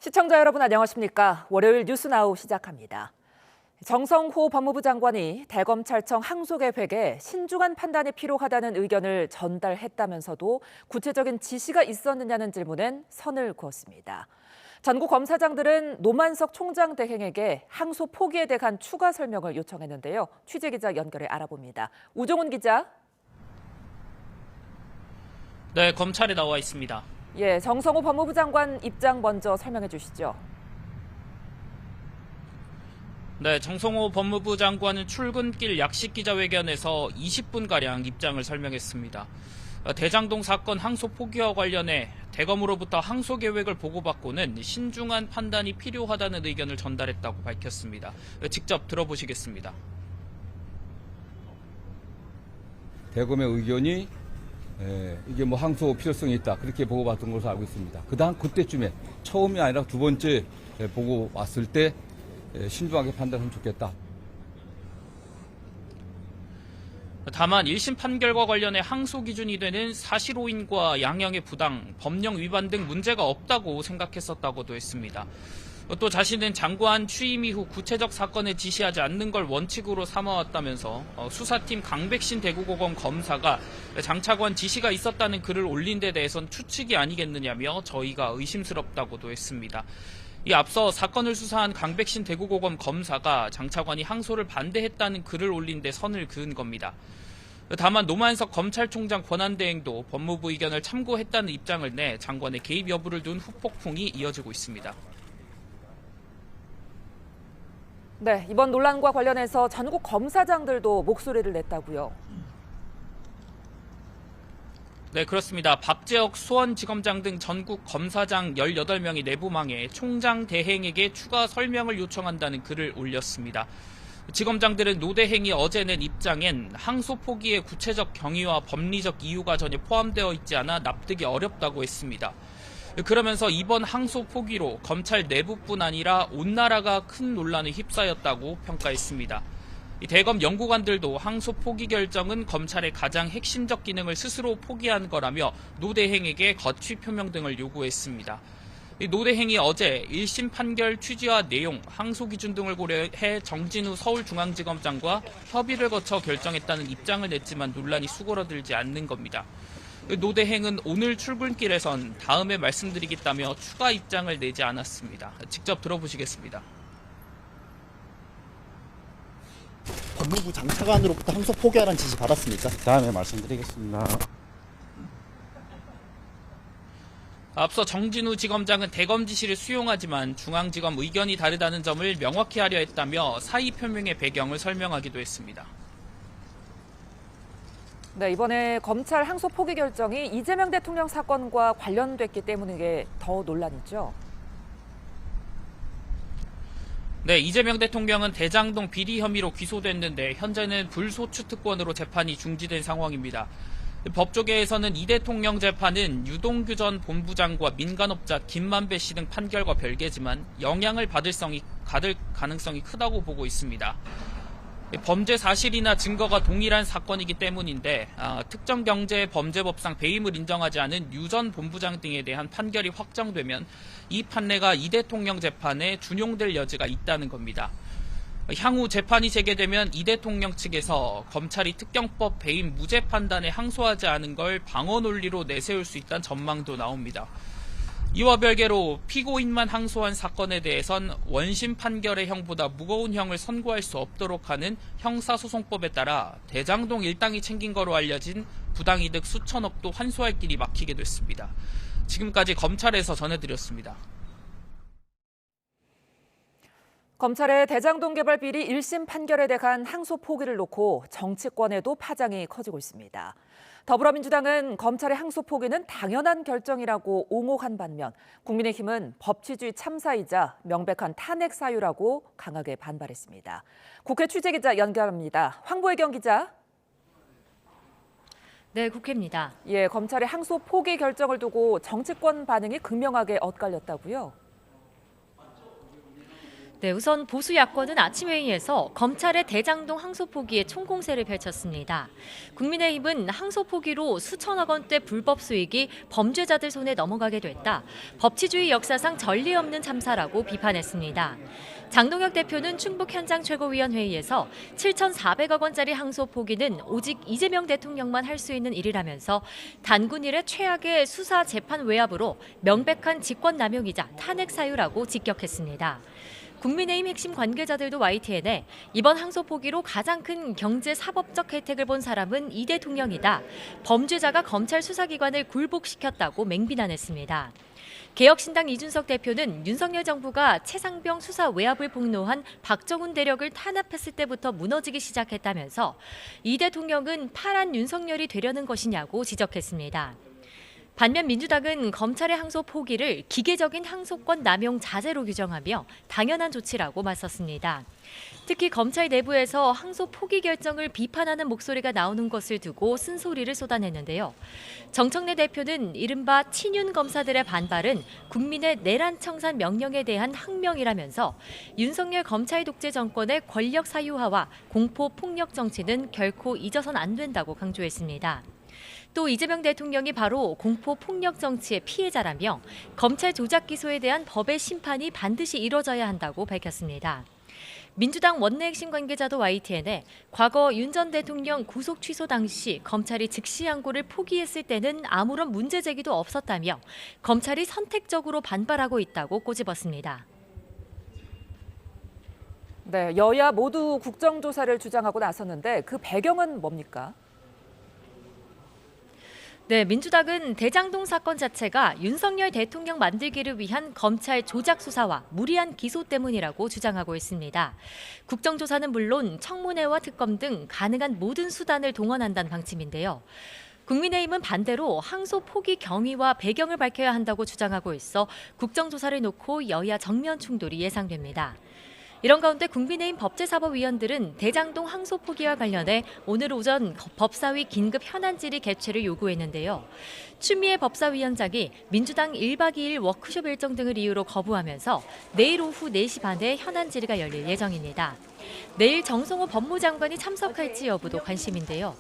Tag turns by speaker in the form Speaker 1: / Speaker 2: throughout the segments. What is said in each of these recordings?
Speaker 1: 시청자 여러분 안녕하십니까? 월요일 뉴스나우 시작합니다. 정성호 법무부 장관이 대검찰청 항소계획에 신중한 판단이 필요하다는 의견을 전달했다면서도 구체적인 지시가 있었느냐는 질문엔 선을 그었습니다. 전국 검사장들은 노만석 총장 대행에게 항소 포기에 대한 추가 설명을 요청했는데요. 취재기자 연결해 알아봅니다. 우종훈 기자.
Speaker 2: 네, 검찰에 나와 있습니다.
Speaker 1: 예, 정성호 법무부 장관 입장 먼저 설명해 주시죠.
Speaker 2: 네, 정성호 법무부 장관은 출근길 약식 기자회견에서 20분가량 입장을 설명했습니다. 대장동 사건 항소 포기와 관련해 대검으로부터 항소 계획을 보고받고는 신중한 판단이 필요하다는 의견을 전달했다고 밝혔습니다. 직접 들어보시겠습니다.
Speaker 3: 대검의 의견이 이게 뭐 항소 필요성이 있다 그렇게 보고받은 것으로 알고 있습니다. 그다음 그때쯤에 처음이 아니라 두 번째 보고 왔을 때 신중하게 판단하면 좋겠다.
Speaker 2: 다만 1심 판결과 관련해 항소 기준이 되는 사실오인과 양형의 부당, 법령 위반 등 문제가 없다고 생각했었다고도 했습니다. 또 자신은 장관 취임 이후 구체적 사건에 지시하지 않는 걸 원칙으로 삼아왔다면서 수사팀 강백신 대구고검 검사가 장 차관 지시가 있었다는 글을 올린 데 대해선 추측이 아니겠느냐며 저희가 의심스럽다고도 했습니다. 이 앞서 사건을 수사한 강백신 대구고검 검사가 장 차관이 항소를 반대했다는 글을 올린 데 선을 그은 겁니다. 다만 노만석 검찰총장 권한대행도 법무부 의견을 참고했다는 입장을 내 장관의 개입 여부를 둔 후폭풍이 이어지고 있습니다.
Speaker 1: 네, 이번 논란과 관련해서 전국 검사장들도 목소리를 냈다고요.
Speaker 2: 네, 그렇습니다. 박재혁 수원지검장 등 전국 검사장 18명이 내부망에 총장 대행에게 추가 설명을 요청한다는 글을 올렸습니다. 지검장들은 노 대행이 어제 낸 입장엔 항소 포기의 구체적 경위와 법리적 이유가 전혀 포함되어 있지 않아 납득이 어렵다고 했습니다. 그러면서 이번 항소 포기로 검찰 내부뿐 아니라 온 나라가 큰 논란에 휩싸였다고 평가했습니다. 대검 연구관들도 항소 포기 결정은 검찰의 가장 핵심적 기능을 스스로 포기한 거라며 노 대행에게 거취 표명 등을 요구했습니다. 노 대행이 어제 1심 판결 취지와 내용, 항소 기준 등을 고려해 정진우 서울중앙지검장과 협의를 거쳐 결정했다는 입장을 냈지만 논란이 수그러들지 않는 겁니다. 노 대행은 오늘 출근길에선 다음에 말씀드리겠다며 추가 입장을 내지 않았습니다. 직접 들어보시겠습니다.
Speaker 4: 법무부 장차관으로부터 항소 포기하라는 지시 받았습니까?
Speaker 5: 다음에 말씀드리겠습니다.
Speaker 2: 앞서 정진우 지검장은 대검 지시를 수용하지만 중앙지검 의견이 다르다는 점을 명확히 하려 했다며 사의 표명의 배경을 설명하기도 했습니다.
Speaker 1: 네, 이번에 검찰 항소 포기 결정이 이재명 대통령 사건과 관련됐기 때문에 더 논란이죠.
Speaker 2: 네, 이재명 대통령은 대장동 비리 혐의로 기소됐는데 현재는 불소추 특권으로 재판이 중지된 상황입니다. 법조계에서는 이 대통령 재판은 유동규 전 본부장과 민간업자 김만배 씨 등 판결과 별개지만 영향을 받을 가능성이 크다고 보고 있습니다. 범죄 사실이나 증거가 동일한 사건이기 때문인데 특정 경제 범죄법상 배임을 인정하지 않은 유 전 본부장 등에 대한 판결이 확정되면 이 판례가 이 대통령 재판에 준용될 여지가 있다는 겁니다. 향후 재판이 재개되면 이 대통령 측에서 검찰이 특경법 배임 무죄 판단에 항소하지 않은 걸 방어 논리로 내세울 수 있다는 전망도 나옵니다. 이와 별개로 피고인만 항소한 사건에 대해선 원심 판결의 형보다 무거운 형을 선고할 수 없도록 하는 형사소송법에 따라 대장동 일당이 챙긴 거로 알려진 부당이득 수천억도 환수할 길이 막히게 됐습니다. 지금까지 검찰에서 전해드렸습니다.
Speaker 1: 검찰의 대장동 개발 비리 1심 판결에 대한 항소 포기를 놓고 정치권에도 파장이 커지고 있습니다. 더불어민주당은 검찰의 항소 포기는 당연한 결정이라고 옹호한 반면 국민의힘은 법치주의 참사이자 명백한 탄핵 사유라고 강하게 반발했습니다. 국회 취재기자 연결합니다. 황보혜경 기자.
Speaker 6: 네, 국회입니다.
Speaker 1: 예, 검찰의 항소 포기 결정을 두고 정치권 반응이 극명하게 엇갈렸다고요?
Speaker 5: 네, 우선 보수 야권은 아침 회의에서 검찰의 대장동 항소 포기에 총공세를 펼쳤습니다. 국민의힘은 항소 포기로 수천억 원대 불법 수익이 범죄자들 손에 넘어가게 됐다. 법치주의 역사상 전례 없는 참사라고 비판했습니다. 장동혁 대표는 충북 현장 최고위원회의에서 7,400억 원짜리 항소 포기는 오직 이재명 대통령만 할 수 있는 일이라면서 단군 이래 최악의 수사 재판 외압으로 명백한 직권 남용이자 탄핵 사유라고 직격했습니다. 국민의힘 핵심 관계자들도 YTN에 이번 항소 포기로 가장 큰 경제 사법적 혜택을 본 사람은 이 대통령이다. 범죄자가 검찰 수사기관을 굴복시켰다고 맹비난했습니다. 개혁신당 이준석 대표는 윤석열 정부가 최상병 수사 외압을 폭로한 박정훈 대력을 탄압했을 때부터 무너지기 시작했다면서 이 대통령은 파란 윤석열이 되려는 것이냐고 지적했습니다. 반면 민주당은 검찰의 항소 포기를 기계적인 항소권 남용 자제로 규정하며 당연한 조치라고 맞섰습니다. 특히 검찰 내부에서 항소 포기 결정을 비판하는 목소리가 나오는 것을 두고 쓴소리를 쏟아냈는데요. 정청래 대표는 이른바 친윤 검사들의 반발은 국민의 내란 청산 명령에 대한 항명이라면서 윤석열 검찰 독재 정권의 권력 사유화와 공포 폭력 정치는 결코 잊어선 안 된다고 강조했습니다. 또 이재명 대통령이 바로 공포 폭력 정치의 피해자라며 검찰 조작 기소에 대한 법의 심판이 반드시 이뤄져야 한다고 밝혔습니다. 민주당 원내 핵심 관계자도 YTN에 과거 윤 전 대통령 구속 취소 당시 검찰이 즉시 항고를 포기했을 때는 아무런 문제 제기도 없었다며 검찰이 선택적으로 반발하고 있다고 꼬집었습니다.
Speaker 1: 네, 여야 모두 국정조사를 주장하고 나섰는데 그 배경은 뭡니까?
Speaker 5: 네, 민주당은 대장동 사건 자체가 윤석열 대통령 만들기를 위한 검찰 조작 수사와 무리한 기소 때문이라고 주장하고 있습니다. 국정조사는 물론 청문회와 특검 등 가능한 모든 수단을 동원한다는 방침인데요. 국민의힘은 반대로 항소 포기 경위와 배경을 밝혀야 한다고 주장하고 있어 국정조사를 놓고 여야 정면 충돌이 예상됩니다. 이런 가운데 국민의힘 법제사법위원들은 대장동 항소 포기와 관련해 오늘 오전 법사위 긴급 현안 질의 개최를 요구했는데요. 추미애 법사위원장이 민주당 1박 2일 워크숍 일정 등을 이유로 거부하면서 내일 오후 4시 반에 현안 질의가 열릴 예정입니다. 내일 정성호 법무장관이 참석할지 여부도 관심인데요.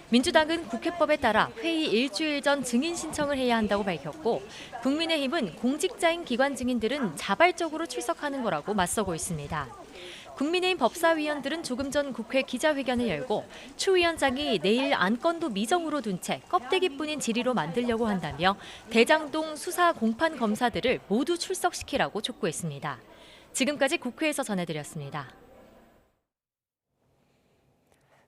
Speaker 5: 민주당은 국회법에 따라 회의 일주일 전 증인 신청을 해야 한다고 밝혔고 국민의힘은 공직자인 기관 증인들은 자발적으로 출석하는 거라고 맞서고 있습니다. 국민의힘 법사위원들은 조금 전 국회 기자회견을 열고 추 위원장이 내일 안건도 미정으로 둔 채 껍데기뿐인 질의로 만들려고 한다며 대장동 수사 공판 검사들을 모두 출석시키라고 촉구했습니다. 지금까지 국회에서 전해드렸습니다.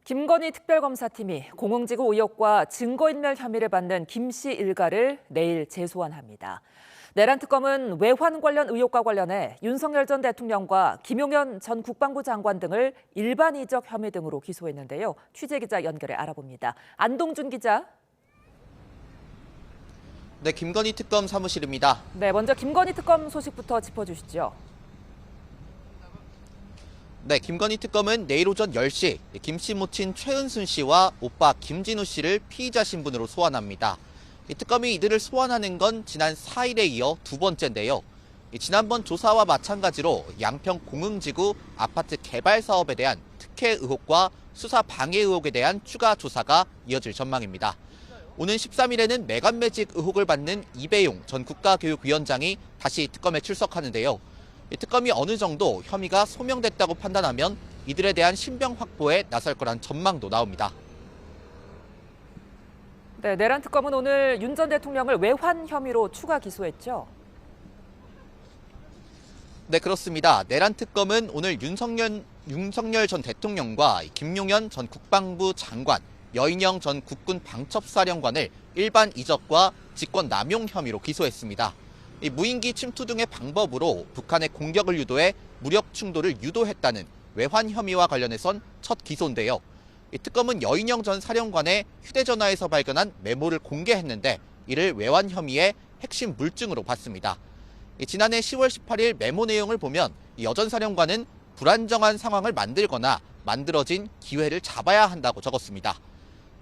Speaker 1: 김건희 특별검사팀이 공흥지구 의혹과 증거인멸 혐의를 받는 김 씨 일가를 내일 재소환합니다. 내란 특검은 외환 관련 의혹과 관련해 윤석열 전 대통령과 김용현 전 국방부 장관 등을 일반이적 혐의 등으로 기소했는데요. 취재기자 연결해 알아봅니다. 안동준 기자.
Speaker 6: 네, 김건희 특검 사무실입니다.
Speaker 1: 네, 먼저 김건희 특검 소식부터 짚어주시죠.
Speaker 6: 네, 김건희 특검은 내일 오전 10시 김 씨 모친 최은순 씨와 오빠 김진우 씨를 피의자 신분으로 소환합니다. 이 특검이 이들을 소환하는 건 지난 4일에 이어 두 번째인데요. 지난번 조사와 마찬가지로 양평 공흥지구 아파트 개발 사업에 대한 특혜 의혹과 수사 방해 의혹에 대한 추가 조사가 이어질 전망입니다. 오는 13일에는 매각매직 의혹을 받는 이배용 전 국가교육위원장이 다시 특검에 출석하는데요. 이 특검이 어느 정도 혐의가 소명됐다고 판단하면 이들에 대한 신병 확보에 나설 거란 전망도 나옵니다.
Speaker 1: 네, 내란 특검은 오늘 윤 전 대통령을 외환 혐의로 추가 기소했죠.
Speaker 6: 네, 그렇습니다. 내란 특검은 오늘 윤석열 전 대통령과 김용현 전 국방부 장관, 여인영 전 국군 방첩사령관을 일반 이적과 직권 남용 혐의로 기소했습니다. 이 무인기 침투 등의 방법으로 북한의 공격을 유도해 무력 충돌을 유도했다는 외환 혐의와 관련해선 첫 기소인데요. 이 특검은 여인영 전 사령관의 휴대전화에서 발견한 메모를 공개했는데 이를 외환 혐의의 핵심 물증으로 봤습니다. 지난해 10월 18일 메모 내용을 보면 여 전 사령관은 불안정한 상황을 만들거나 만들어진 기회를 잡아야 한다고 적었습니다.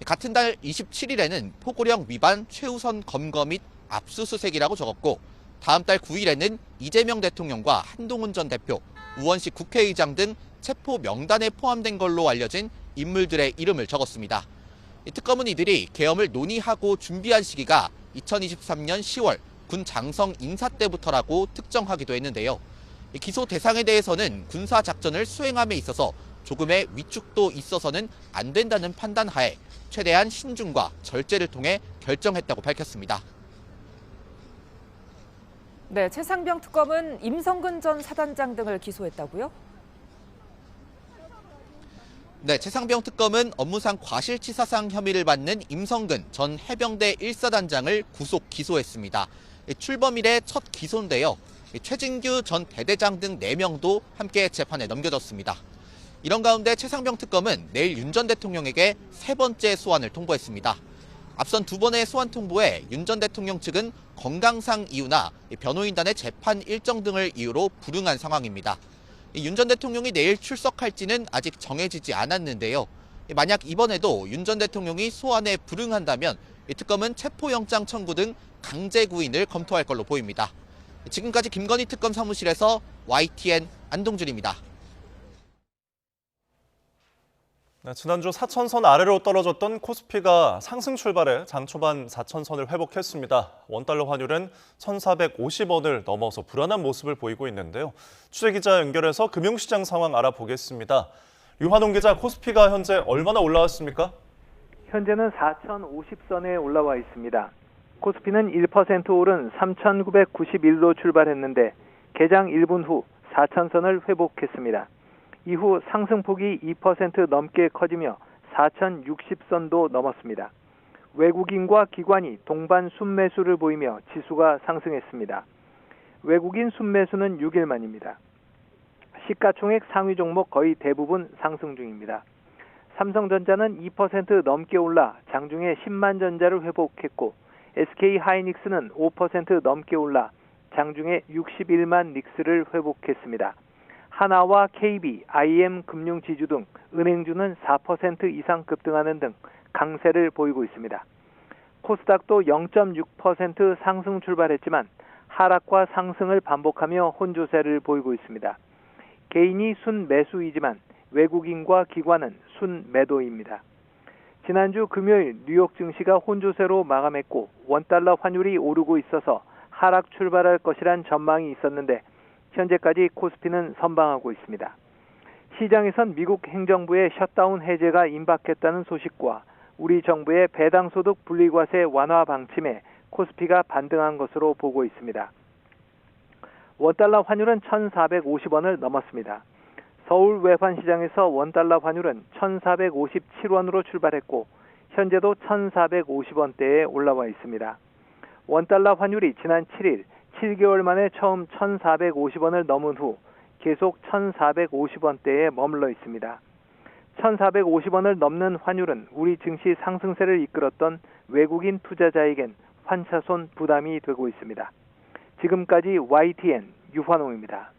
Speaker 6: 같은 달 27일에는 포고령 위반 최우선 검거 및 압수수색이라고 적었고 다음 달 9일에는 이재명 대통령과 한동훈 전 대표, 우원식 국회의장 등 체포 명단에 포함된 걸로 알려진 인물들의 이름을 적었습니다. 이 특검은 이들이 계엄을 논의하고 준비한 시기가 2023년 10월 군 장성 인사 때부터라고 특정하기도 했는데요. 기소 대상에 대해서는 군사 작전을 수행함에 있어서 조금의 위축도 있어서는 안 된다는 판단하에 최대한 신중과 절제를 통해 결정했다고 밝혔습니다.
Speaker 1: 네, 최상병 특검은 임성근 전 사단장 등을 기소했다고요?
Speaker 6: 네, 최상병 특검은 업무상 과실치사상 혐의를 받는 임성근 전 해병대 1사단장을 구속 기소했습니다. 출범일의 첫 기소인데요. 최진규 전 대대장 등 4명도 함께 재판에 넘겨졌습니다. 이런 가운데 최상병 특검은 내일 윤 전 대통령에게 3번째 소환을 통보했습니다. 앞선 2번의 소환 통보에 윤 전 대통령 측은 건강상 이유나 변호인단의 재판 일정 등을 이유로 불응한 상황입니다. 윤 전 대통령이 내일 출석할지는 아직 정해지지 않았는데요. 만약 이번에도 윤 전 대통령이 소환에 불응한다면 특검은 체포영장 청구 등 강제 구인을 검토할 걸로 보입니다. 지금까지 김건희 특검 사무실에서 YTN 안동준입니다.
Speaker 7: 네, 지난주 4천선 아래로 떨어졌던 코스피가 상승 출발해 장 초반 4천선을 회복했습니다. 원달러 환율은 1,450원을 넘어서 불안한 모습을 보이고 있는데요. 취재기자 연결해서 금융시장 상황 알아보겠습니다. 유환홍 기자, 코스피가 현재 얼마나 올라왔습니까?
Speaker 8: 현재는 4,050선에 올라와 있습니다. 코스피는 1% 오른 3,991로 출발했는데 개장 1분 후 4,000선을 회복했습니다. 이후 상승폭이 2% 넘게 커지며 4,060선도 넘었습니다. 외국인과 기관이 동반 순매수를 보이며 지수가 상승했습니다. 외국인 순매수는 6일 만입니다. 시가총액 상위 종목 거의 대부분 상승 중입니다. 삼성전자는 2% 넘게 올라 장중에 10만 전자를 회복했고 SK하이닉스는 5% 넘게 올라 장중에 61만 닉스를 회복했습니다. 하나와 KB, IM 금융지주 등 은행주는 4% 이상 급등하는 등 강세를 보이고 있습니다. 코스닥도 0.6% 상승 출발했지만 하락과 상승을 반복하며 혼조세를 보이고 있습니다. 개인이 순매수이지만 외국인과 기관은 순매도입니다. 지난주 금요일 뉴욕 증시가 혼조세로 마감했고 원달러 환율이 오르고 있어서 하락 출발할 것이란 전망이 있었는데 현재까지 코스피는 선방하고 있습니다. 시장에선 미국 행정부의 셧다운 해제가 임박했다는 소식과 우리 정부의 배당소득 분리과세 완화 방침에 코스피가 반등한 것으로 보고 있습니다. 원달러 환율은 1,450원을 넘었습니다. 서울 외환시장에서 원달러 환율은 1,457원으로 출발했고 현재도 1,450원대에 올라와 있습니다. 원달러 환율이 지난 7일 7개월 만에 처음 1,450원을 넘은 후 계속 1,450원대에 머물러 있습니다. 1,450원을 넘는 환율은 우리 증시 상승세를 이끌었던 외국인 투자자에겐 환차손 부담이 되고 있습니다. 지금까지 YTN 유환홍입니다.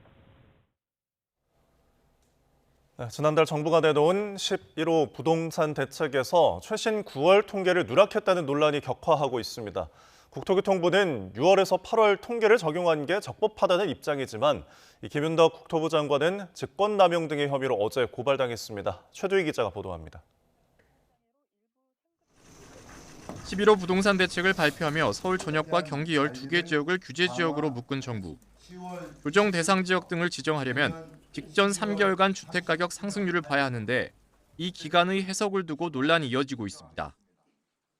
Speaker 7: 네, 지난달 정부가 내놓은 11호 부동산 대책에서 최신 9월 통계를 누락했다는 논란이 격화하고 있습니다. 국토교통부는 6월에서 8월 통계를 적용한 게 적법하다는 입장이지만 김윤덕 국토부 장관은 직권남용 등의 혐의로 어제 고발당했습니다. 최두희 기자가 보도합니다.
Speaker 2: 11호 부동산 대책을 발표하며 서울 전역과 경기 12개 지역을 규제 지역으로 묶은 정부. 조정 대상 지역 등을 지정하려면 직전 3개월간 주택가격 상승률을 봐야 하는데 이 기간의 해석을 두고 논란이 이어지고 있습니다.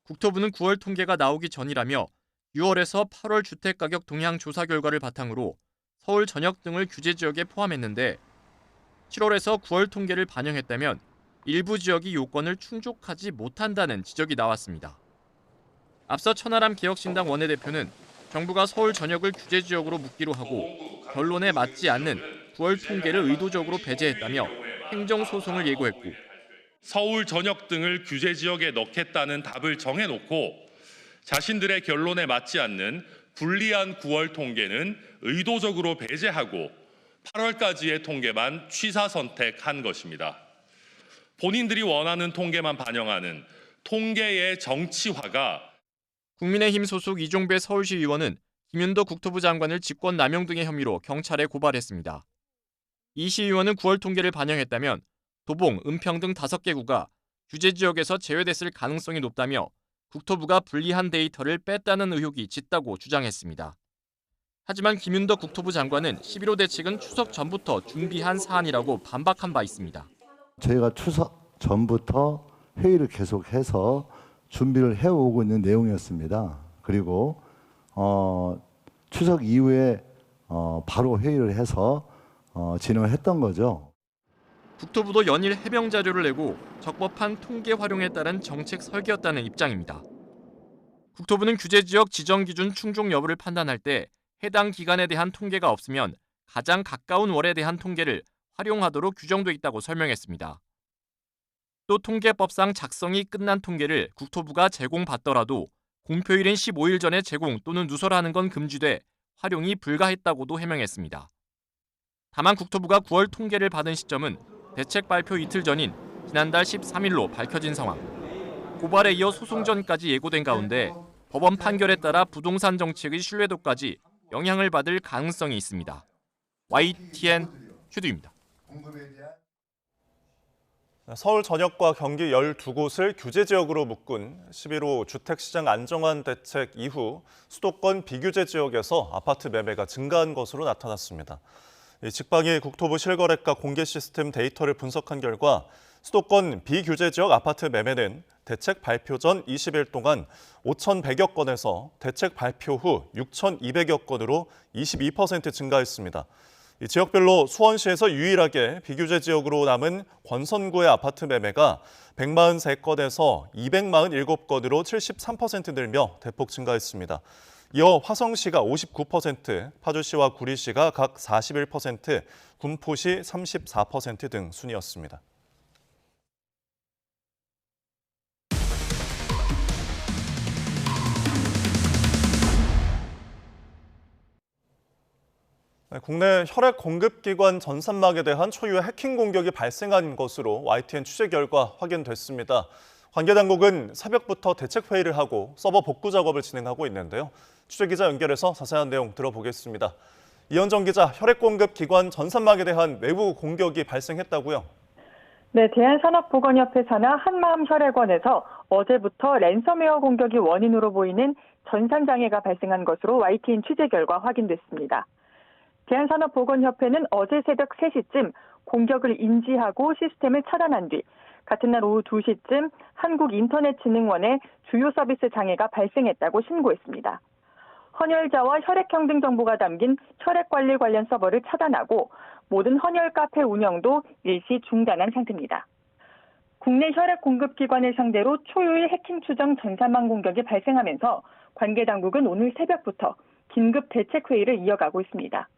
Speaker 2: 국토부는 9월 통계가 나오기 전이라며 6월에서 8월 주택가격 동향 조사 결과를 바탕으로 서울 전역 등을 규제 지역에 포함했는데 7월에서 9월 통계를 반영했다면 일부 지역이 요건을 충족하지 못한다는 지적이 나왔습니다. 앞서 천하람 개혁신당 원내대표는 정부가 서울 전역을 규제 지역으로 묶기로 하고 결론에 맞지 않는 9월 통계를 의도적으로 배제했다며 행정소송을 예고했고
Speaker 9: 서울 전역 등을 규제 지역에 넣겠다는 답을 정해놓고 자신들의 결론에 맞지 않는 불리한 9월 통계는 의도적으로 배제하고 8월까지의 통계만 취사 선택한 것입니다. 본인들이 원하는 통계만 반영하는 통계의 정치화가
Speaker 2: 국민의힘 소속 이종배 서울시 의원은 김윤덕 국토부 장관을 직권남용 등의 혐의로 경찰에 고발했습니다.
Speaker 10: 이 시의원은 9월 통계를 반영했다면 도봉, 은평 등 5개 구가 규제 지역에서 제외됐을 가능성이 높다며 국토부가 불리한 데이터를 뺐다는 의혹이 짙다고 주장했습니다. 하지만 김윤덕 국토부 장관은 11호 대책은 추석 전부터 준비한 사안이라고 반박한 바 있습니다.
Speaker 11: 저희가 추석 전부터 회의를 계속해서 준비를 해오고 있는 내용이었습니다. 그리고 추석 이후에 바로 회의를 해서 진행을 했던 거죠.
Speaker 10: 국토부도 연일 해명 자료를 내고 적법한 통계 활용에 따른 정책 설계였다는 입장입니다. 국토부는 규제 지역 지정 기준 충족 여부를 판단할 때 해당 기간에 대한 통계가 없으면 가장 가까운 월에 대한 통계를 활용하도록 규정돼 있다고 설명했습니다. 또 통계법상 작성이 끝난 통계를 국토부가 제공받더라도 공표일인 15일 전에 제공 또는 누설하는 건 금지돼 활용이 불가했다고도 해명했습니다. 다만 국토부가 9월 통계를 받은 시점은 대책 발표 이틀 전인 지난달 13일로 밝혀진 상황. 고발에 이어 소송전까지 예고된 가운데 법원 판결에 따라 부동산 정책의 신뢰도까지 영향을 받을 가능성이 있습니다. YTN 휴두입니다.
Speaker 7: 서울 전역과 경기 12곳을 규제 지역으로 묶은 11호 주택시장 안정화 대책 이후 수도권 비규제 지역에서 아파트 매매가 증가한 것으로 나타났습니다. 직방이 국토부 실거래가 공개 시스템 데이터를 분석한 결과 수도권 비규제 지역 아파트 매매는 대책 발표 전 20일 동안 5,100여 건에서 대책 발표 후 6,200여 건으로 22% 증가했습니다. 이 지역별로 수원시에서 유일하게 비규제 지역으로 남은 권선구의 아파트 매매가 143건에서 247건으로 73% 늘며 대폭 증가했습니다. 이어 화성시가 59%, 파주시와 구리시가 각 41%, 군포시 34% 등 순이었습니다. 국내 혈액 공급기관 전산망에 대한 초유의 해킹 공격이 발생한 것으로 YTN 취재 결과 확인됐습니다. 관계당국은 새벽부터 대책회의를 하고 서버 복구 작업을 진행하고 있는데요. 취재기자 연결해서 자세한 내용 들어보겠습니다. 이현정 기자, 혈액 공급기관 전산망에 대한 내부 공격이 발생했다고요?
Speaker 12: 네, 대한산업보건협회 산하 한마음혈액원에서 어제부터 랜섬웨어 공격이 원인으로 보이는 전산장애가 발생한 것으로 YTN 취재 결과 확인됐습니다. 대한산업보건협회는 어제 새벽 3시쯤 공격을 인지하고 시스템을 차단한 뒤 같은 날 오후 2시쯤 한국인터넷진흥원에 주요 서비스 장애가 발생했다고 신고했습니다. 헌혈자와 혈액형 등 정보가 담긴 혈액관리 관련 서버를 차단하고 모든 헌혈 카페 운영도 일시 중단한 상태입니다. 국내 혈액 공급기관을 상대로 초유의 해킹 추정 전산망 공격이 발생하면서 관계당국은 오늘 새벽부터 긴급 대책회의를 이어가고 있습니다.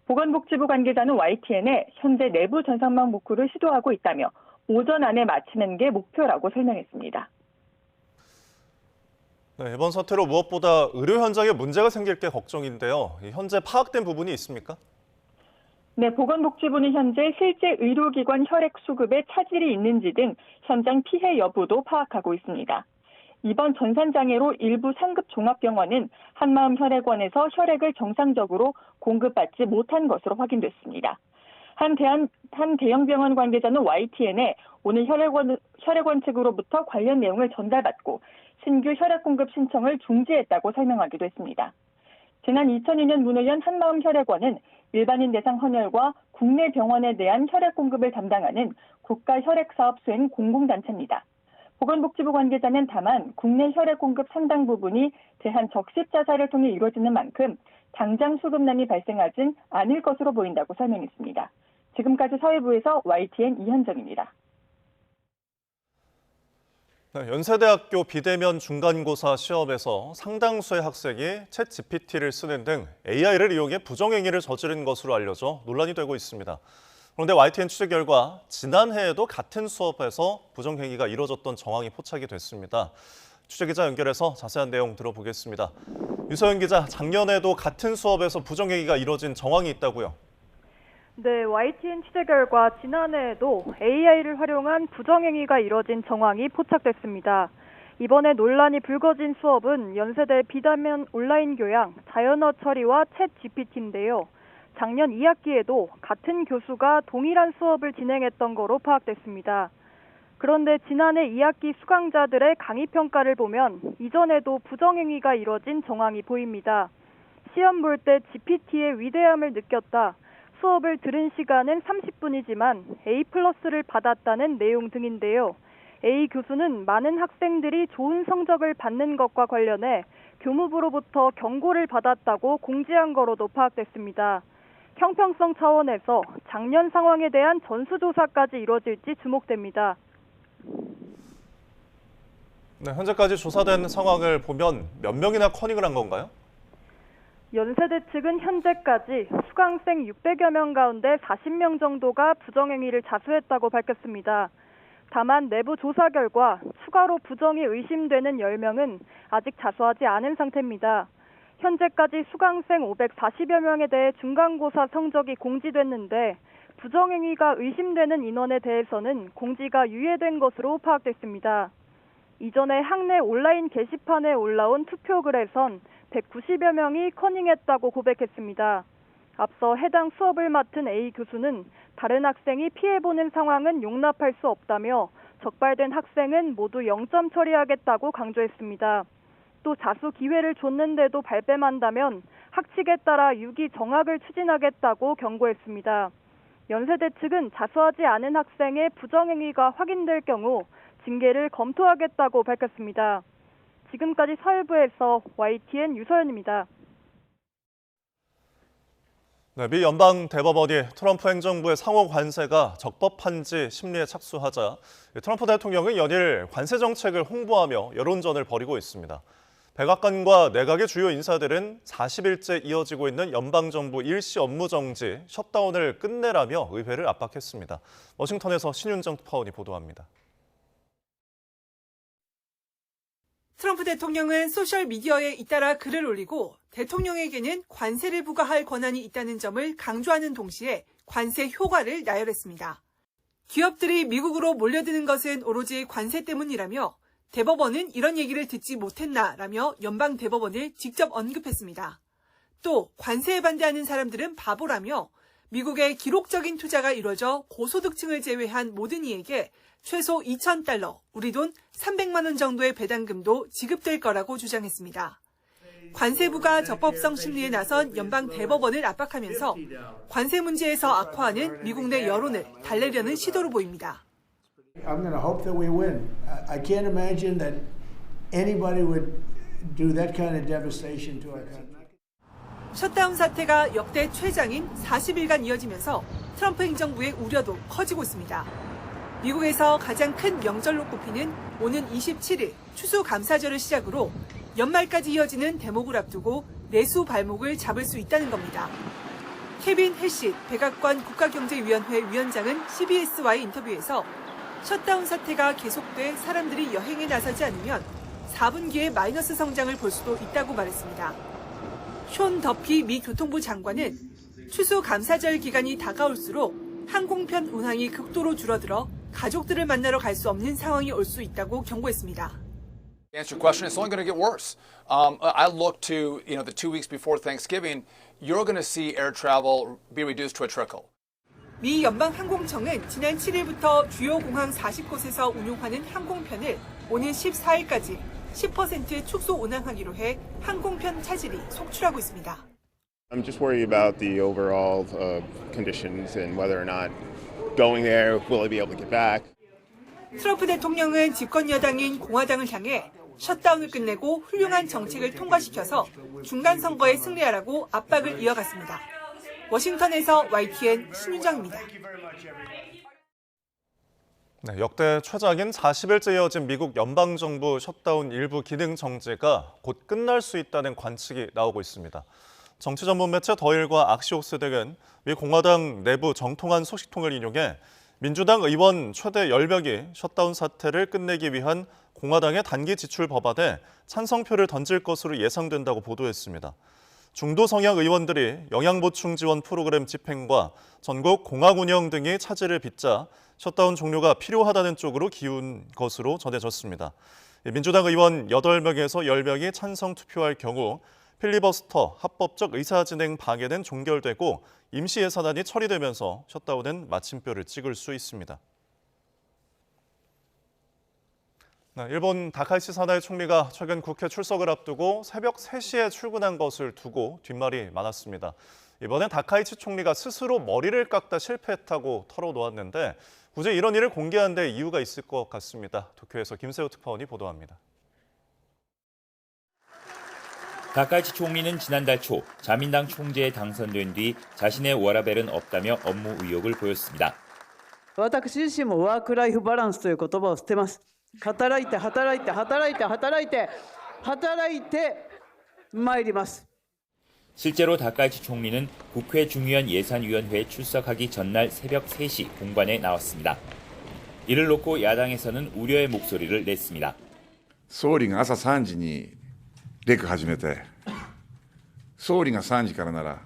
Speaker 12: 보건복지부 관계자는 YTN에 현재 내부 전산망 복구를 시도하고 있다며 오전 안에 마치는 게 목표라고 설명했습니다.
Speaker 7: 네, 이번 사태로 무엇보다 의료 현장에 문제가 생길 게 걱정인데요. 현재 파악된 부분이 있습니까?
Speaker 12: 네, 보건복지부는 현재 실제 의료기관 혈액 수급에 차질이 있는지 등 현장 피해 여부도 파악하고 있습니다. 이번 전산장애로 일부 상급 종합병원은 한마음혈액원에서 혈액을 정상적으로 공급받지 못한 것으로 확인됐습니다. 한 대형병원 관계자는 YTN에 오늘 혈액원 측으로부터 관련 내용을 전달받고 신규 혈액 공급 신청을 중지했다고 설명하기도 했습니다. 지난 2002년 문의연 한마음혈액원은 일반인 대상 헌혈과 국내 병원에 대한 혈액 공급을 담당하는 국가혈액사업 수행 공공단체입니다. 보건복지부 관계자는 다만 국내 혈액 공급 상당 부분이 대한 적십 자사를 통해 이루어지는 만큼 당장 수급난이 발생하진 않을 것으로 보인다고 설명했습니다. 지금까지 사회부에서 YTN 이현정입니다.
Speaker 7: 네, 연세대학교 비대면 중간고사 시험에서 상당수의 학생이 챗GPT를 쓰는 등 AI를 이용해 부정행위를 저지른 것으로 알려져 논란이 되고 있습니다. 그런데 YTN 취재 결과 지난해에도 같은 수업에서 부정행위가 이뤄졌던 정황이 포착이 됐습니다. 취재기자 연결해서 자세한 내용 들어보겠습니다. 유서연 기자, 작년에도 같은 수업에서 부정행위가 이뤄진 정황이 있다고요?
Speaker 13: 네, YTN 취재 결과 지난해에도 AI를 활용한 부정행위가 이뤄진 정황이 포착됐습니다. 이번에 논란이 불거진 수업은 연세대 비대면 온라인 교양 자연어 처리와 챗GPT인데요. 작년 2학기에도 같은 교수가 동일한 수업을 진행했던 거로 파악됐습니다. 그런데 지난해 2학기 수강자들의 강의 평가를 보면 이전에도 부정행위가 이뤄진 정황이 보입니다. 시험 볼 때 GPT의 위대함을 느꼈다. 수업을 들은 시간은 30분이지만 A+를 받았다는 내용 등인데요. A 교수는 많은 학생들이 좋은 성적을 받는 것과 관련해 교무부로부터 경고를 받았다고 공지한 거로도 파악됐습니다. 형평성 차원에서 작년 상황에 대한 전수조사까지 이뤄질지 주목됩니다.
Speaker 7: 네, 현재까지 조사된 상황을 보면 몇 명이나 커닝을 한 건가요?
Speaker 13: 연세대 측은 현재까지 수강생 600여 명 가운데 40명 정도가 부정행위를 자수했다고 밝혔습니다. 다만 내부 조사 결과 추가로 부정이 의심되는 10명은 아직 자수하지 않은 상태입니다. 현재까지 수강생 540여 명에 대해 중간고사 성적이 공지됐는데 부정행위가 의심되는 인원에 대해서는 공지가 유예된 것으로 파악됐습니다. 이전에 학내 온라인 게시판에 올라온 투표글에선 190여 명이 커닝했다고 고백했습니다. 앞서 해당 수업을 맡은 A 교수는 다른 학생이 피해보는 상황은 용납할 수 없다며 적발된 학생은 모두 0점 처리하겠다고 강조했습니다. 또 자수 기회를 줬는데도 발뺌한다면 학칙에 따라 유기 정학을 추진하겠다고 경고했습니다. 연세대 측은 자수하지 않은 학생의 부정행위가 확인될 경우 징계를 검토하겠다고 밝혔습니다. 지금까지 서울부에서 YTN 유서연입니다.
Speaker 7: 네, 미 연방 대법원이 트럼프 행정부의 상호 관세가 적법한지 심리에 착수하자 트럼프 대통령은 연일 관세 정책을 홍보하며 여론전을 벌이고 있습니다. 백악관과 내각의 주요 인사들은 40일째 이어지고 있는 연방정부 일시 업무 정지, 셧다운을 끝내라며 의회를 압박했습니다. 워싱턴에서 신윤정 특파원이 보도합니다.
Speaker 14: 트럼프 대통령은 소셜미디어에 잇따라 글을 올리고 대통령에게는 관세를 부과할 권한이 있다는 점을 강조하는 동시에 관세 효과를 나열했습니다. 기업들이 미국으로 몰려드는 것은 오로지 관세 때문이라며 대법원은 이런 얘기를 듣지 못했나라며 연방 대법원을 직접 언급했습니다. 또 관세에 반대하는 사람들은 바보라며 미국의 기록적인 투자가 이뤄져 고소득층을 제외한 모든 이에게 최소 $2,000, 우리 돈 300만 원 정도의 배당금도 지급될 거라고 주장했습니다. 관세 부과 적법성 심리에 나선 연방 대법원을 압박하면서 관세 문제에서 악화하는 미국 내 여론을 달래려는 시도로 보입니다.
Speaker 15: I'm going to hope that we win. I can't imagine that anybody would do that kind of devastation to our country.
Speaker 14: 셧다운 사태가 역대 최장인 40일간 이어지면서 트럼프 행정부의 우려도 커지고 있습니다. 미국에서 가장 큰 명절로 꼽히는 오는 27일 추수감사절을 시작으로 연말까지 이어지는 대목을 앞두고 내수 발목을 잡을 수 있다는 겁니다. 케빈 헬시 백악관 국가경제위원회 위원장은 CBS와의 인터뷰에서 셧다운 사태가 계속돼 사람들이 여행에 나서지 않으면 4분기에 마이너스 성장을 볼 수도 있다고 말했습니다. 숀 더피 미 교통부 장관은 추수감사절 기간이 다가올수록 항공편 운항이 극도로 줄어들어 가족들을 만나러 갈 수 없는 상황이 올 수 있다고 경고했습니다.
Speaker 16: To answer your question, it's only going to get worse. I look to, the 2 weeks before Thanksgiving, you're going to see air travel be reduced to a trickle.
Speaker 14: 미 연방항공청은 지난 7일부터 주요 공항 40곳에서 운용하는 항공편을 오는 14일까지 10% 축소 운항하기로 해 항공편 차질이 속출하고 있습니다.
Speaker 17: I'm just worried about the overall conditions and whether or not going there, will I be able to get back?
Speaker 14: 트럼프 대통령은 집권 여당인 공화당을 향해 셧다운을 끝내고 훌륭한 정책을 통과시켜서 중간 선거에 승리하라고 압박을 이어갔습니다. 워싱턴에서 YTN 신윤정입니다.
Speaker 7: 네, 역대 최장인 40일째 이어진 미국 연방정부 셧다운 일부 기능 정지가 곧 끝날 수 있다는 관측이 나오고 있습니다. 정치 전문 매체 더일과 악시옥스 등은 미 공화당 내부 정통한 소식통을 인용해 민주당 의원 최대 10명이 셧다운 사태를 끝내기 위한 공화당의 단기 지출 법안에 찬성표를 던질 것으로 예상된다고 보도했습니다. 중도 성향 의원들이 영양보충 지원 프로그램 집행과 전국 공항 운영 등이 차질을 빚자 셧다운 종료가 필요하다는 쪽으로 기운 것으로 전해졌습니다. 민주당 의원 8명에서 10명이 찬성 투표할 경우 필리버스터, 합법적 의사진행 방해는 종결되고 임시 예산안이 처리되면서 셧다운은 마침표를 찍을 수 있습니다. 일본 다카이치 사나이 총리가 최근 국회 출석을 앞두고 새벽 3시에 출근한 것을 두고 뒷말이 많았습니다. 이번엔 다카이치 총리가 스스로 머리를 깎다 실패했다고 털어놓았는데 굳이 이런 일을 공개한 데 이유가 있을 것 같습니다. 도쿄에서 김세호 특파원이 보도합니다.
Speaker 18: 다카이치 총리는 지난달 초 자민당 총재에 당선된 뒤 자신의 워라밸은 없다며 업무 의욕을 보였습니다.
Speaker 19: 私自身もワークライフバランスという言葉を捨てます。働いて働いて働いて働いて働いて参ります。
Speaker 18: 실제로 다카이치 총리는 국회 중의원 예산위원회에 출석하기 전날 새벽 3시 공관에 나왔습니다. 이를 놓고 야당에서는 우려의 목소리를 냈습니다.
Speaker 20: 総理が朝3時にレク始めて、総理が3時からなら、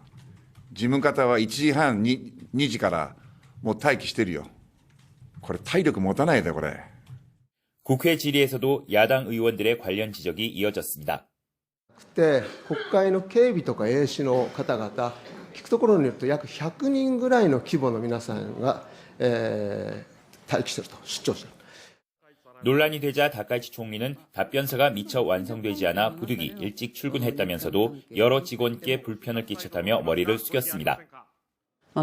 Speaker 20: 事務方は1時半に2時からもう待機してるよ。これ体力持たないでこれ。
Speaker 18: 국회 질의에서도 야당 의원들의 관련 지적이 이어졌습니다.
Speaker 21: 그때国会の警備とか衛視の方々、聞くところによると約100人ぐらいの規模の皆さんが、待機していると、出張している。
Speaker 18: 논란이 되자 다카이치 총리는 답변서가 미처 완성되지 않아 부득이 일찍 출근했다면서도 여러 직원께 불편을 끼쳤다며 머리를 숙였습니다.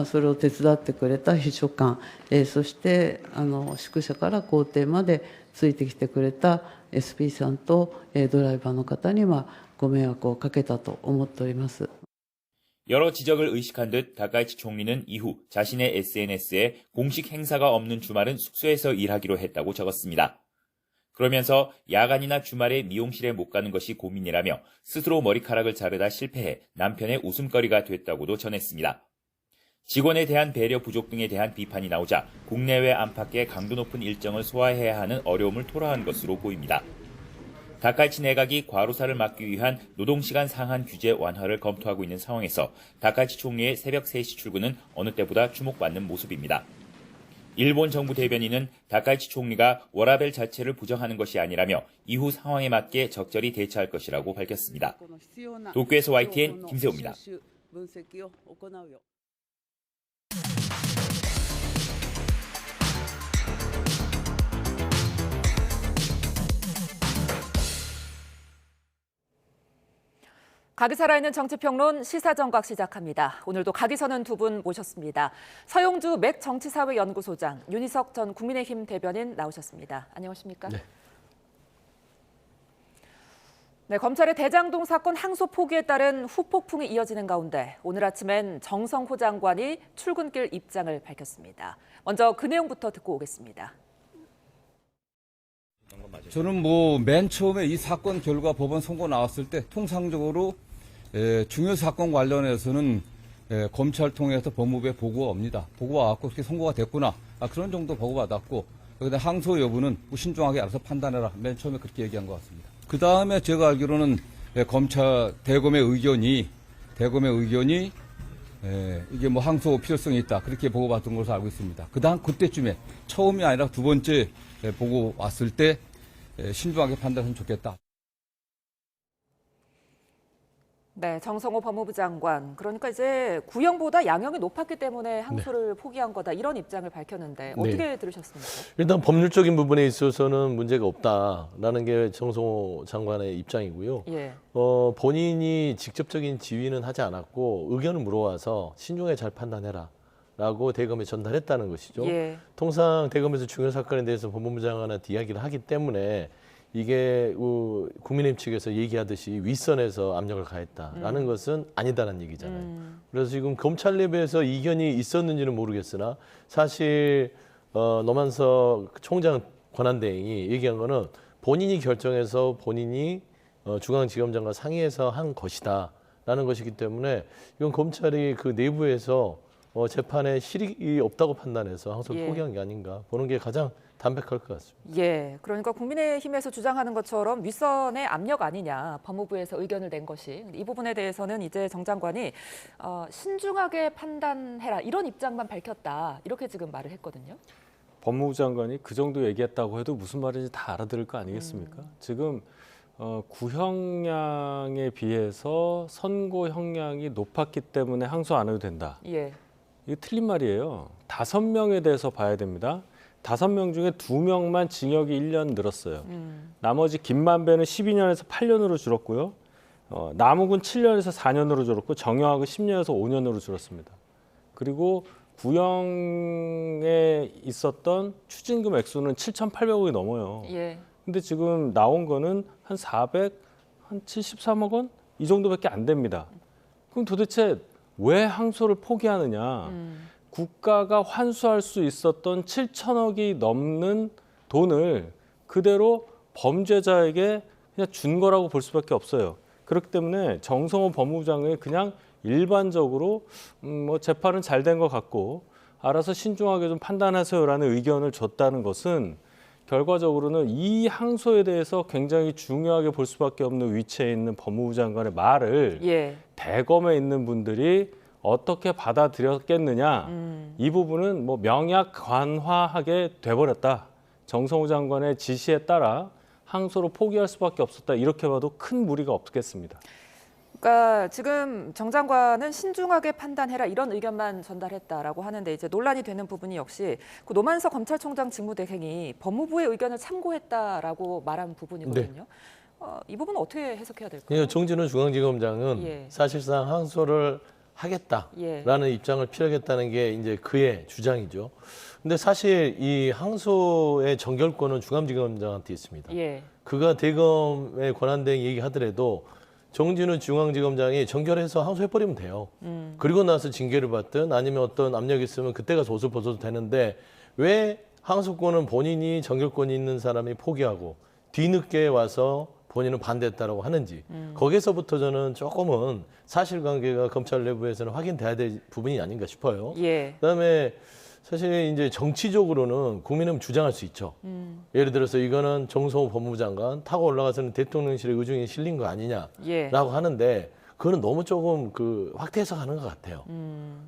Speaker 19: それを手伝ってくれた秘書官、そして宿舎から公邸までついてきてくれた SP さんとドライバーの方にはご迷惑をかけたと思っております。
Speaker 18: 여러 지적을 의식한 듯 다카이치 총리는 이후 자신의 SNS에 공식 행사가 없는 주말은 숙소에서 일하기로 했다고 적었습니다. 그러면서 야간이나 주말에 미용실에 못 가는 것이 고민이라며 스스로 머리카락을 자르다 실패해 남편의 웃음거리가 됐다고도 전했습니다. 직원에 대한 배려 부족 등에 대한 비판이 나오자 국내외 안팎의 강도 높은 일정을 소화해야 하는 어려움을 토로한 것으로 보입니다. 다카이치 내각이 과로사를 막기 위한 노동시간 상한 규제 완화를 검토하고 있는 상황에서 다카이치 총리의 새벽 3시 출근은 어느 때보다 주목받는 모습입니다. 일본 정부 대변인은 다카이치 총리가 워라밸 자체를 부정하는 것이 아니라며 이후 상황에 맞게 적절히 대처할 것이라고 밝혔습니다. 도쿄에서 YTN 김세호입니다.
Speaker 1: 각이 살아있는 정치평론 시사정각 시작합니다. 오늘도 각이 서는 두 분 모셨습니다. 서용주 맥 정치사회연구소장, 윤희석 전 국민의힘 대변인 나오셨습니다. 안녕하십니까? 네. 네, 검찰의 대장동 사건 항소 포기에 따른 후폭풍이 이어지는 가운데 오늘 아침엔 정성호 장관이 출근길 입장을 밝혔습니다. 먼저 그 내용부터 듣고 오겠습니다.
Speaker 3: 저는 맨 처음에 이 사건 결과 법원 선고 나왔을 때 통상적으로 중요 사건 관련해서는 검찰 통해서 법무부에 보고가 옵니다. 보고가 왔고 그렇게 선고가 됐구나. 그런 정도 보고받았고 그다음에 항소 여부는 신중하게 알아서 판단해라. 맨 처음에 그렇게 얘기한 것 같습니다. 그 다음에 제가 알기로는 검찰 대검의 의견이 이게 항소 필요성이 있다. 그렇게 보고받은 것으로 알고 있습니다. 그때쯤에 처음이 아니라 두 번째 보고 왔을 때 신중하게 판단하면 좋겠다.
Speaker 1: 네, 정성호 법무부 장관. 그러니까 이제 구형보다 양형이 높았기 때문에 항소를 포기한 거다. 이런 입장을 밝혔는데 어떻게 들으셨습니까?
Speaker 22: 일단 법률적인 부분에 있어서는 문제가 없다라는 게 정성호 장관의 입장이고요.
Speaker 1: 예.
Speaker 22: 본인이 직접적인 지휘는 하지 않았고 의견을 물어와서 신중하게 잘 판단해라. 라고 대검에 전달했다는 것이죠.
Speaker 1: 예.
Speaker 22: 통상 대검에서 중요 사건에 대해서 법무부 장관한테 이야기를 하기 때문에 이게 국민의힘 측에서 얘기하듯이 윗선에서 압력을 가했다라는 것은 아니다라는 얘기잖아요. 그래서 지금 검찰 내부에서 이견이 있었는지는 모르겠으나 사실 노만석 총장 권한대행이 얘기한 거는 본인이 결정해서 본인이 중앙지검장과 상의해서 한 것이다라는 것이기 때문에 이건 검찰이 그 내부에서 재판에 실익이 없다고 판단해서 항소를 포기한 게 아닌가 보는 게 가장 담백할 것 같습니다.
Speaker 1: 예, 그러니까 국민의힘에서 주장하는 것처럼 윗선의 압력 아니냐, 법무부에서 의견을 낸 것이. 이 부분에 대해서는 이제 정 장관이 신중하게 판단해라 이런 입장만 밝혔다 이렇게 지금 말을 했거든요.
Speaker 23: 법무부 장관이 그 정도 얘기했다고 해도 무슨 말인지 다 알아들을 거 아니겠습니까? 지금
Speaker 4: 구형량에 비해서 선고 형량이 높았기 때문에 항소 안 해도 된다.
Speaker 1: 예.
Speaker 4: 이게 틀린 말이에요. 5명에 대해서 봐야 됩니다. 5명 중에 2명만 징역이 1년 늘었어요. 나머지 김만배는 12년에서 8년으로 줄었고요. 남욱은 7년에서 4년으로 줄었고 정영학은 10년에서 5년으로 줄었습니다. 그리고 구형에 있었던 추징금 액수는 7,800억이 넘어요.
Speaker 1: 예.
Speaker 4: 근데 지금 나온 거는 한 73억 원? 이 정도밖에 안 됩니다. 그럼 도대체 왜 항소를 포기하느냐? 국가가 환수할 수 있었던 7천억이 넘는 돈을 그대로 범죄자에게 그냥 준 거라고 볼 수밖에 없어요. 그렇기 때문에 정성호 법무부 장관이 그냥 일반적으로 뭐 재판은 잘 된 것 같고 알아서 신중하게 좀 판단하세요라는 의견을 줬다는 것은 결과적으로는 이 항소에 대해서 굉장히 중요하게 볼 수밖에 없는 위치에 있는 법무부 장관의 말을
Speaker 1: 예.
Speaker 4: 대검에 있는 분들이 어떻게 받아들였겠느냐. 이 부분은 뭐 명약관화하게 돼버렸다. 정성호 장관의 지시에 따라 항소로 포기할 수밖에 없었다. 이렇게 봐도 큰 무리가 없겠습니다.
Speaker 1: 그러니까 지금 정 장관은 신중하게 판단해라 이런 의견만 전달했다라고 하는데 이제 논란이 되는 부분이 역시 그 노만석 검찰총장 직무대행이 법무부의 의견을 참고했다라고 말한 부분이거든요. 이 부분은 어떻게 해석해야 될까요?
Speaker 22: 정진우 중앙지검장은
Speaker 1: 예.
Speaker 22: 사실상 항소를 하겠다라는
Speaker 1: 예.
Speaker 22: 입장을 피력했다는 게 이제 그의 주장이죠. 근데 사실 이 항소의 정결권은 중앙지검장한테 있습니다.
Speaker 1: 예.
Speaker 22: 그가 대검의 권한대행 얘기하더라도 정진우 중앙지검장이 정결해서 항소해버리면 돼요. 그리고 나서 징계를 받든 아니면 어떤 압력이 있으면 그때 가서 옷을 벗어도 되는데 왜 항소권은 본인이 정결권이 있는 사람이 포기하고 뒤늦게 와서 본인은 반대했다라고 하는지 거기서부터 저는 조금은 사실관계가 검찰 내부에서는 확인돼야 될 부분이 아닌가 싶어요.
Speaker 1: 예.
Speaker 22: 그다음에 사실 이제 정치적으로는 국민은 주장할 수 있죠. 예를 들어서 이거는 정성호 법무부 장관 타고 올라가서는 대통령실의 의중이 실린 거 아니냐라고
Speaker 1: 예.
Speaker 22: 하는데 그거는 너무 조금 확대 해석하는 것 같아요.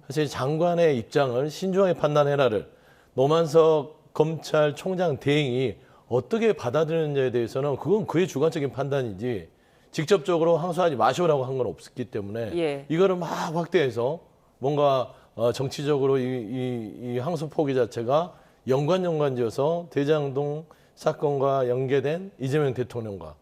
Speaker 22: 사실 장관의 입장을 신중하게 판단해라를 노만석 검찰총장 대행이 어떻게 받아들이느냐에 대해서는 그건 그의 주관적인 판단이지 직접적으로 항소하지 마시오라고 한 건 없었기 때문에
Speaker 1: 예.
Speaker 22: 이거를 막 확대해서 뭔가 정치적으로 이 항소 포기 자체가 연관지어서 대장동 사건과 연계된 이재명 대통령과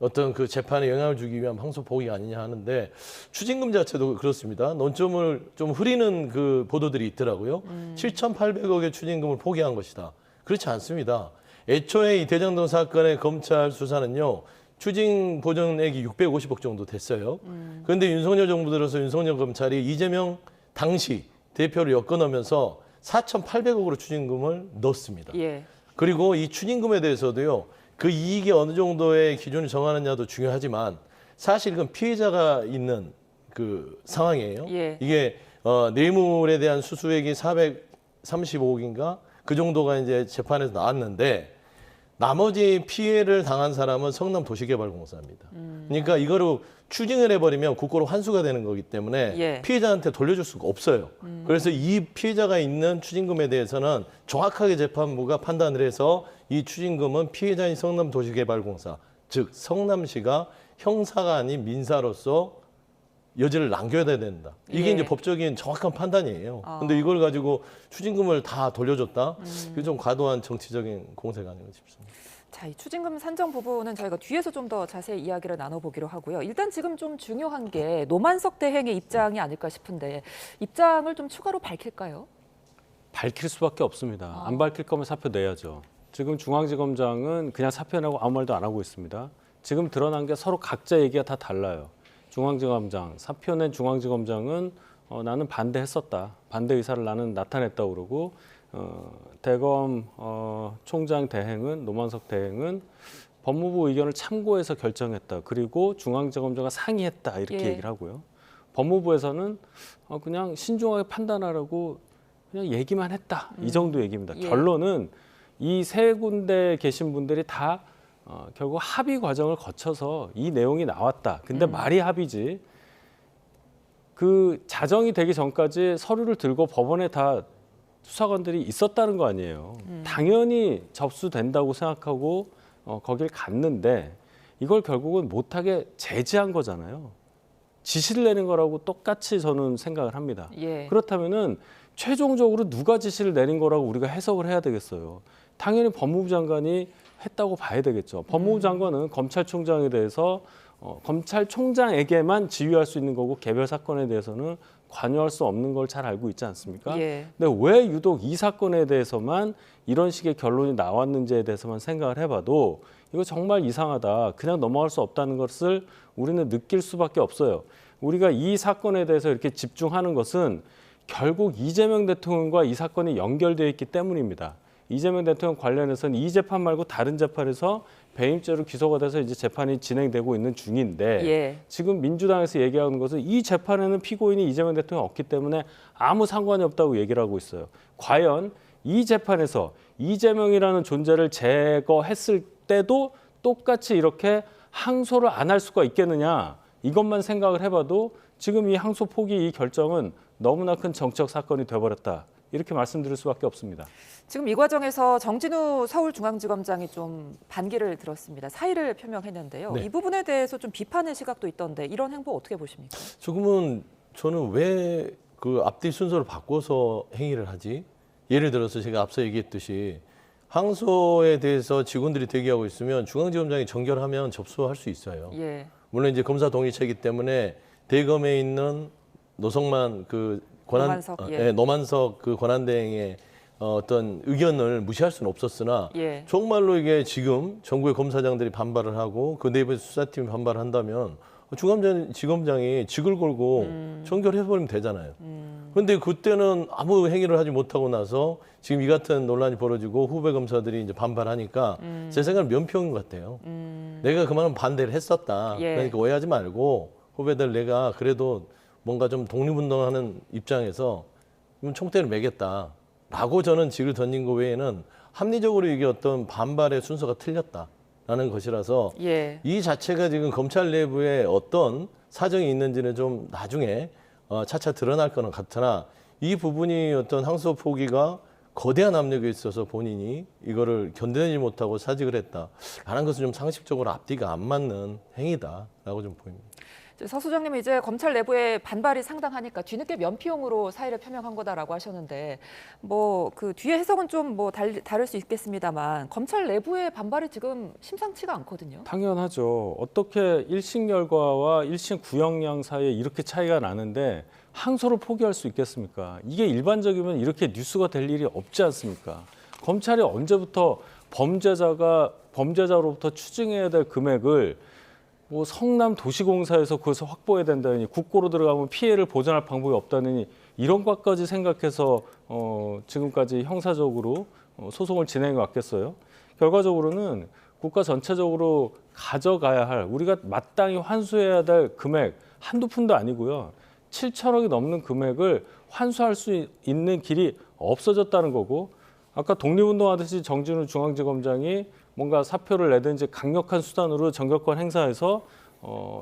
Speaker 22: 어떤 그 재판에 영향을 주기 위한 항소 포기가 아니냐 하는데 추징금 자체도 그렇습니다. 논점을 좀 흐리는 그 보도들이 있더라고요. 7,800억의 추징금을 포기한 것이다. 그렇지 않습니다. 애초에 이 대장동 사건의 검찰 수사는요. 추징 보전액이 650억 정도 됐어요. 그런데 윤석열 정부 들어서 윤석열 검찰이 이재명 당시 대표를 엮어넣으면서 4,800억으로 추징금을 넣었습니다.
Speaker 1: 예.
Speaker 22: 그리고 이 추징금에 대해서도요. 그 이익이 어느 정도의 기준을 정하느냐도 중요하지만 사실 이건 피해자가 있는 그 상황이에요.
Speaker 1: 예.
Speaker 22: 이게 뇌물에 대한 수수액이 435억인가 그 정도가 이제 재판에서 나왔는데 나머지 피해를 당한 사람은 성남도시개발공사입니다. 그러니까 이거를 추징을 해버리면 국고로 환수가 되는 거기 때문에
Speaker 1: 예.
Speaker 22: 피해자한테 돌려줄 수가 없어요. 그래서 이 피해자가 있는 추징금에 대해서는 정확하게 재판부가 판단을 해서 이 추징금은 피해자인 성남도시개발공사, 즉 성남시가 형사가 아닌 민사로서 여지를 남겨야 된다. 이게
Speaker 1: 예.
Speaker 22: 이제 법적인 정확한 판단이에요. 근데 이걸 가지고 추징금을 다 돌려줬다? 그게 좀 과도한 정치적인 공세가 아닌가 싶습니다.
Speaker 1: 자, 이 추징금 산정 부분은 저희가 뒤에서 좀 더 자세히 이야기를 나눠보기로 하고요. 일단 지금 좀 중요한 게 노만석 대행의 입장이 아닐까 싶은데 입장을 좀 추가로 밝힐까요?
Speaker 4: 밝힐 수밖에 없습니다. 안 밝힐 거면 사표 내야죠. 지금 중앙지검장은 그냥 사표 내고 아무 말도 안 하고 있습니다. 지금 드러난 게 서로 각자 얘기가 다 달라요. 중앙지검장, 사표 낸 중앙지검장은 나는 반대했었다. 반대 의사를 나는 나타냈다고 그러고 대검 총장 대행은 노만석 대행은 법무부 의견을 참고해서 결정했다. 그리고 중앙지검장과 상의했다. 이렇게
Speaker 1: 예.
Speaker 4: 얘기를 하고요. 법무부에서는 그냥 신중하게 판단하라고 그냥 얘기만 했다. 이 정도 얘기입니다.
Speaker 1: 예.
Speaker 4: 결론은 이 세 군데 계신 분들이 다 결국 합의 과정을 거쳐서 이 내용이 나왔다. 근데 말이 합의지. 그 자정이 되기 전까지 서류를 들고 법원에 다 수사관들이 있었다는 거 아니에요. 당연히 접수된다고 생각하고 거길 갔는데 이걸 결국은 못하게 제지한 거잖아요. 지시를 내는 거라고 똑같이 저는 생각을 합니다.
Speaker 1: 예.
Speaker 4: 그렇다면은 최종적으로 누가 지시를 내린 거라고 우리가 해석을 해야 되겠어요. 당연히 법무부 장관이 했다고 봐야 되겠죠. 법무부 장관은 검찰총장에 대해서 검찰총장에게만 지휘할 수 있는 거고 개별 사건에 대해서는 관여할 수 없는 걸 잘 알고 있지 않습니까?
Speaker 1: 예.
Speaker 4: 근데 왜 유독 이 사건에 대해서만 이런 식의 결론이 나왔는지에 대해서만 생각을 해봐도 이거 정말 이상하다. 그냥 넘어갈 수 없다는 것을 우리는 느낄 수밖에 없어요. 우리가 이 사건에 대해서 이렇게 집중하는 것은 결국 이재명 대통령과 이 사건이 연결되어 있기 때문입니다. 이재명 대통령 관련해서는 이 재판 말고 다른 재판에서 배임죄로 기소가 돼서 이제 재판이 진행되고 있는 중인데
Speaker 1: 예.
Speaker 4: 지금 민주당에서 얘기하는 것은 이 재판에는 피고인이 이재명 대통령이 없기 때문에 아무 상관이 없다고 얘기를 하고 있어요. 과연 이 재판에서 이재명이라는 존재를 제거했을 때도 똑같이 이렇게 항소를 안 할 수가 있겠느냐, 이것만 생각을 해봐도 지금 이 항소 포기 이 결정은 너무나 큰 정치적 사건이 돼버렸다, 이렇게 말씀드릴 수밖에 없습니다.
Speaker 1: 지금 이 과정에서 정진우 서울중앙지검장이 좀 반기를 들었습니다. 사의를 표명했는데요.
Speaker 22: 네.
Speaker 1: 이 부분에 대해서 좀 비판의 시각도 있던데 이런 행보 어떻게 보십니까?
Speaker 22: 조금은 저는 왜 그 앞뒤 순서를 바꿔서 행위를 하지? 예를 들어서 제가 앞서 얘기했듯이 항소에 대해서 직원들이 대기하고 있으면 중앙지검장이 정결하면 접수할 수 있어요.
Speaker 1: 예.
Speaker 22: 물론 이제 검사 동의체이기 때문에 대검에 있는 노성만 그 노만석 그 권한대행의 어떤 의견을 무시할 수는 없었으나
Speaker 1: 예.
Speaker 22: 정말로 이게 지금 전국의 검사장들이 반발을 하고 그 내부에서 수사팀이 반발한다면 중앙지검장이 직을 걸고 정결해버리면 되잖아요. 그런데 그때는 아무 행위를 하지 못하고 나서 지금 이 같은 논란이 벌어지고 후배 검사들이 이제 반발하니까 제 생각은 면피인 것 같아요. 내가 그만한 반대를 했었다.
Speaker 1: 예.
Speaker 22: 그러니까 오해하지 말고 후배들 내가 그래도 뭔가 좀 독립운동하는 입장에서 총대를 매겠다 라고 저는 직을 던진 거 외에는 합리적으로 이게 어떤 반발의 순서가 틀렸다라는 것이라서
Speaker 1: 예.
Speaker 22: 이 자체가 지금 검찰 내부에 어떤 사정이 있는지는 좀 나중에 차차 드러날 거는 같으나 이 부분이 어떤 항소 포기가 거대한 압력에 있어서 본인이 이거를 견뎌내지 못하고 사직을 했다라는 것은 좀 상식적으로 앞뒤가 안 맞는 행위다라고 좀 보입니다.
Speaker 1: 서 소장님이 이제 검찰 내부에 반발이 상당하니까 뒤늦게 면피용으로 사의를 표명한 거다라고 하셨는데 뭐 그 뒤에 해석은 좀 뭐 다를 수 있겠습니다만 검찰 내부의 반발이 지금 심상치가 않거든요.
Speaker 4: 당연하죠. 어떻게 1심 결과와 1심 구형량 사이에 이렇게 차이가 나는데 항소를 포기할 수 있겠습니까? 이게 일반적이면 이렇게 뉴스가 될 일이 없지 않습니까? 검찰이 언제부터 범죄자로부터 추징해야 될 금액을 뭐 성남도시공사에서 그것을 확보해야 된다니, 국고로 들어가면 피해를 보전할 방법이 없다니, 이런 것까지 생각해서 지금까지 형사적으로 소송을 진행해 왔겠어요? 결과적으로는 국가 전체적으로 가져가야 할, 우리가 마땅히 환수해야 될 금액 한두 푼도 아니고요. 7천억이 넘는 금액을 환수할 수 있는 길이 없어졌다는 거고, 아까 독립운동하듯이 정진우 중앙지검장이 뭔가 사표를 내든지 강력한 수단으로 정결권 행사해서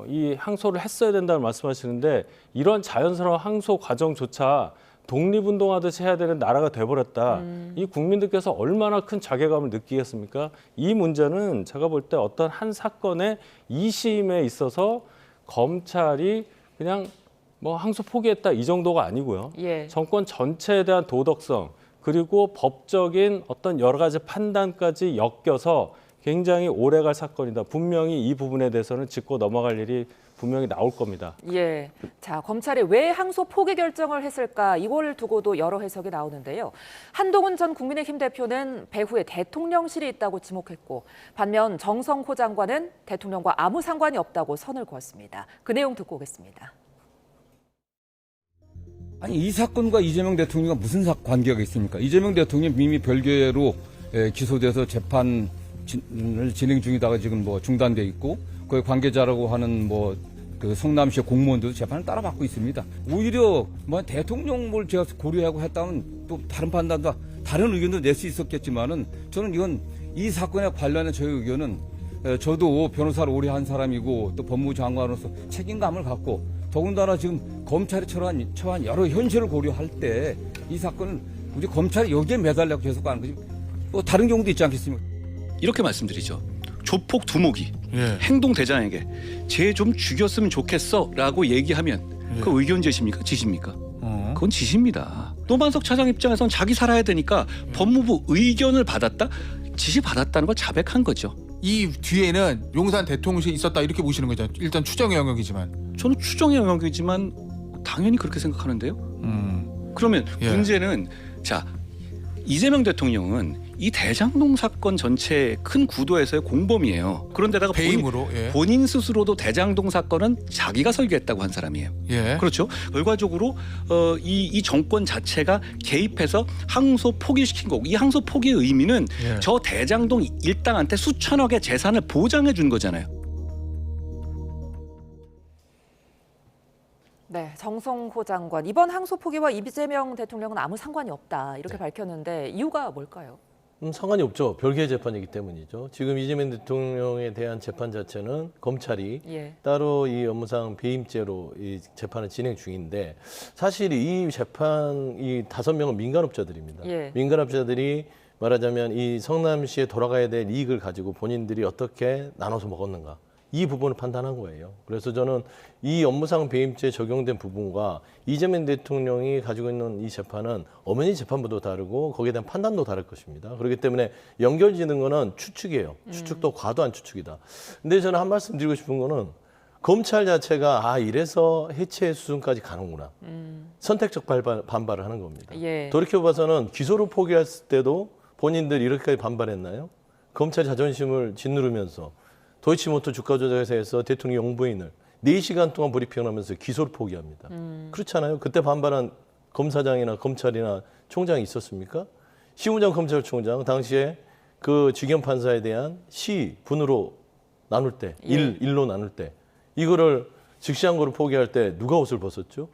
Speaker 4: 이 항소를 했어야 된다는 말씀하시는데, 이런 자연스러운 항소 과정조차 독립운동하듯이 해야 되는 나라가 돼버렸다. 이 국민들께서 얼마나 큰 자괴감을 느끼겠습니까? 이 문제는 제가 볼 때 어떤 한 사건의 2심에 있어서 검찰이 그냥 뭐 항소 포기했다 이 정도가 아니고요.
Speaker 1: 예.
Speaker 4: 정권 전체에 대한 도덕성, 그리고 법적인 어떤 여러 가지 판단까지 엮여서 굉장히 오래갈 사건이다. 분명히 이 부분에 대해서는 짚고 넘어갈 일이 분명히 나올 겁니다.
Speaker 1: 예. 자, 검찰이 왜 항소 포기 결정을 했을까? 이걸 두고도 여러 해석이 나오는데요. 한동훈 전 국민의힘 대표는 배후에 대통령실이 있다고 지목했고, 반면 정성호 장관은 대통령과 아무 상관이 없다고 선을 그었습니다. 그 내용 듣고 오겠습니다.
Speaker 3: 아니, 이 사건과 이재명 대통령과 무슨 관계가 있습니까? 이재명 대통령 이미 별개로 기소돼서 재판을 진행 중이다가 지금 뭐 중단돼 있고, 그 관계자라고 하는 뭐 그 성남시 공무원들도 재판을 따라받고 있습니다. 오히려 뭐 대통령 뭘 제가 고려하고 했다면 또 다른 판단도, 다른 의견도 낼 수 있었겠지만은, 저는 이건 이 사건에 관련해 저의 의견은, 저도 변호사를 오래 한 사람이고 또 법무부 장관으로서 책임감을 갖고, 더군다나 지금 검찰이 처한 여러 현실을 고려할 때 이 사건은 우리 검찰이 여기에 매달려 계속 가는 거지, 또 다른 경우도 있지 않겠습니까?
Speaker 5: 이렇게 말씀드리죠. 조폭 두목이
Speaker 6: 예.
Speaker 5: 행동대장에게 쟤 좀 죽였으면 좋겠어라고 얘기하면 그 의견 제시입니까? 지시입니까? 그건 지시입니다. 노만석 차장 입장에서는 자기 살아야 되니까 법무부 의견을 받았다? 지시 받았다는 걸 자백한 거죠.
Speaker 6: 이 뒤에는 용산 대통령실이 있었다 이렇게 보시는 거죠. 일단 추정의 영역이지만.
Speaker 5: 저는 추정의 영역이지만 당연히 그렇게 생각하는데요. 그러면
Speaker 6: 예.
Speaker 5: 문제는 자 이재명 대통령은 이 대장동 사건 전체의 큰 구도에서의 공범이에요. 그런데다가
Speaker 6: 배임으로, 예.
Speaker 5: 본인 스스로도 대장동 사건은 자기가 설계했다고 한 사람이에요.
Speaker 6: 예.
Speaker 5: 그렇죠. 결과적으로 이 정권 자체가 개입해서 항소 포기시킨 거고 이 항소 포기의 의미는
Speaker 6: 예.
Speaker 5: 저 대장동 일당한테 수천억의 재산을 보장해 준 거잖아요.
Speaker 1: 네, 정성호 장관. 이번 항소 포기와 이재명 대통령은 아무 상관이 없다 이렇게 밝혔는데 이유가 뭘까요?
Speaker 22: 상관이 없죠. 별개의 재판이기 때문이죠. 지금 이재명 대통령에 대한 재판 자체는 검찰이 따로 이 업무상 배임죄로 이 재판을 진행 중인데 사실 이 재판 이 5명은 민간업자들입니다. 민간업자들이 말하자면 이 성남시에 돌아가야 될 이익을 가지고 본인들이 어떻게 나눠서 먹었는가. 이 부분을 판단한 거예요. 그래서 저는 이 업무상 배임죄 적용된 부분과 이재명 대통령이 가지고 있는 이 재판은 어머니 재판부도 다르고 거기에 대한 판단도 다를 것입니다. 그렇기 때문에 연결짓는 거는 추측이에요. 추측도 과도한 추측이다. 근데 저는 한 말씀 드리고 싶은 거는 검찰 자체가 이래서 해체 수준까지 가는구나. 선택적 반발을 하는 겁니다. 돌이켜봐서는 기소를 포기했을 때도 본인들이 이렇게까지 반발했나요? 검찰이 자존심을 짓누르면서 도이치모터 주가 조작에서 대통령 영부인을 4시간 동안 브리핑을 하면서 기소를 포기합니다. 그렇잖아요. 그때 반발한 검사장이나 검찰이나 총장이 있었습니까? 시운장 검찰총장 당시에 그 직영 판사에 대한 분으로 나눌 때, 일로 나눌 때 이거를 즉시항고를 포기할 때 누가 옷을 벗었죠?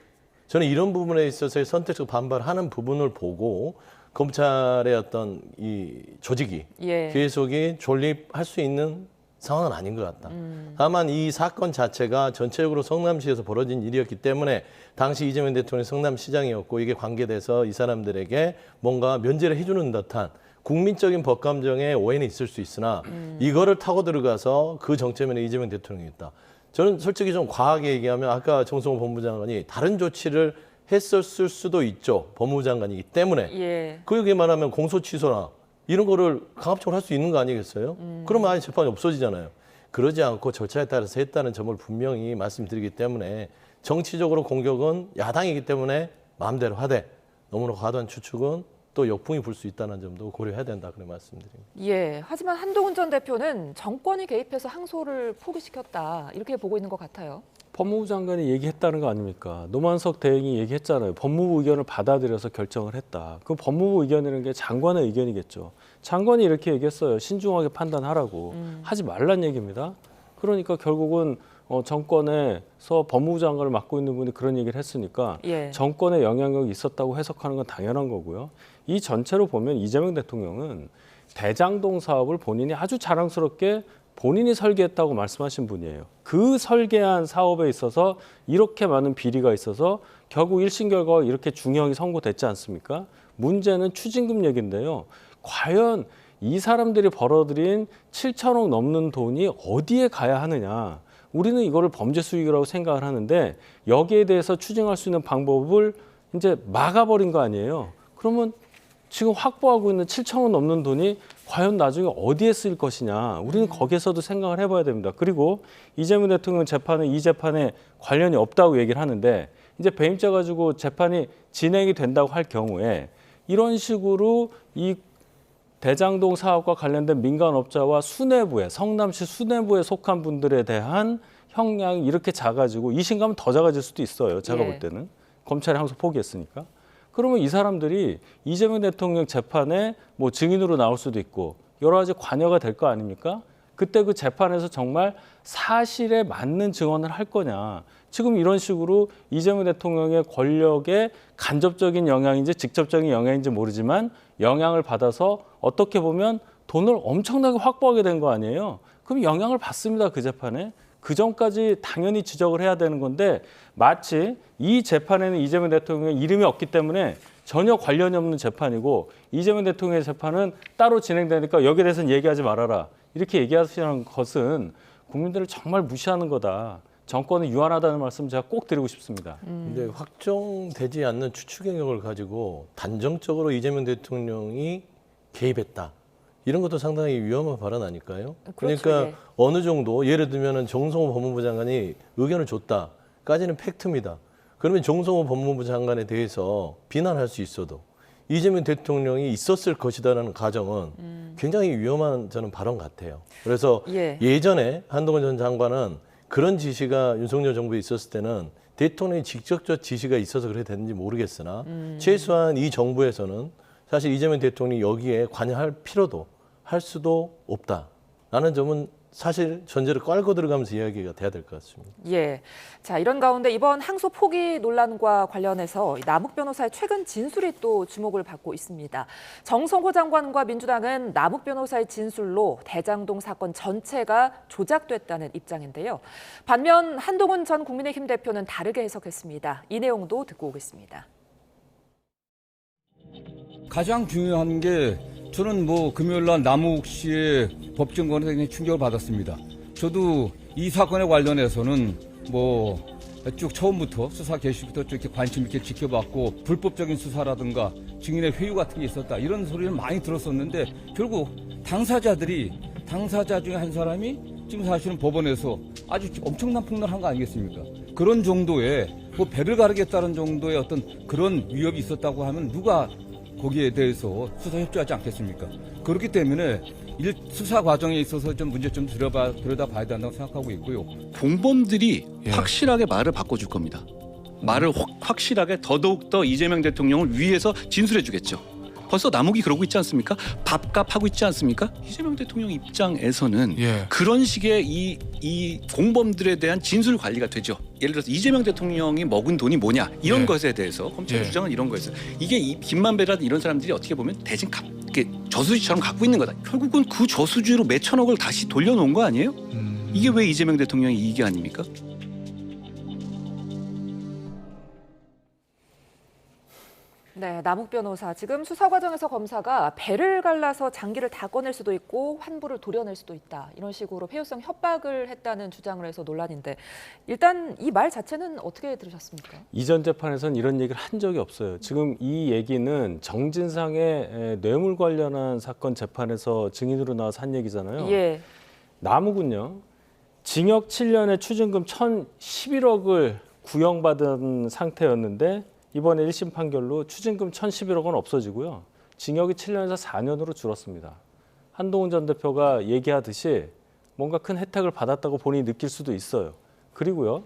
Speaker 22: 저는 이런 부분에 있어서의 선택적 반발하는 부분을 보고 검찰의 어떤 이 조직이 계속이 존립할 수 있는 상황은 아닌 것 같다. 다만 이 사건 자체가 전체적으로 성남시에서 벌어진 일이었기 때문에 당시 이재명 대통령이 성남시장이었고 이게 관계돼서 이 사람들에게 뭔가 면제를 해주는 듯한 국민적인 법감정에 오해는 있을 수 있으나 이거를 타고 들어가서 그 정체면에 이재명 대통령이었다. 저는 솔직히 좀 과하게 얘기하면 아까 정성호 법무장관이 다른 조치를 했었을 수도 있죠. 법무부 장관이기 때문에. 그 얘기 말하면 공소 취소나 이런 거를 강압적으로 할 수 있는 거 아니겠어요? 그러면 아예 재판이 없어지잖아요. 그러지 않고 절차에 따라서 했다는 점을 분명히 말씀드리기 때문에 정치적으로 공격은 야당이기 때문에 마음대로 하되 너무나 과도한 추측은 또 역풍이 불 수 있다는 점도 고려해야 된다 그런 말씀드립니다.
Speaker 1: 하지만 한동훈 전 대표는 정권이 개입해서 항소를 포기시켰다 이렇게 보고 있는 것 같아요.
Speaker 4: 법무부 장관이 얘기했다는 거 아닙니까? 노만석 대행이 얘기했잖아요. 법무부 의견을 받아들여서 결정을 했다. 그 법무부 의견이라는 게 장관의 의견이겠죠. 장관이 이렇게 얘기했어요. 신중하게 판단하라고. 하지 말란 얘기입니다. 그러니까 결국은 정권에서 법무부 장관을 맡고 있는 분이 그런 얘기를 했으니까 정권에 영향력이 있었다고 해석하는 건 당연한 거고요. 이 전체로 보면 이재명 대통령은 대장동 사업을 본인이 아주 자랑스럽게 본인이 설계했다고 말씀하신 분이에요. 그 설계한 사업에 있어서 이렇게 많은 비리가 있어서 결국 1심 결과가 이렇게 중형이 선고됐지 않습니까? 문제는 추징금 얘기인데요. 과연 이 사람들이 벌어들인 7천억 넘는 돈이 어디에 가야 하느냐. 우리는 이거를 범죄 수익이라고 생각을 하는데 여기에 대해서 추징할 수 있는 방법을 이제 막아버린 거 아니에요. 그러면 지금 확보하고 있는 7천억 넘는 돈이 과연 나중에 어디에 쓰일 것이냐. 우리는 거기에서도 생각을 해봐야 됩니다. 그리고 이재명 대통령 재판은 이 재판에 관련이 없다고 얘기를 하는데 이제 배임죄 가지고 재판이 진행이 된다고 할 경우에 이런 식으로 이 대장동 사업과 관련된 민간업자와 수뇌부에 성남시 수뇌부에 속한 분들에 대한 형량이 이렇게 작아지고 2심 가면 더 작아질 수도 있어요. 제가 볼 때는. 검찰이 항소 포기했으니까. 그러면 이 사람들이 이재명 대통령 재판에 뭐 증인으로 나올 수도 있고 여러 가지 관여가 될 거 아닙니까? 그때 그 재판에서 정말 사실에 맞는 증언을 할 거냐. 지금 이런 식으로 이재명 대통령의 권력에 간접적인 영향인지 직접적인 영향인지 모르지만 영향을 받아서 어떻게 보면 돈을 엄청나게 확보하게 된 거 아니에요. 그럼 영향을 받습니다. 그 재판에. 그 전까지 당연히 지적을 해야 되는 건데 마치 이 재판에는 이재명 대통령의 이름이 없기 때문에 전혀 관련이 없는 재판이고 이재명 대통령의 재판은 따로 진행되니까 여기에 대해서는 얘기하지 말아라. 이렇게 얘기하시는 것은 국민들을 정말 무시하는 거다. 정권은 유한하다는 말씀 제가 꼭 드리고 싶습니다.
Speaker 22: 근데 확정되지 않는 추측 영역을 가지고 단정적으로 이재명 대통령이 개입했다. 이런 것도 상당히 위험한 발언 아닐까요?
Speaker 1: 그렇죠,
Speaker 22: 그러니까
Speaker 1: 예.
Speaker 22: 어느 정도 예를 들면 정성호 법무부 장관이 의견을 줬다까지는 팩트입니다. 그러면 정성호 법무부 장관에 대해서 비난할 수 있어도 이재명 대통령이 있었을 것이다라는 가정은 굉장히 위험한 저는 발언 같아요. 그래서
Speaker 1: 예.
Speaker 22: 예전에 한동훈 전 장관은 그런 지시가 윤석열 정부에 있었을 때는 대통령이 직접적 지시가 있어서 그래 됐는지 모르겠으나 최소한 이 정부에서는 사실 이재명 대통령이 여기에 관여할 필요도 할 수도 없다라는 점은 사실 전제를 깔고 들어가면서 이야기가 돼야 될 것 같습니다.
Speaker 1: 예. 자, 이런 가운데 이번 항소 포기 논란과 관련해서 남욱 변호사의 최근 진술이 또 주목을 받고 있습니다. 정성호 장관과 민주당은 남욱 변호사의 진술로 대장동 사건 전체가 조작됐다는 입장인데요. 반면 한동훈 전 국민의힘 대표는 다르게 해석했습니다. 이 내용도 듣고 오겠습니다.
Speaker 3: 가장 중요한 게 저는 금요일 날 남욱 씨의 법정권에 굉장히 충격을 받았습니다. 저도 이 사건에 관련해서는 쭉 처음부터 수사 개시부터 쭉 이렇게 관심 있게 지켜봤고 불법적인 수사라든가 증인의 회유 같은 게 있었다 이런 소리를 많이 들었었는데 결국 당사자 중에 한 사람이 지금 사실은 법원에서 아주 엄청난 폭로를 한 거 아니겠습니까? 그런 정도의 배를 가르겠다는 정도의 어떤 그런 위협이 있었다고 하면 누가 거기에 대해서 수사 협조하지 않겠습니까? 그렇기 때문에 수사 과정에 있어서 좀 문제점 들여다봐야 된다고 생각하고 있고요.
Speaker 5: 공범들이 확실하게 말을 바꿔줄 겁니다. 말을 확실하게 더더욱더 이재명 대통령을 위해서 진술해 주겠죠. 벌써 남욱이 그러고 있지 않습니까? 밥값 하고 있지 않습니까? 이재명 대통령 입장에서는 그런 식의 이 공범들에 대한 진술 관리가 되죠. 예를 들어서 이재명 대통령이 먹은 돈이 뭐냐 이런 것에 대해서 검찰 주장은 이런 거였어요. 이게 이 김만배라든 이런 사람들이 어떻게 보면 대신 이렇게 저수지처럼 갖고 있는 거다. 결국은 그 저수지로 몇천억을 다시 돌려놓은 거 아니에요? 이게 왜 이재명 대통령의 이익이 아닙니까?
Speaker 1: 네, 남욱 변호사. 지금 수사 과정에서 검사가 배를 갈라서 장기를 다 꺼낼 수도 있고 환부를 도려낼 수도 있다. 이런 식으로 폐유성 협박을 했다는 주장을 해서 논란인데 일단 이 말 자체는 어떻게 들으셨습니까?
Speaker 4: 이전 재판에서는 이런 얘기를 한 적이 없어요. 지금 이 얘기는 정진상의 뇌물 관련한 사건 재판에서 증인으로 나와서 한 얘기잖아요.
Speaker 1: 예.
Speaker 4: 남욱은요. 징역 7년에 추징금 1,011억을 구형받은 상태였는데 이번에 1심 판결로 추징금 1,011억 원 없어지고요. 징역이 7년에서 4년으로 줄었습니다. 한동훈 전 대표가 얘기하듯이 뭔가 큰 혜택을 받았다고 본인이 느낄 수도 있어요. 그리고요.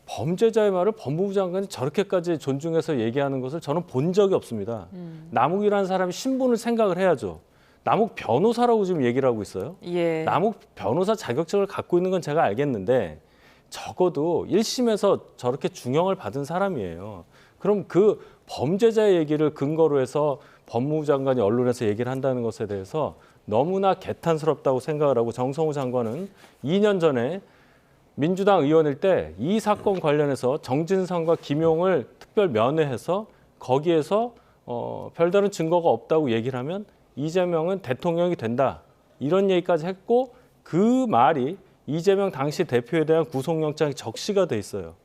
Speaker 4: 범죄자의 말을 법무부 장관이 저렇게까지 존중해서 얘기하는 것을 저는 본 적이 없습니다. 남욱이라는 사람이 신분을 생각을 해야죠. 남욱 변호사라고 지금 얘기를 하고 있어요.
Speaker 1: 예.
Speaker 4: 남욱 변호사 자격증을 갖고 있는 건 제가 알겠는데 적어도 1심에서 저렇게 중형을 받은 사람이에요. 그럼 그 범죄자의 얘기를 근거로 해서 법무부 장관이 언론에서 얘기를 한다는 것에 대해서 너무나 개탄스럽다고 생각을 하고 정성호 장관은 2년 전에 민주당 의원일 때 이 사건 관련해서 정진상과 김용을 특별 면회해서 거기에서 별다른 증거가 없다고 얘기를 하면 이재명은 대통령이 된다. 이런 얘기까지 했고 그 말이 이재명 당시 대표에 대한 구속영장이 적시가 돼 있어요.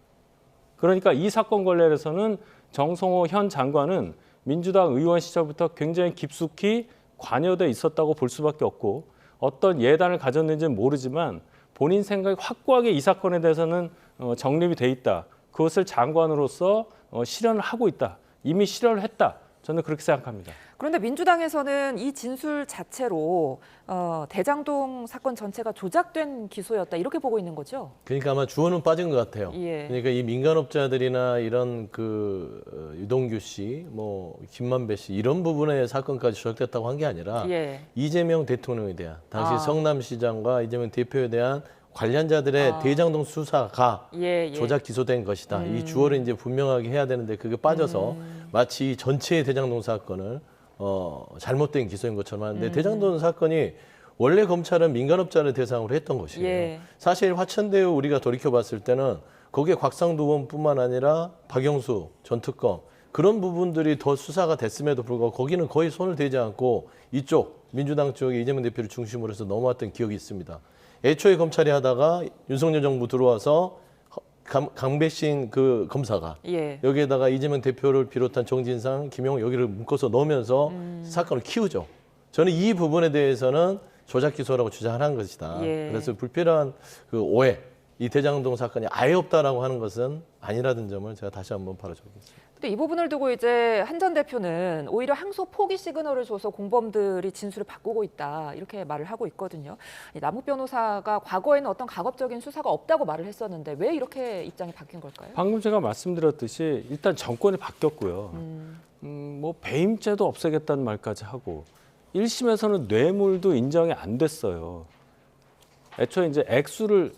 Speaker 4: 그러니까 이 사건 관련해서는 정성호 현 장관은 민주당 의원 시절부터 굉장히 깊숙이 관여돼 있었다고 볼 수밖에 없고 어떤 예단을 가졌는지는 모르지만 본인 생각이 확고하게 이 사건에 대해서는 정립이 돼 있다. 그것을 장관으로서 실현을 하고 있다. 이미 실현을 했다. 저는 그렇게 생각합니다.
Speaker 1: 그런데 민주당에서는 이 진술 자체로 대장동 사건 전체가 조작된 기소였다 이렇게 보고 있는 거죠?
Speaker 22: 그러니까 아마 주어는 빠진 것 같아요.
Speaker 1: 예.
Speaker 22: 그러니까 이 민간업자들이나 이런 유동규 씨, 김만배 씨 이런 부분의 사건까지 조작됐다고 한 게 아니라
Speaker 1: 예.
Speaker 22: 이재명 대통령에 대한 당시 성남시장과 이재명 대표에 대한 관련자들의 대장동 수사가 조작 기소된 것이다. 이 주어를 이제 분명하게 해야 되는데 그게 빠져서 마치 전체의 대장동 사건을 잘못된 기소인 것처럼 하는데 대장동 사건이 원래 검찰은 민간업자를 대상으로 했던 것이에요.
Speaker 1: 예.
Speaker 22: 사실 화천대유 우리가 돌이켜봤을 때는 거기에 곽상도 의원뿐만 아니라 박영수 전 특검 그런 부분들이 더 수사가 됐음에도 불구하고 거기는 거의 손을 대지 않고 이쪽 민주당 쪽에 이재명 대표를 중심으로 해서 넘어왔던 기억이 있습니다. 애초에 검찰이 하다가 윤석열 정부 들어와서 강배신 그 검사가
Speaker 1: 예.
Speaker 22: 여기에다가 이재명 대표를 비롯한 정진상, 김용호 여기를 묶어서 넣으면서 사건을 키우죠. 저는 이 부분에 대해서는 조작 기소라고 주장하는 것이다.
Speaker 1: 예.
Speaker 22: 그래서 불필요한 그 오해, 이 대장동 사건이 아예 없다라고 하는 것은 아니라는 점을 제가 다시 한번 바라주겠습니다.
Speaker 1: 근데 이 부분을 두고 이제 한 전 대표는 오히려 항소 포기 시그널을 줘서 공범들이 진술을 바꾸고 있다 이렇게 말을 하고 있거든요. 남욱 변호사가 과거에는 어떤 가급적인 수사가 없다고 말을 했었는데 왜 이렇게 입장이 바뀐 걸까요?
Speaker 4: 방금 제가 말씀드렸듯이 일단 정권이 바뀌었고요. 뭐 배임죄도 없애겠다는 말까지 하고 1심에서는 뇌물도 인정이 안 됐어요. 애초에 이제 액수를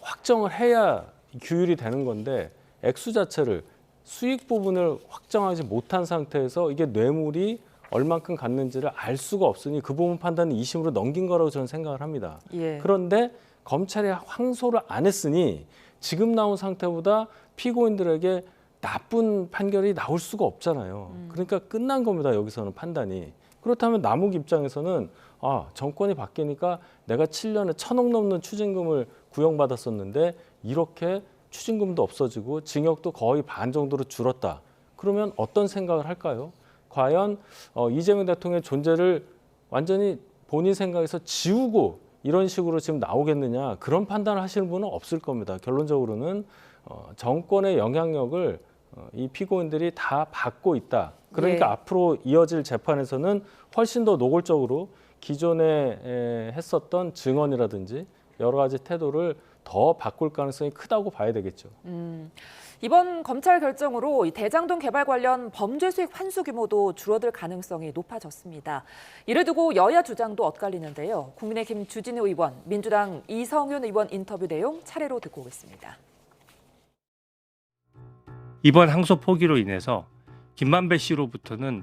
Speaker 4: 확정을 해야 규율이 되는 건데 액수 자체를 수익 부분을 확정하지 못한 상태에서 이게 뇌물이 얼만큼 갔는지를 알 수가 없으니 그 부분 판단은 2심으로 넘긴 거라고 저는 생각을 합니다.
Speaker 1: 예.
Speaker 4: 그런데 검찰이 항소를 안 했으니 지금 나온 상태보다 피고인들에게 나쁜 판결이 나올 수가 없잖아요. 그러니까 끝난 겁니다. 여기서는 판단이. 그렇다면 남욱 입장에서는 정권이 바뀌니까 내가 7년에 1,000억 넘는 추징금을 구형받았었는데 이렇게 추징금도 없어지고 징역도 거의 반 정도로 줄었다. 그러면 어떤 생각을 할까요? 과연 이재명 대통령의 존재를 완전히 본인 생각에서 지우고 이런 식으로 지금 나오겠느냐, 그런 판단을 하시는 분은 없을 겁니다. 결론적으로는 정권의 영향력을 이 피고인들이 다 받고 있다. 그러니까
Speaker 1: 예.
Speaker 4: 앞으로 이어질 재판에서는 훨씬 더 노골적으로 기존에 했었던 증언이라든지 여러 가지 태도를 더 바꿀 가능성이 크다고 봐야 되겠죠.
Speaker 1: 이번 검찰 결정으로 이 대장동 개발 관련 범죄 수익 환수 규모도 줄어들 가능성이 높아졌습니다. 이를 두고 여야 주장도 엇갈리는데요. 국민의힘 주진우 의원, 민주당 이성윤 의원 인터뷰 내용 차례로 듣고 오겠습니다.
Speaker 8: 이번 항소 포기로 인해서 김만배 씨로부터는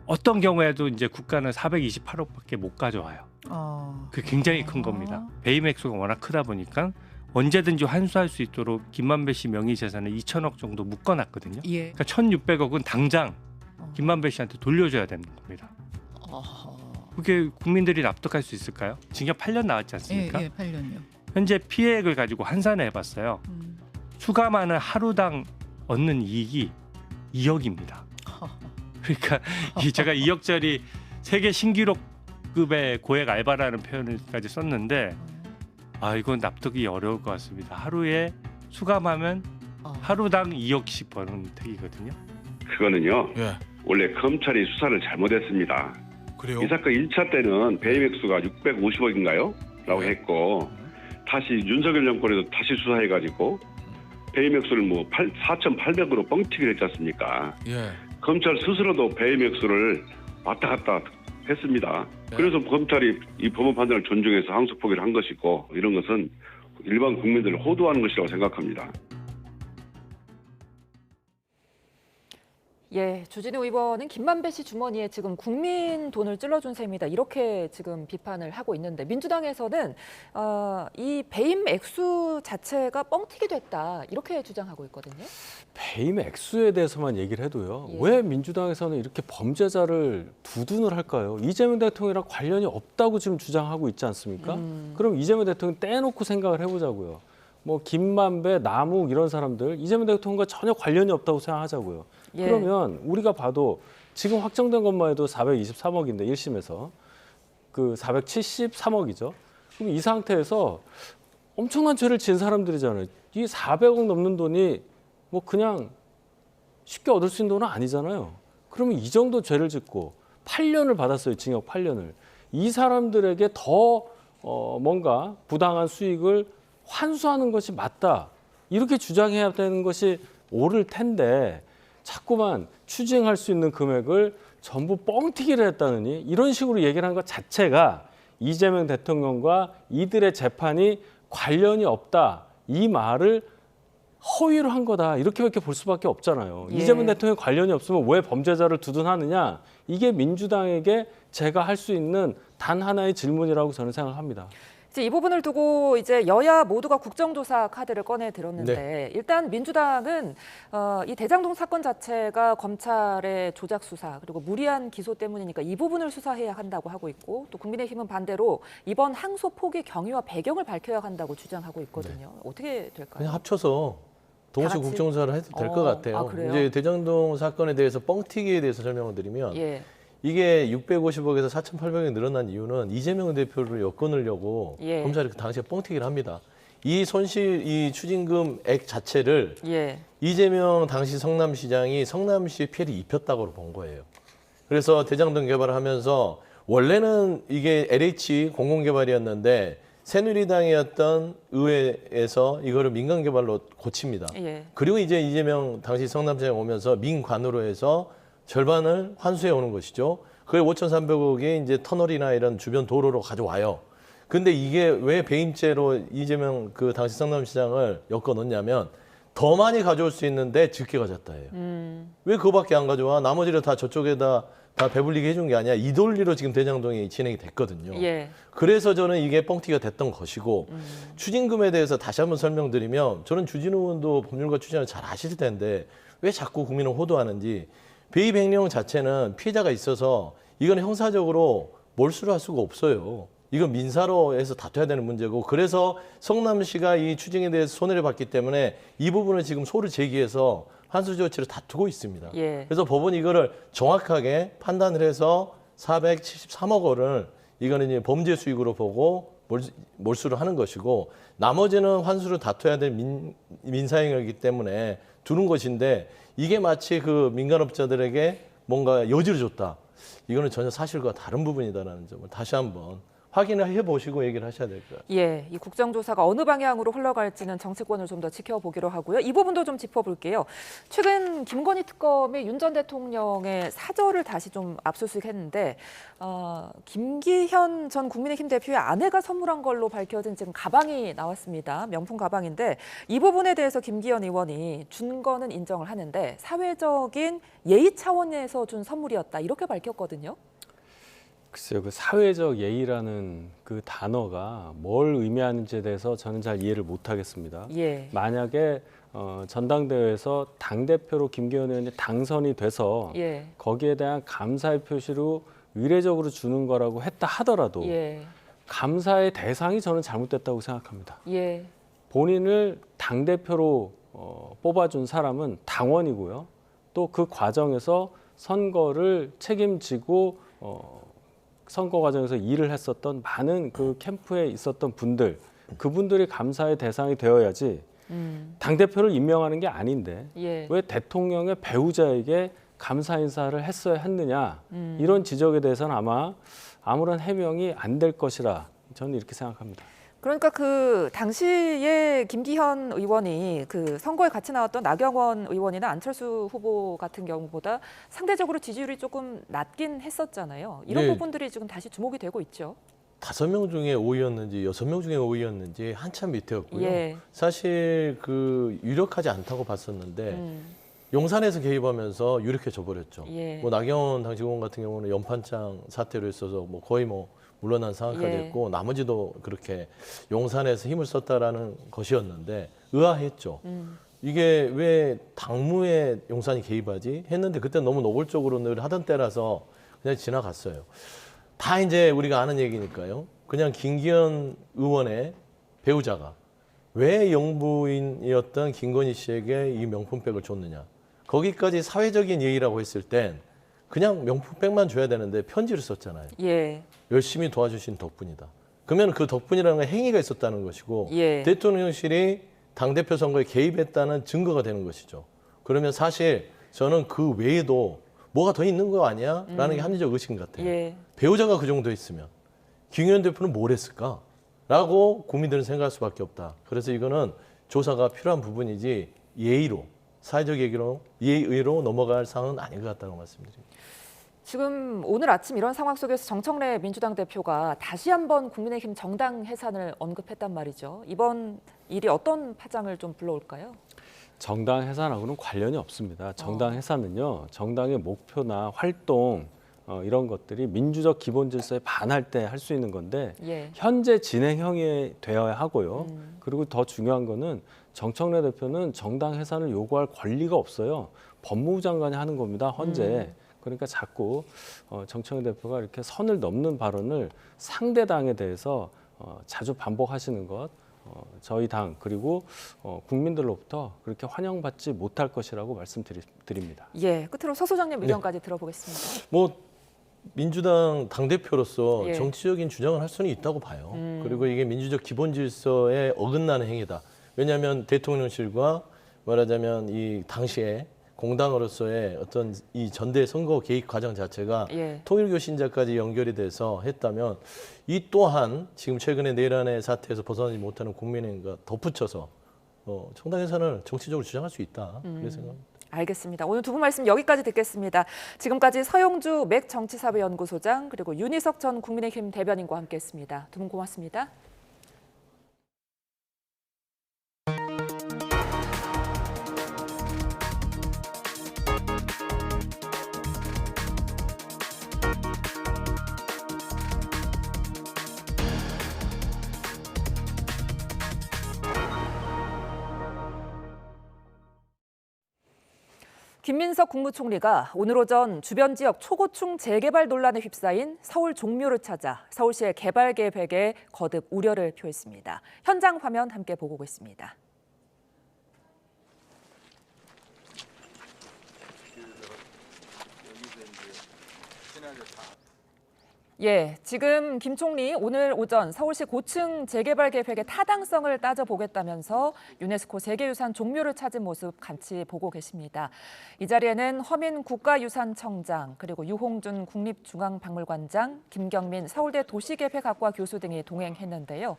Speaker 8: 어떤 경우에도 이제 국가는 428억밖에 못 가져와요. 그 굉장히 큰 겁니다. 배임 액수가 워낙 크다 보니까 언제든지 환수할 수 있도록 김만배 씨 명의 재산을 2천억 정도 묶어놨거든요.
Speaker 9: 예.
Speaker 8: 그러니까 1,600억은 당장 김만배 씨한테 돌려줘야 되는 겁니다. 그게 국민들이 납득할 수 있을까요? 징역 8년 나왔지 않습니까?
Speaker 9: 예, 8년요.
Speaker 8: 현재 피해액을 가지고 환산을 해봤어요. 수감하는 하루당 얻는 이익이 2억입니다. 그러니까 제가 2억짜리 세계 신기록급의 고액 알바라는 표현을까지 썼는데 이건 납득이 어려울 것 같습니다. 하루에 수감하면 하루당 2억씩 버는 택이거든요.
Speaker 23: 그거는요.
Speaker 6: 예.
Speaker 23: 원래 검찰이 수사를 잘못했습니다.
Speaker 6: 그래요?
Speaker 23: 이 사건 1차 때는 배임 액수가 650억인가요? 라고 했고 다시 윤석열 정권에도 다시 수사해가지고 배임 액수를 뭐 4,800으로 뻥튀기를 했지 않습니까?
Speaker 6: 예.
Speaker 23: 검찰 스스로도 배임 액수를 왔다 갔다 했습니다. 그래서 검찰이 이 법원 판단을 존중해서 항소 포기를 한 것이고 이런 것은 일반 국민들을 호도하는 것이라고 생각합니다.
Speaker 1: 예, 주진우 의원은 김만배 씨 주머니에 지금 국민 돈을 찔러준 셈이다 이렇게 지금 비판을 하고 있는데 민주당에서는 이 배임 액수 자체가 뻥튀기 됐다 이렇게 주장하고 있거든요.
Speaker 4: 배임 액수에 대해서만 얘기를 해도요.
Speaker 1: 예.
Speaker 4: 왜 민주당에서는 이렇게 범죄자를 두둔을 할까요? 이재명 대통령이랑 관련이 없다고 지금 주장하고 있지 않습니까? 그럼 이재명 대통령 떼놓고 생각을 해보자고요. 뭐 김만배, 남욱 이런 사람들 이재명 대통령과 전혀 관련이 없다고 생각하자고요.
Speaker 1: 예.
Speaker 4: 그러면 우리가 봐도 지금 확정된 것만 해도 423억인데 1심에서 그 473억이죠. 그럼 이 상태에서 엄청난 죄를 지은 사람들이잖아요. 이 400억 넘는 돈이 뭐 그냥 쉽게 얻을 수 있는 돈은 아니잖아요. 그러면 이 정도 죄를 짓고 8년을 받았어요. 징역 8년을. 이 사람들에게 더 뭔가 부당한 수익을 환수하는 것이 맞다. 이렇게 주장해야 되는 것이 옳을 텐데 자꾸만 추징할 수 있는 금액을 전부 뻥튀기를 했다느니 이런 식으로 얘기를 하는 것 자체가 이재명 대통령과 이들의 재판이 관련이 없다. 이 말을 허위로 한 거다. 이렇게밖에 볼 수밖에 없잖아요.
Speaker 1: 예.
Speaker 4: 이재명 대통령 관련이 없으면 왜 범죄자를 두둔하느냐. 이게 민주당에게 제가 할 수 있는 단 하나의 질문이라고 저는 생각합니다.
Speaker 1: 이제 이 부분을 두고 이제 여야 모두가 국정조사 카드를 꺼내 들었는데 일단 민주당은 이 대장동 사건 자체가 검찰의 조작 수사 그리고 무리한 기소 때문이니까 이 부분을 수사해야 한다고 하고 있고 또 국민의힘은 반대로 이번 항소 포기 경위와 배경을 밝혀야 한다고 주장하고 있거든요. 어떻게 될까요?
Speaker 22: 그냥 합쳐서 동시 국정조사를 해도 될 것 같아요.
Speaker 1: 그래요?
Speaker 22: 이제 대장동 사건에 대해서 뻥튀기에 대해서 설명을 드리면
Speaker 1: 예.
Speaker 22: 이게 650억에서 4,800억이 늘어난 이유는 이재명 대표를 엮어넣으려고
Speaker 1: 예.
Speaker 22: 검찰이 그 당시에 뻥튀기를 합니다. 이 손실, 이 추징금액 자체를
Speaker 1: 예.
Speaker 22: 이재명 당시 성남시장이 성남시에 피해를 입혔다고 본 거예요. 그래서 대장동 개발을 하면서 원래는 이게 LH 공공개발이었는데 새누리당이었던 의회에서 이거를 민간개발로 고칩니다.
Speaker 1: 예.
Speaker 22: 그리고 이제 이재명 당시 성남시장 오면서 민관으로 해서 절반을 환수해 오는 것이죠. 그게 5,300억이 이제 터널이나 이런 주변 도로로 가져와요. 근데 이게 왜 배임죄로 이재명 그 당시 성남시장을 엮어 놓냐면 더 많이 가져올 수 있는데 적게 가졌다예요. 왜 그거밖에 안 가져와? 나머지를 다 저쪽에다 다 배불리게 해준 게 아니야. 이 논리로 지금 대장동이 진행이 됐거든요.
Speaker 1: 예.
Speaker 22: 그래서 저는 이게 뻥튀기가 됐던 것이고 추징금에 대해서 다시 한번 설명드리면 저는 주진우 의원도 법률가 출신을 잘 아실 텐데 왜 자꾸 국민을 호도하는지 배임 횡령 자체는 피해자가 있어서 이건 형사적으로 몰수를 할 수가 없어요. 이건 민사로 해서 다퉈야 되는 문제고 그래서 성남시가 이 추징에 대해서 손해를 봤기 때문에 이 부분을 지금 소를 제기해서 환수 조치를 다투고 있습니다.
Speaker 1: 예.
Speaker 22: 그래서 법원이 이거를 정확하게 판단을 해서 473억 원을 이거는 이제 범죄 수익으로 보고 몰수를 하는 것이고 나머지는 환수를 다투어야 될 민사행위이기 때문에 두는 것인데 이게 마치 그 민간업자들에게 뭔가 여지를 줬다. 이거는 전혀 사실과 다른 부분이다라는 점을 다시 한번 확인을 해보시고 얘기를 하셔야 될 것 같아요.
Speaker 1: 예, 이 국정조사가 어느 방향으로 흘러갈지는 정치권을 좀 더 지켜보기로 하고요. 이 부분도 좀 짚어볼게요. 최근 김건희 특검이 윤 전 대통령의 사저를 다시 좀 압수수색했는데 김기현 전 국민의힘 대표의 아내가 선물한 걸로 밝혀진 지금 가방이 나왔습니다. 명품 가방인데 이 부분에 대해서 김기현 의원이 준 거는 인정을 하는데 사회적인 예의 차원에서 준 선물이었다 이렇게 밝혔거든요.
Speaker 4: 글쎄요, 그 사회적 예의라는 그 단어가 뭘 의미하는지에 대해서 저는 잘 이해를 못하겠습니다.
Speaker 1: 예.
Speaker 4: 만약에 전당대회에서 당대표로 김기현 의원이 당선이 돼서
Speaker 1: 예.
Speaker 4: 거기에 대한 감사의 표시로 의례적으로 주는 거라고 했다 하더라도
Speaker 1: 예.
Speaker 4: 감사의 대상이 저는 잘못됐다고 생각합니다.
Speaker 1: 예.
Speaker 4: 본인을 당대표로 뽑아준 사람은 당원이고요. 또 그 과정에서 선거를 책임지고 선거 과정에서 일을 했었던 많은 그 캠프에 있었던 분들, 그분들이 감사의 대상이 되어야지 당대표를 임명하는 게 아닌데
Speaker 1: 예.
Speaker 4: 왜 대통령의 배우자에게 감사 인사를 했어야 했느냐 이런 지적에 대해서는 아마 아무런 해명이 안 될 것이라 저는 이렇게 생각합니다.
Speaker 1: 그러니까 그 당시에 김기현 의원이 그 선거에 같이 나왔던 나경원 의원이나 안철수 후보 같은 경우보다 상대적으로 지지율이 조금 낮긴 했었잖아요. 이런
Speaker 22: 네.
Speaker 1: 부분들이 지금 다시 주목이 되고 있죠.
Speaker 22: 5명 중에 5위였는지 6명 중에 5위였는지 한참 밑에였고요.
Speaker 1: 예.
Speaker 22: 사실 그 유력하지 않다고 봤었는데 용산에서 개입하면서 유력해져 버렸죠.
Speaker 1: 예.
Speaker 22: 뭐 나경원 당시 의원 같은 경우는 연판장 사태로 있어서 뭐 거의 뭐 물러난 상황까지
Speaker 1: 예.
Speaker 22: 했고 나머지도 그렇게 용산에서 힘을 썼다라는 것이었는데 의아했죠. 이게 왜 당무에 용산이 개입하지 했는데 그때 너무 노골적으로 늘 하던 때라서 그냥 지나갔어요. 다 이제 우리가 아는 얘기니까요. 그냥 김기현 의원의 배우자가 왜 영부인이었던 김건희 씨에게 이 명품백을 줬느냐. 거기까지 사회적인 예의라고 했을 땐 그냥 명품백만 줘야 되는데 편지를 썼잖아요.
Speaker 1: 예.
Speaker 22: 열심히 도와주신 덕분이다. 그러면 그 덕분이라는 건 행위가 있었다는 것이고
Speaker 1: 예.
Speaker 22: 대통령실이 당대표 선거에 개입했다는 증거가 되는 것이죠. 그러면 사실 저는 그 외에도 뭐가 더 있는 거 아니야? 라는 게 합리적 의심 같아요.
Speaker 1: 예.
Speaker 22: 배우자가 그 정도 있으면 김기현 대표는 뭘 했을까? 라고 국민들은 생각할 수밖에 없다. 그래서 이거는 조사가 필요한 부분이지 예의로, 사회적 예의로 넘어갈 상황은 아닌 것 같다고 말씀드립니다.
Speaker 1: 지금 오늘 아침 이런 상황 속에서 정청래 민주당 대표가 다시 한번 국민의힘 정당 해산을 언급했단 말이죠. 이번 일이 어떤 파장을 좀 불러올까요?
Speaker 4: 정당 해산하고는 관련이 없습니다. 정당 해산은요, 정당의 목표나 활동 이런 것들이 민주적 기본 질서에 반할 때 할 수 있는 건데
Speaker 1: 예.
Speaker 4: 현재 진행형이 되어야 하고요. 그리고 더 중요한 거는 정청래 대표는 정당 해산을 요구할 권리가 없어요. 법무부 장관이 하는 겁니다. 헌재. 그러니까 자꾸 정청래 대표가 이렇게 선을 넘는 발언을 상대 당에 대해서 자주 반복하시는 것 저희 당 그리고 국민들로부터 그렇게 환영받지 못할 것이라고 말씀드립니다.
Speaker 1: 예, 끝으로 서 소장님 의견까지 들어보겠습니다.
Speaker 22: 뭐 민주당 당대표로서
Speaker 1: 예.
Speaker 22: 정치적인 주장을 할 수는 있다고 봐요. 그리고 이게 민주적 기본 질서에 어긋나는 행위다. 왜냐하면 대통령실과 말하자면 이 당시에 공당으로서의 어떤 이 전대 선거 개입 과정 자체가
Speaker 1: 예.
Speaker 22: 통일교신자까지 연결이 돼서 했다면 이 또한 지금 최근에 내란의 사태에서 벗어나지 못하는 국민의힘과 덧붙여서 정당 해산을 정치적으로 주장할 수 있다. 그렇게 생각합니다.
Speaker 1: 알겠습니다. 오늘 두 분 말씀 여기까지 듣겠습니다. 지금까지 서용주 맥 정치사회연구소장 그리고 윤희석 전 국민의힘 대변인과 함께했습니다. 두 분 고맙습니다. 김민석 국무총리가 오늘 오전 주변 지역 초고층 재개발 논란에 휩싸인 서울 종묘를 찾아 서울시의 개발 계획에 거듭 우려를 표했습니다. 현장 화면 함께 보고 있습니다. 예, 지금 김 총리 오늘 오전 서울시 고층 재개발 계획의 타당성을 따져보겠다면서 유네스코 세계유산 종묘를 찾은 모습 같이 보고 계십니다. 이 자리에는 허민 국가유산청장 그리고 유홍준 국립중앙박물관장, 김경민 서울대 도시계획학과 교수 등이 동행했는데요.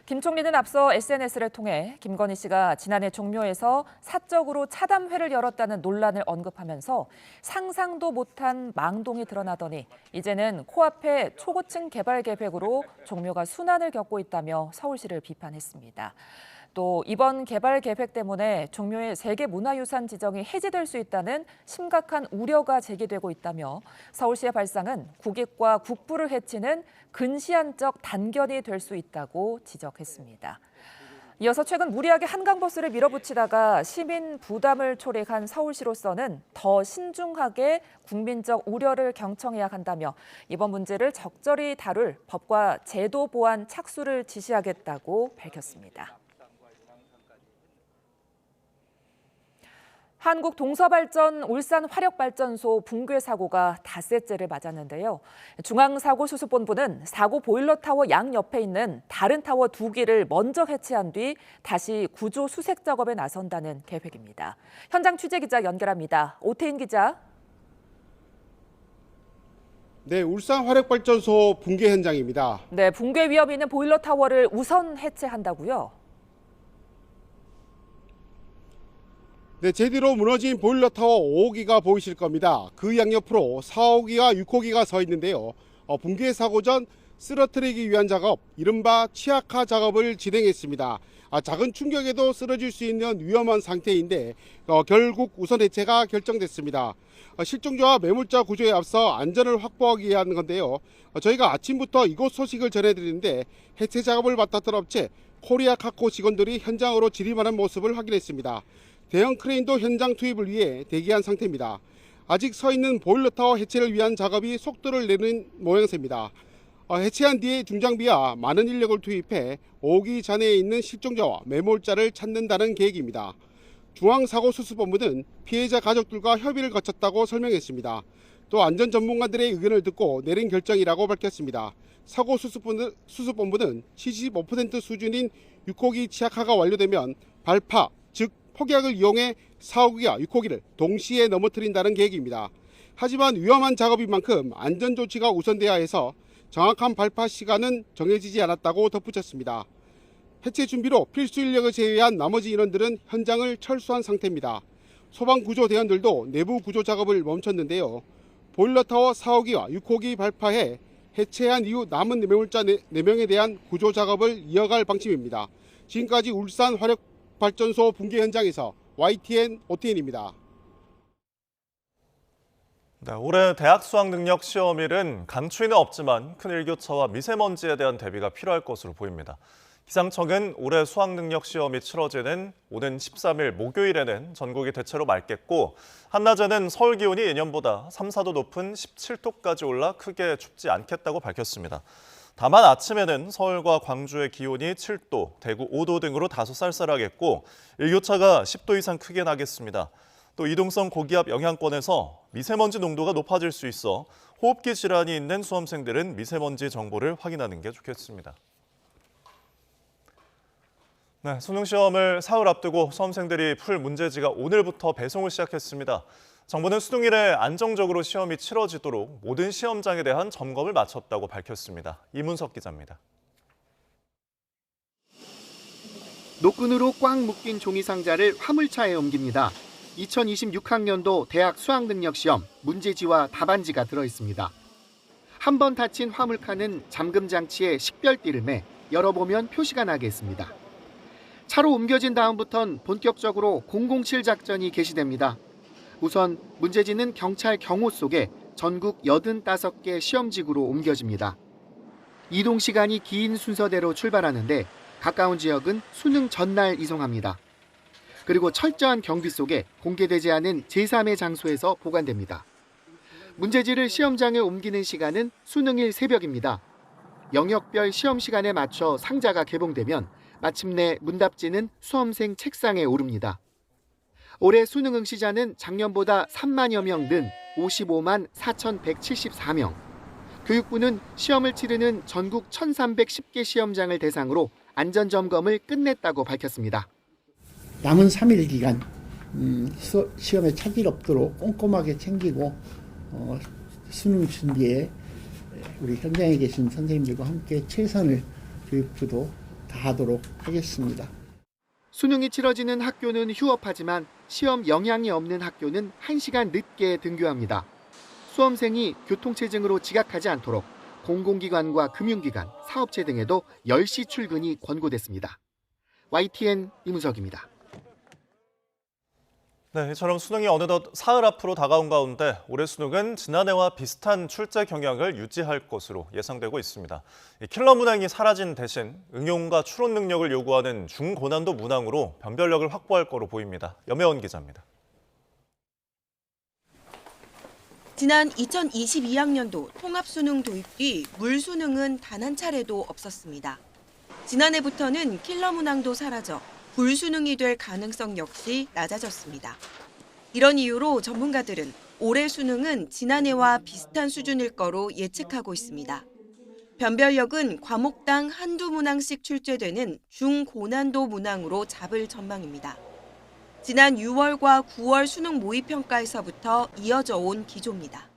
Speaker 1: 김 총리는 앞서 SNS를 통해 김건희 씨가 지난해 종묘에서 사적으로 차담회를 열었다는 논란을 언급하면서 상상도 못한 망동이 드러나더니 이제는 코앞에 초고층 개발 계획으로 종묘가 순환을 겪고 있다며 서울시를 비판했습니다. 또 이번 개발 계획 때문에 종묘의 세계문화유산 지정이 해지될 수 있다는 심각한 우려가 제기되고 있다며 서울시의 발상은 국익과 국부를 해치는 근시안적 단견이 될 수 있다고 지적했습니다. 이어서 최근 무리하게 한강버스를 밀어붙이다가 시민 부담을 초래한 서울시로서는 더 신중하게 국민적 우려를 경청해야 한다며 이번 문제를 적절히 다룰 법과 제도 보완 착수를 지시하겠다고 밝혔습니다. 한국동서발전 울산화력발전소 붕괴 사고가 닷새째를 맞았는데요. 중앙사고수습본부는 사고 보일러타워 양옆에 있는 다른 타워 2기를 먼저 해체한 뒤 다시 구조 수색 작업에 나선다는 계획입니다. 현장 취재기자 연결합니다. 오태인 기자.
Speaker 2: 네, 울산화력발전소 붕괴 현장입니다.
Speaker 1: 네, 붕괴 위험이 있는 보일러타워를 우선 해체한다고요?
Speaker 2: 네, 제 뒤로 무너진 보일러타워 5호기가 보이실 겁니다. 그 양옆으로 4호기와 6호기가 서 있는데요. 붕괴 사고 전 쓰러뜨리기 위한 작업, 이른바 취약화 작업을 진행했습니다. 작은 충격에도 쓰러질 수 있는 위험한 상태인데 결국 우선 해체가 결정됐습니다. 실종자와 매몰자 구조에 앞서 안전을 확보하기 위한 건데요. 저희가 아침부터 이곳 소식을 전해드리는데 해체 작업을 맡았던 업체 코리아카코 직원들이 현장으로 진입하는 모습을 확인했습니다. 대형 크레인도 현장 투입을 위해 대기한 상태입니다. 아직 서 있는 보일러타워 해체를 위한 작업이 속도를 내는 모양새입니다. 해체한 뒤에 중장비와 많은 인력을 투입해 5기 잔해에 있는 실종자와 매몰자를 찾는다는 계획입니다. 중앙사고수습본부는 피해자 가족들과 협의를 거쳤다고 설명했습니다. 또 안전 전문가들의 의견을 듣고 내린 결정이라고 밝혔습니다. 사고수습본부는 75% 수준인 6호기 취약화가 완료되면 발파, 즉 폭약을 이용해 4호기와 6호기를 동시에 넘어뜨린다는 계획입니다. 하지만 위험한 작업인 만큼 안전조치가 우선돼야 해서 정확한 발파 시간은 정해지지 않았다고 덧붙였습니다. 해체 준비로 필수 인력을 제외한 나머지 인원들은 현장을 철수한 상태입니다. 소방구조대원들도 내부 구조 작업을 멈췄는데요. 보일러타워 4호기와 6호기 발파해 해체한 이후 남은 매몰자 4명에 대한 구조 작업을 이어갈 방침입니다. 지금까지 울산 화력발전소 붕괴 현장에서 YTN 오태인입니다.
Speaker 7: 네, 올해 대학 수학 능력 시험일은 강추위는 없지만 큰 일교차와 미세먼지에 대한 대비가 필요할 것으로 보입니다. 기상청은 올해 수학 능력 시험이 치러지는 오는 13일 목요일에는 전국이 대체로 맑겠고 한낮에는 서울 기온이 예년보다 3, 4도 높은 17도까지 올라 크게 춥지 않겠다고 밝혔습니다. 다만 아침에는 서울과 광주의 기온이 7도, 대구 5도 등으로 다소 쌀쌀하겠고 일교차가 10도 이상 크게 나겠습니다. 또 이동성 고기압 영향권에서 미세먼지 농도가 높아질 수 있어 호흡기 질환이 있는 수험생들은 미세먼지 정보를 확인하는 게 좋겠습니다. 네, 수능 시험을 사흘 앞두고 수험생들이 풀 문제지가 오늘부터 배송을 시작했습니다. 정부는 수능일에 안정적으로 시험이 치러지도록 모든 시험장에 대한 점검을 마쳤다고 밝혔습니다. 이문석 기자입니다.
Speaker 9: 노끈으로 꽉 묶인 종이 상자를 화물차에 옮깁니다. 2026학년도 대학 수학능력시험 문제지와 답안지가 들어있습니다. 한 번 닫힌 화물칸은 잠금 장치에 식별띠를 매 열어보면 표시가 나게 했습니다. 차로 옮겨진 다음부턴 본격적으로 007 작전이 개시됩니다. 우선 문제지는 경찰 경호 속에 전국 85개 시험지구로 옮겨집니다. 이동 시간이 긴 순서대로 출발하는데 가까운 지역은 수능 전날 이송합니다. 그리고 철저한 경비 속에 공개되지 않은 제3의 장소에서 보관됩니다. 문제지를 시험장에 옮기는 시간은 수능일 새벽입니다. 영역별 시험 시간에 맞춰 상자가 개봉되면 마침내 문답지는 수험생 책상에 오릅니다. 올해 수능 응시자는 작년보다 3만여 명 는 55만 4,174명. 교육부는 시험을 치르는 전국 1,310개 시험장을 대상으로 안전점검을 끝냈다고 밝혔습니다.
Speaker 10: 남은 3일 기간 시험에 차질 없도록 꼼꼼하게 챙기고 수능 준비에 우리 현장에 계신 선생님들과 함께 최선을 교육부도 다하도록 하겠습니다.
Speaker 9: 수능이 치러지는 학교는 휴업하지만 시험 영향이 없는 학교는 1시간 늦게 등교합니다. 수험생이 교통체증으로 지각하지 않도록 공공기관과 금융기관, 사업체 등에도 10시 출근이 권고됐습니다. YTN 이문석입니다.
Speaker 7: 네, 이처럼 수능이 어느덧 사흘 앞으로 다가온 가운데 올해 수능은 지난해와 비슷한 출제 경향을 유지할 것으로 예상되고 있습니다. 킬러 문항이 사라진 대신 응용과 추론 능력을 요구하는 중고난도 문항으로 변별력을 확보할 거로 보입니다. 염혜원 기자입니다.
Speaker 11: 지난 2022학년도 통합수능 도입 뒤 물수능은 단 한 차례도 없었습니다. 지난해부터는 킬러 문항도 사라져 불수능이 될 가능성 역시 낮아졌습니다. 이런 이유로 전문가들은 올해 수능은 지난해와 비슷한 수준일 거로 예측하고 있습니다. 변별력은 과목당 한두 문항씩 출제되는 중고난도 문항으로 잡을 전망입니다. 지난 6월과 9월 수능 모의평가에서부터 이어져 온 기조입니다.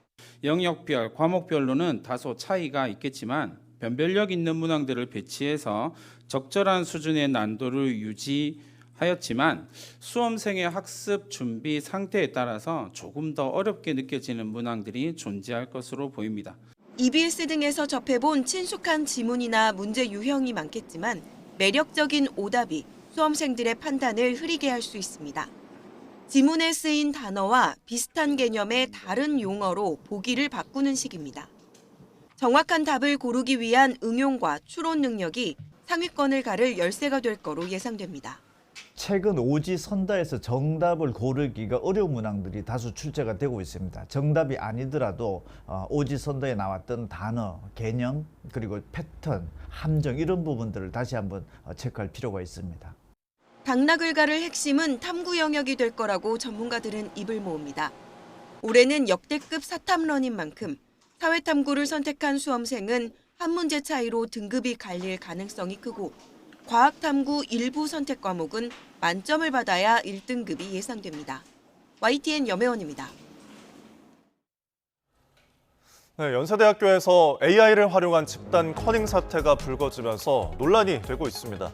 Speaker 24: 영역별, 과목별로는 다소 차이가 있겠지만 변별력 있는 문항들을 배치해서 적절한 수준의 난도를 유지하였지만 수험생의 학습 준비 상태에 따라서 조금 더 어렵게 느껴지는 문항들이 존재할 것으로 보입니다.
Speaker 11: EBS 등에서 접해본 친숙한 지문이나 문제 유형이 많겠지만 매력적인 오답이 수험생들의 판단을 흐리게 할 수 있습니다. 지문에 쓰인 단어와 비슷한 개념의 다른 용어로 보기를 바꾸는 식입니다. 정확한 답을 고르기 위한 응용과 추론 능력이 상위권을 가를 열쇠가 될 거로 예상됩니다.
Speaker 25: 최근 오지선다에서 정답을 고르기가 어려운 문항들이 다수 출제가 되고 있습니다. 정답이 아니더라도 오지선다에 나왔던 단어, 개념, 그리고 패턴, 함정 이런 부분들을 다시 한번 체크할 필요가 있습니다.
Speaker 11: 당락을가를 핵심은 탐구 영역이 될 거라고 전문가들은 입을 모읍니다. 올해는 역대급 사탐런인 만큼 사회탐구를 선택한 수험생은 한 문제 차이로 등급이 갈릴 가능성이 크고 과학탐구 일부 선택 과목은 만점을 받아야 1등급이 예상됩니다. YTN 염혜원입니다.
Speaker 7: 네, 연세대학교에서 AI를 활용한 집단 커닝 사태가 불거지면서 논란이 되고 있습니다.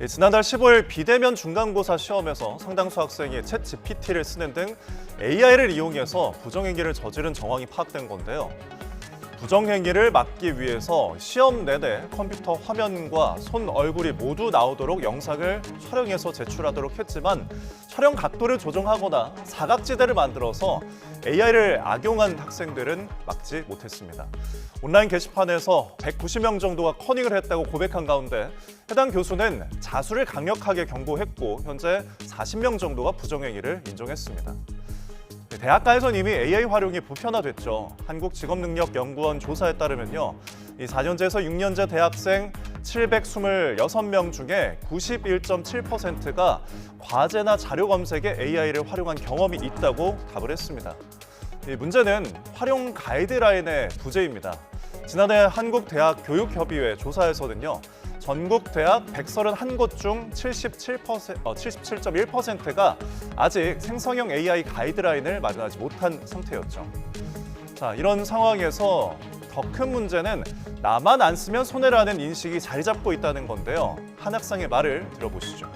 Speaker 7: 지난달 15일 비대면 중간고사 시험에서 상당수 학생이 챗GPT를 쓰는 등 AI를 이용해서 부정행위를 저지른 정황이 파악된 건데요. 부정행위를 막기 위해서 시험 내내 컴퓨터 화면과 손 얼굴이 모두 나오도록 영상을 촬영해서 제출하도록 했지만 촬영 각도를 조정하거나 사각지대를 만들어서 AI를 악용한 학생들은 막지 못했습니다. 온라인 게시판에서 190명 정도가 커닝을 했다고 고백한 가운데 해당 교수는 자수를 강력하게 경고했고 현재 40명 정도가 부정행위를 인정했습니다. 대학가에선 이미 AI 활용이 보편화됐죠. 한국직업능력연구원 조사에 따르면요. 이 4년제에서 6년제 대학생 726명 중에 91.7%가 과제나 자료 검색에 AI를 활용한 경험이 있다고 답을 했습니다. 이 문제는 활용 가이드라인의 부재입니다. 지난해 한국대학교육협의회 조사에서는요. 전국 대학 131곳 중 77.1%가 아직 생성형 AI 가이드라인을 마련하지 못한 상태였죠. 자, 이런 상황에서 더 큰 문제는 나만 안 쓰면 손해라는 인식이 자리 잡고 있다는 건데요. 한 학생의 말을 들어보시죠.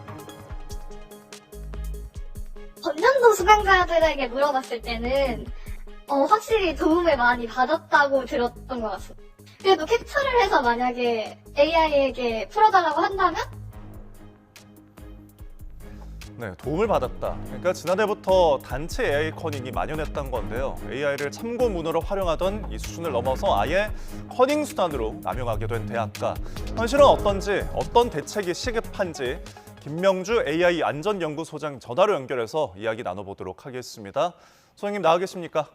Speaker 12: 전년도 수강자들에게 물어봤을 때는 확실히 도움을 많이 받았다고 들었던 것 같습니다. 그래도 캡처를 해서 만약에 AI에게 풀어달라고 한다면?
Speaker 7: 네, 도움을 받았다. 그러니까 지난해부터 단체 AI 커닝이 만연했던 건데요. AI를 참고 문호로 활용하던 이 수준을 넘어서 아예 커닝 수단으로 남용하게 된 대학가. 현실은 어떤지, 어떤 대책이 시급한지 김명주 AI 안전연구소장 전화로 연결해서 이야기 나눠보도록 하겠습니다. 소장님 나와 계십니까?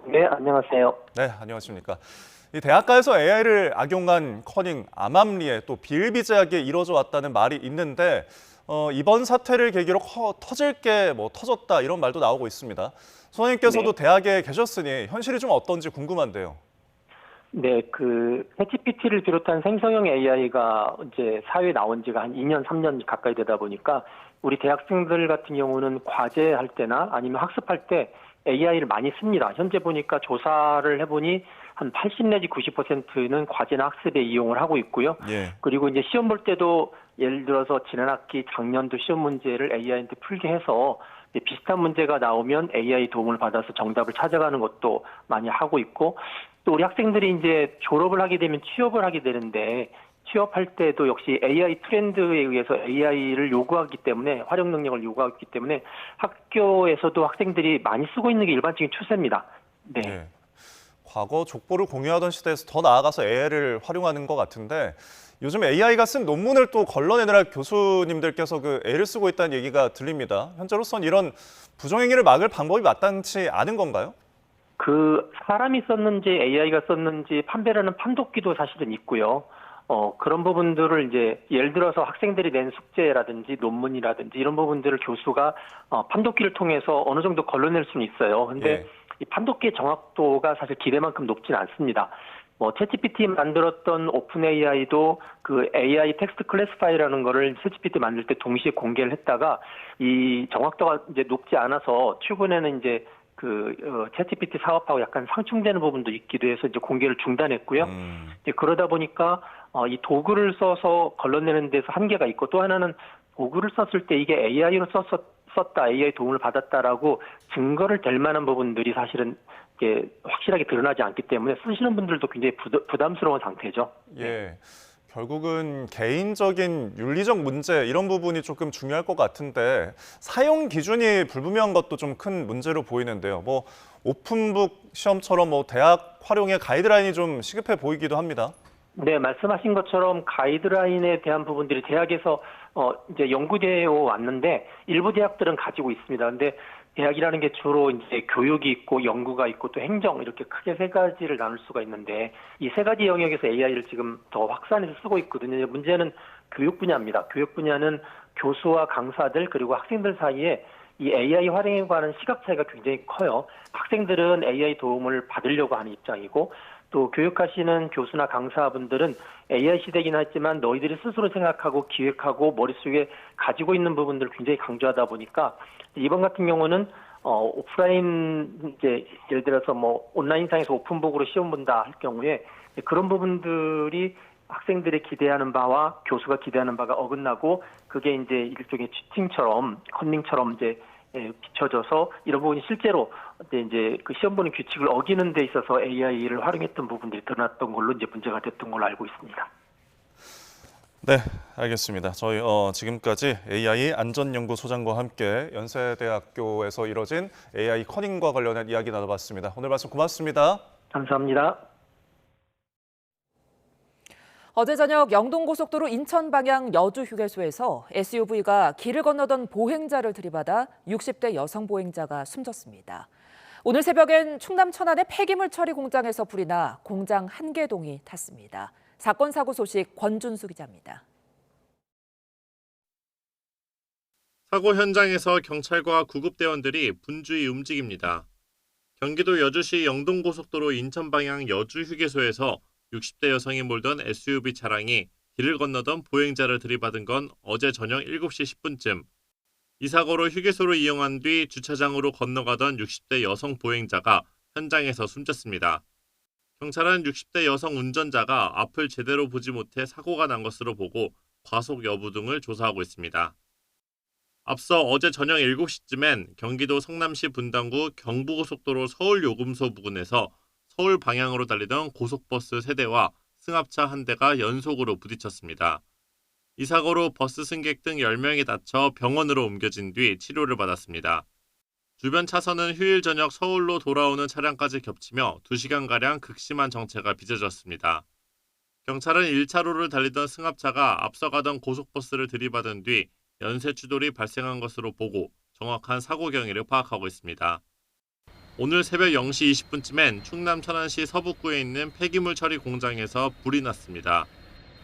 Speaker 13: 네, 안녕하세요.
Speaker 7: 네, 안녕하십니까. 이 대학가에서 AI를 악용한 커닝, 암암리에 또 비일비재하게 이루어져 왔다는 말이 있는데 이번 사태를 계기로 터질 게 터졌다 이런 말도 나오고 있습니다. 소장님께서도
Speaker 13: 네.
Speaker 7: 대학에 계셨으니 현실이 좀 어떤지 궁금한데요.
Speaker 13: 네, 챗GPT를 비롯한 생성형 AI가 이제 사회에 나온 지가 한 2년, 3년 가까이 되다 보니까 우리 대학생들 같은 경우는 과제할 때나 아니면 학습할 때 AI를 많이 씁니다. 현재 보니까 조사를 해보니 한 80 내지 90%는 과제나 학습에 이용을 하고 있고요.
Speaker 7: 예.
Speaker 13: 그리고 이제 시험 볼 때도 예를 들어서 지난 학기 작년도 시험 문제를 AI한테 풀게 해서 비슷한 문제가 나오면 AI 도움을 받아서 정답을 찾아가는 것도 많이 하고 있고 또 우리 학생들이 이제 졸업을 하게 되면 취업을 하게 되는데 취업할 때도 역시 AI 트렌드에 의해서 AI를 요구하기 때문에 활용 능력을 요구하기 때문에 학교에서도 학생들이 많이 쓰고 있는 게 일반적인 추세입니다. 네.
Speaker 7: 예. 과거 족보를 공유하던 시대에서 더 나아가서 AI를 활용하는 것 같은데 요즘 AI가 쓴 논문을 또 걸러내느라 교수님들께서 A를 쓰고 있다는 얘기가 들립니다. 현재로서는 이런 부정행위를 막을 방법이 마땅치 않은 건가요?
Speaker 13: 사람이 썼는지 AI가 썼는지 판별하는 판독기도 사실은 있고요. 그런 부분들을 이제 예를 들어서 학생들이 낸 숙제라든지 논문이라든지 이런 부분들을 교수가 판독기를 통해서 어느 정도 걸러낼 수는 있어요. 근데 이 판독기의 정확도가 사실 기대만큼 높진 않습니다. 챗GPT 만들었던 오픈 AI도 AI 텍스트 클래시파이라는 거를 챗GPT 만들 때 동시에 공개를 했다가 이 정확도가 이제 높지 않아서 최근에는 이제 챗GPT 사업하고 약간 상충되는 부분도 있기도 해서 이제 공개를 중단했고요. 이제 그러다 보니까 이 도구를 써서 걸러내는 데서 한계가 있고 또 하나는 도구를 썼을 때 이게 AI로 썼다, AI 도움을 받았다라고 증거를 댈 만한 부분들이 사실은 이게 확실하게 드러나지 않기 때문에 쓰시는 분들도 굉장히 부담스러운 상태죠.
Speaker 7: 예. 결국은 개인적인 윤리적 문제 이런 부분이 조금 중요할 것 같은데 사용 기준이 불분명한 것도 좀 큰 문제로 보이는데요. 오픈북 시험처럼 대학 활용의 가이드라인이 좀 시급해 보이기도 합니다.
Speaker 13: 네, 말씀하신 것처럼 가이드라인에 대한 부분들이 대학에서 이제 연구되어 왔는데 일부 대학들은 가지고 있습니다. 근데 대학이라는 게 주로 이제 교육이 있고 연구가 있고 또 행정 이렇게 크게 세 가지를 나눌 수가 있는데 이 세 가지 영역에서 AI를 지금 더 확산해서 쓰고 있거든요. 문제는 교육 분야입니다. 교육 분야는 교수와 강사들 그리고 학생들 사이에 이 AI 활용에 관한 시각 차이가 굉장히 커요. 학생들은 AI 도움을 받으려고 하는 입장이고 또 교육하시는 교수나 강사분들은 AI 시대이긴 하지만 너희들이 스스로 생각하고 기획하고 머릿속에 가지고 있는 부분들을 굉장히 강조하다 보니까 이번 같은 경우는 오프라인 이제 예를 들어서 온라인상에서 오픈북으로 시험 본다 할 경우에 그런 부분들이 학생들이 기대하는 바와 교수가 기대하는 바가 어긋나고 그게 이제 일종의 치팅처럼 컨닝처럼 이제 비춰져서 이런 부분이 실제로 이제 그 시험 보는 규칙을 어기는 데 있어서 AI를 활용했던 부분들이 드러났던 걸로 이제 문제가 됐던 걸로 알고 있습니다.
Speaker 7: 네, 알겠습니다. 저희 지금까지 AI 안전연구소장과 함께 연세대학교에서 이뤄진 AI 커닝과 관련한 이야기 나눠봤습니다. 오늘 말씀 고맙습니다.
Speaker 13: 감사합니다.
Speaker 1: 어제 저녁 영동고속도로 인천 방향 여주 휴게소에서 SUV가 길을 건너던 보행자를 들이받아 60대 여성 보행자가 숨졌습니다. 오늘 새벽엔 충남 천안의 폐기물 처리 공장에서 불이 나 공장 한 개동이 탔습니다. 사건 사고 소식 권준수 기자입니다.
Speaker 14: 사고 현장에서 경찰과 구급대원들이 분주히 움직입니다. 경기도 여주시 영동고속도로 인천 방향 여주 휴게소에서 60대 여성이 몰던 SUV 차량이 길을 건너던 보행자를 들이받은 건 어제 저녁 7시 10분쯤. 이 사고로 휴게소를 이용한 뒤 주차장으로 건너가던 60대 여성 보행자가 현장에서 숨졌습니다. 경찰은 60대 여성 운전자가 앞을 제대로 보지 못해 사고가 난 것으로 보고 과속 여부 등을 조사하고 있습니다. 앞서 어제 저녁 7시쯤엔 경기도 성남시 분당구 경부고속도로 서울요금소 부근에서 서울 방향으로 달리던 고속버스 3대와 승합차 1대가 연속으로 부딪혔습니다. 이 사고로 버스 승객 등 10명이 다쳐 병원으로 옮겨진 뒤 치료를 받았습니다. 주변 차선은 휴일 저녁 서울로 돌아오는 차량까지 겹치며 2시간가량 극심한 정체가 빚어졌습니다. 경찰은 1차로를 달리던 승합차가 앞서가던 고속버스를 들이받은 뒤 연쇄 추돌이 발생한 것으로 보고 정확한 사고 경위를 파악하고 있습니다. 오늘 새벽 0시 20분쯤엔 충남 천안시 서북구에 있는 폐기물 처리 공장에서 불이 났습니다.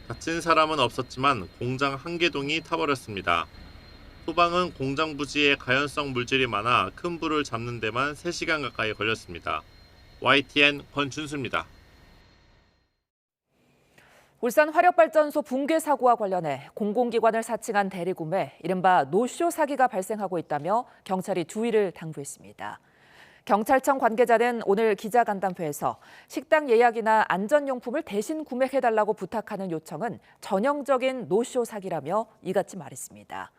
Speaker 14: 다친 사람은 없었지만 공장 한 개동이 타버렸습니다. 소방은 공장 부지에 가연성 물질이 많아 큰 불을 잡는 데만 3시간 가까이 걸렸습니다. YTN 권준수입니다.
Speaker 1: 울산 화력발전소 붕괴 사고와 관련해 공공기관을 사칭한 대리구매, 이른바 노쇼 사기가 발생하고 있다며 경찰이 주의를 당부했습니다. 경찰청 관계자는 오늘 기자간담회에서 식당 예약이나 안전용품을 대신 구매해달라고 부탁하는 요청은 전형적인 노쇼 사기라며 이같이 말했습니다.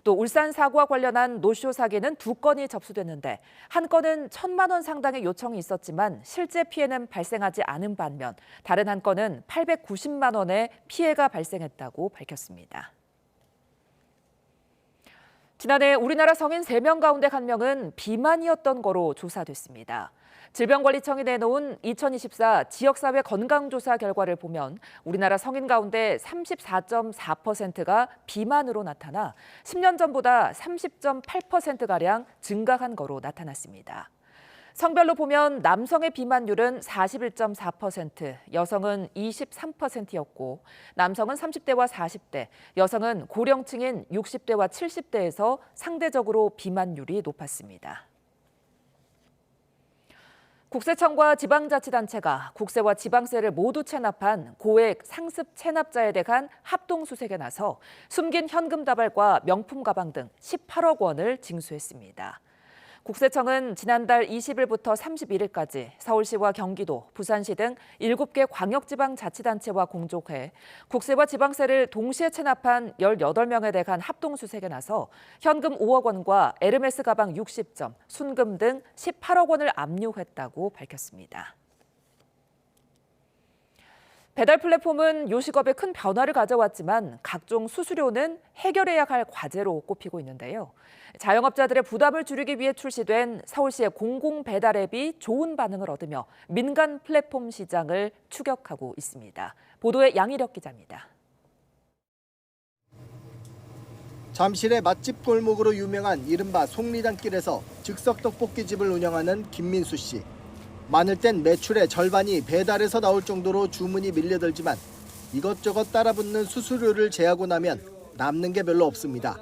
Speaker 1: 또 울산 사고와 관련한 노쇼 사기는 2건이 접수됐는데 한 건은 1,000만 원 상당의 요청이 있었지만 실제 피해는 발생하지 않은 반면 다른 한 건은 890만 원의 피해가 발생했다고 밝혔습니다. 지난해 우리나라 성인 3명 가운데 1명은 비만이었던 거로 조사됐습니다. 질병관리청이 내놓은 2024 지역사회 건강조사 결과를 보면 우리나라 성인 가운데 34.4%가 비만으로 나타나 10년 전보다 30.8%가량 증가한 거로 나타났습니다. 성별로 보면 남성의 비만율은 41.4%, 여성은 23%였고 남성은 30대와 40대, 여성은 고령층인 60대와 70대에서 상대적으로 비만율이 높았습니다. 국세청과 지방자치단체가 국세와 지방세를 모두 체납한 고액 상습 체납자에 대한 합동수색에 나서 숨긴 현금 다발과 명품 가방 등 18억 원을 징수했습니다. 국세청은 지난달 20일부터 31일까지 서울시와 경기도, 부산시 등 7개 광역지방자치단체와 공조해 국세와 지방세를 동시에 체납한 18명에 대한 합동수색에 나서 현금 5억 원과 에르메스 가방 60점, 순금 등 18억 원을 압류했다고 밝혔습니다. 배달 플랫폼은 요식업에 큰 변화를 가져왔지만 각종 수수료는 해결해야 할 과제로 꼽히고 있는데요. 자영업자들의 부담을 줄이기 위해 출시된 서울시의 공공배달 앱이 좋은 반응을 얻으며 민간 플랫폼 시장을 추격하고 있습니다. 보도에 양희력 기자입니다.
Speaker 9: 잠실의 맛집 골목으로 유명한 이른바 속리단길에서 즉석 떡볶이집을 운영하는 김민수 씨. 많을 땐 매출의 절반이 배달에서 나올 정도로 주문이 밀려들지만 이것저것 따라붙는 수수료를 제하고 나면 남는 게 별로 없습니다.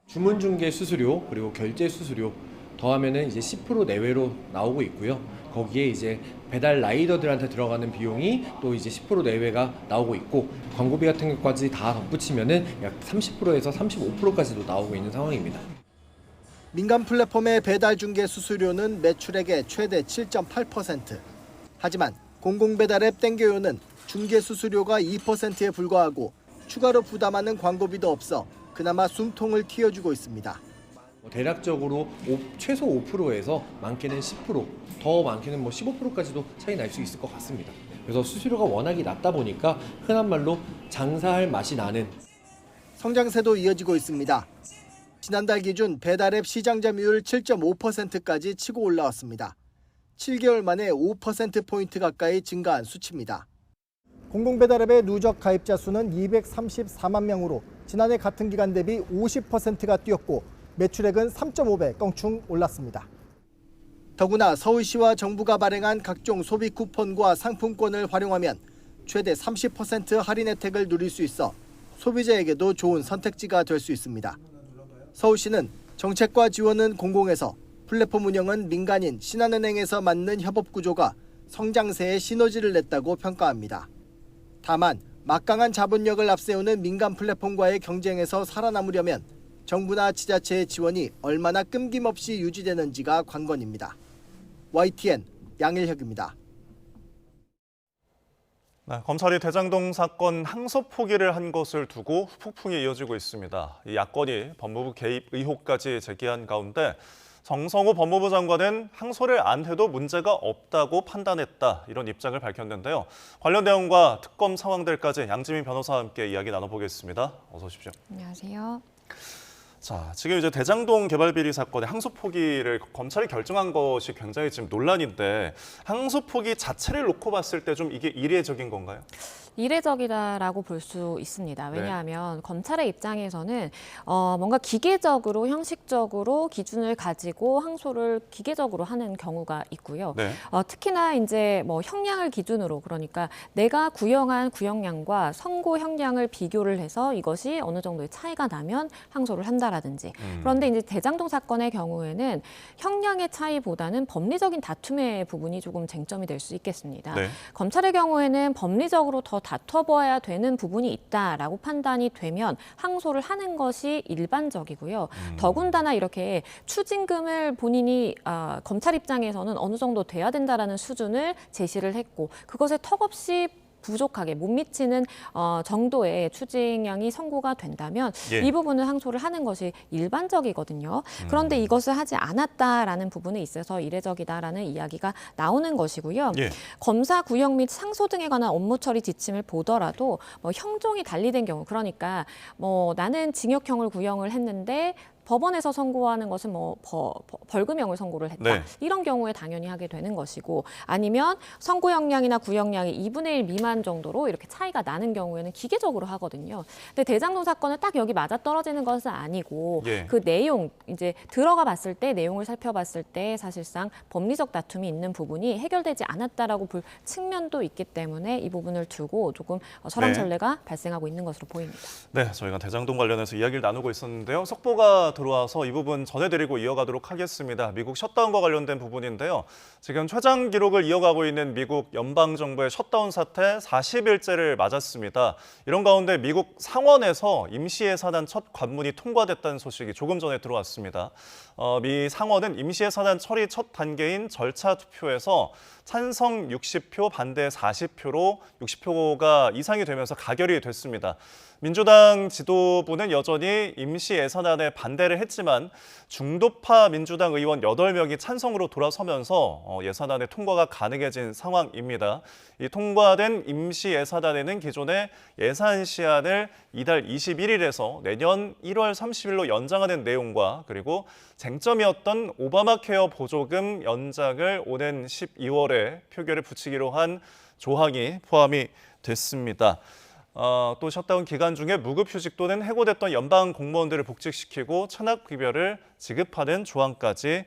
Speaker 15: 주문 중개 수수료 그리고 결제 수수료 더하면은 이제 10% 내외로 나오고 있고요. 거기에 이제 배달 라이더들한테 들어가는 비용이 또 이제 10% 내외가 나오고 있고 광고비 같은 것까지 다 덧붙이면은 약 30%에서 35%까지도 나오고 있는 상황입니다.
Speaker 9: 민간 플랫폼의 배달 중개 수수료는 매출액의 최대 7.8%. 하지만 공공배달 앱 땡겨요는 중개 수수료가 2%에 불과하고 추가로 부담하는 광고비도 없어 그나마 숨통을 틔워주고 있습니다.
Speaker 15: 대략적으로 최소 5%에서 많게는 10%, 더 많게는 15%까지도 차이 날 수 있을 것 같습니다. 그래서 수수료가 워낙에 낮다 보니까 흔한 말로 장사할 맛이 나는
Speaker 9: 성장세도 이어지고 있습니다. 지난달 기준 배달앱 시장 점유율 7.5%까지 치고 올라왔습니다. 7개월 만에 5%포인트 가까이 증가한 수치입니다.
Speaker 16: 공공배달앱의 누적 가입자 수는 234만 명으로 지난해 같은 기간 대비 50%가 뛰었고 매출액은 3.5배 껑충 올랐습니다.
Speaker 9: 더구나 서울시와 정부가 발행한 각종 소비 쿠폰과 상품권을 활용하면 최대 30% 할인 혜택을 누릴 수 있어 소비자에게도 좋은 선택지가 될 수 있습니다. 서울시는 정책과 지원은 공공에서 플랫폼 운영은 민간인 신한은행에서 맞는 협업 구조가 성장세에 시너지를 냈다고 평가합니다. 다만 막강한 자본력을 앞세우는 민간 플랫폼과의 경쟁에서 살아남으려면 정부나 지자체의 지원이 얼마나 끊김없이 유지되는지가 관건입니다. YTN 양일혁입니다.
Speaker 7: 네, 검찰이 대장동 사건 항소 포기를 한 것을 두고 후폭풍이 이어지고 있습니다. 이 야권이 법무부 개입 의혹까지 제기한 가운데 정성호 법무부 장관은 항소를 안 해도 문제가 없다고 판단했다, 이런 입장을 밝혔는데요. 관련 내용과 특검 상황들까지 양지민 변호사와 함께 이야기 나눠보겠습니다. 어서 오십시오.
Speaker 17: 안녕하세요.
Speaker 7: 자, 지금 이제 대장동 개발 비리 사건의 항소 포기를 검찰이 결정한 것이 굉장히 지금 논란인데, 항소 포기 자체를 놓고 봤을 때 좀 이게 이례적인 건가요?
Speaker 17: 이례적이다라고 볼 수 있습니다. 왜냐하면 검찰의 입장에서는 뭔가 기계적으로 형식적으로 기준을 가지고 항소를 기계적으로 하는 경우가 있고요. 특히나 이제 뭐 형량을 기준으로, 그러니까 내가 구형한 구형량과 선고 형량을 비교를 해서 이것이 어느 정도의 차이가 나면 항소를 한다라든지. 그런데 이제 대장동 사건의 경우에는 형량의 차이보다는 법리적인 다툼의 부분이 조금 쟁점이 될 수 있겠습니다. 검찰의 경우에는 법리적으로 더 다퉈봐야 되는 부분이 있다라고 판단이 되면 항소를 하는 것이 일반적이고요. 더군다나 이렇게 추징금을 본인이 검찰 입장에서는 어느 정도 돼야 된다라는 수준을 제시를 했고, 그것에 턱없이 부족하게 못 미치는 정도의 추징량이 선고가 된다면 이 부분을 항소를 하는 것이 일반적이거든요. 그런데 이것을 하지 않았다라는 부분에 있어서 이례적이다라는 이야기가 나오는 것이고요. 검사 구형 및 상소 등에 관한 업무 처리 지침을 보더라도 뭐 형종이 달리된 경우, 그러니까 뭐 나는 징역형을 구형을 했는데 법원에서 선고하는 것은 뭐 벌금형을 선고를 했다. 이런 경우에 당연히 하게 되는 것이고, 아니면 선고 형량이나 구형량이 2분의 1 미만 정도로 이렇게 차이가 나는 경우에는 기계적으로 하거든요. 근데 대장동 사건은 딱 여기 맞아떨어지는 것은 아니고 그 내용, 이제 들어가 봤을 때 내용을 살펴봤을 때 사실상 법리적 다툼이 있는 부분이 해결되지 않았다라고 볼 측면도 있기 때문에 이 부분을 두고 조금 설왕설래가 발생하고 있는 것으로 보입니다.
Speaker 7: 네, 저희가 대장동 관련해서 이야기를 나누고 있었는데요. 속보가 들어와서 이 부분 전해드리고 이어가도록 하겠습니다. 미국 셧다운과 관련된 부분인데요. 지금 최장 기록을 이어가고 있는 미국 연방정부의 셧다운 사태 40일째를 맞았습니다. 이런 가운데 미국 상원에서 임시예산안 첫 관문이 통과됐다는 소식이 조금 전에 들어왔습니다. 미 상원은 임시예산안 처리 첫 단계인 절차 투표에서 찬성 60표, 반대 40표로 60표가 이상이 되면서 가결이 됐습니다. 민주당 지도부는 여전히 임시 예산안에 반대를 했지만 중도파 민주당 의원 8명이 찬성으로 돌아서면서 예산안의 통과가 가능해진 상황입니다. 이 통과된 임시 예산안에는 기존의 예산 시한을 이달 21일에서 내년 1월 30일로 연장하는 내용과, 그리고 쟁점이었던 오바마 케어 보조금 연장을 오는 12월에 표결에 붙이기로 한 조항이 포함이 됐습니다. 또 셧다운 기간 중에 무급휴직 또는 해고됐던 연방 공무원들을 복직시키고 천학급여를 지급하는 조항까지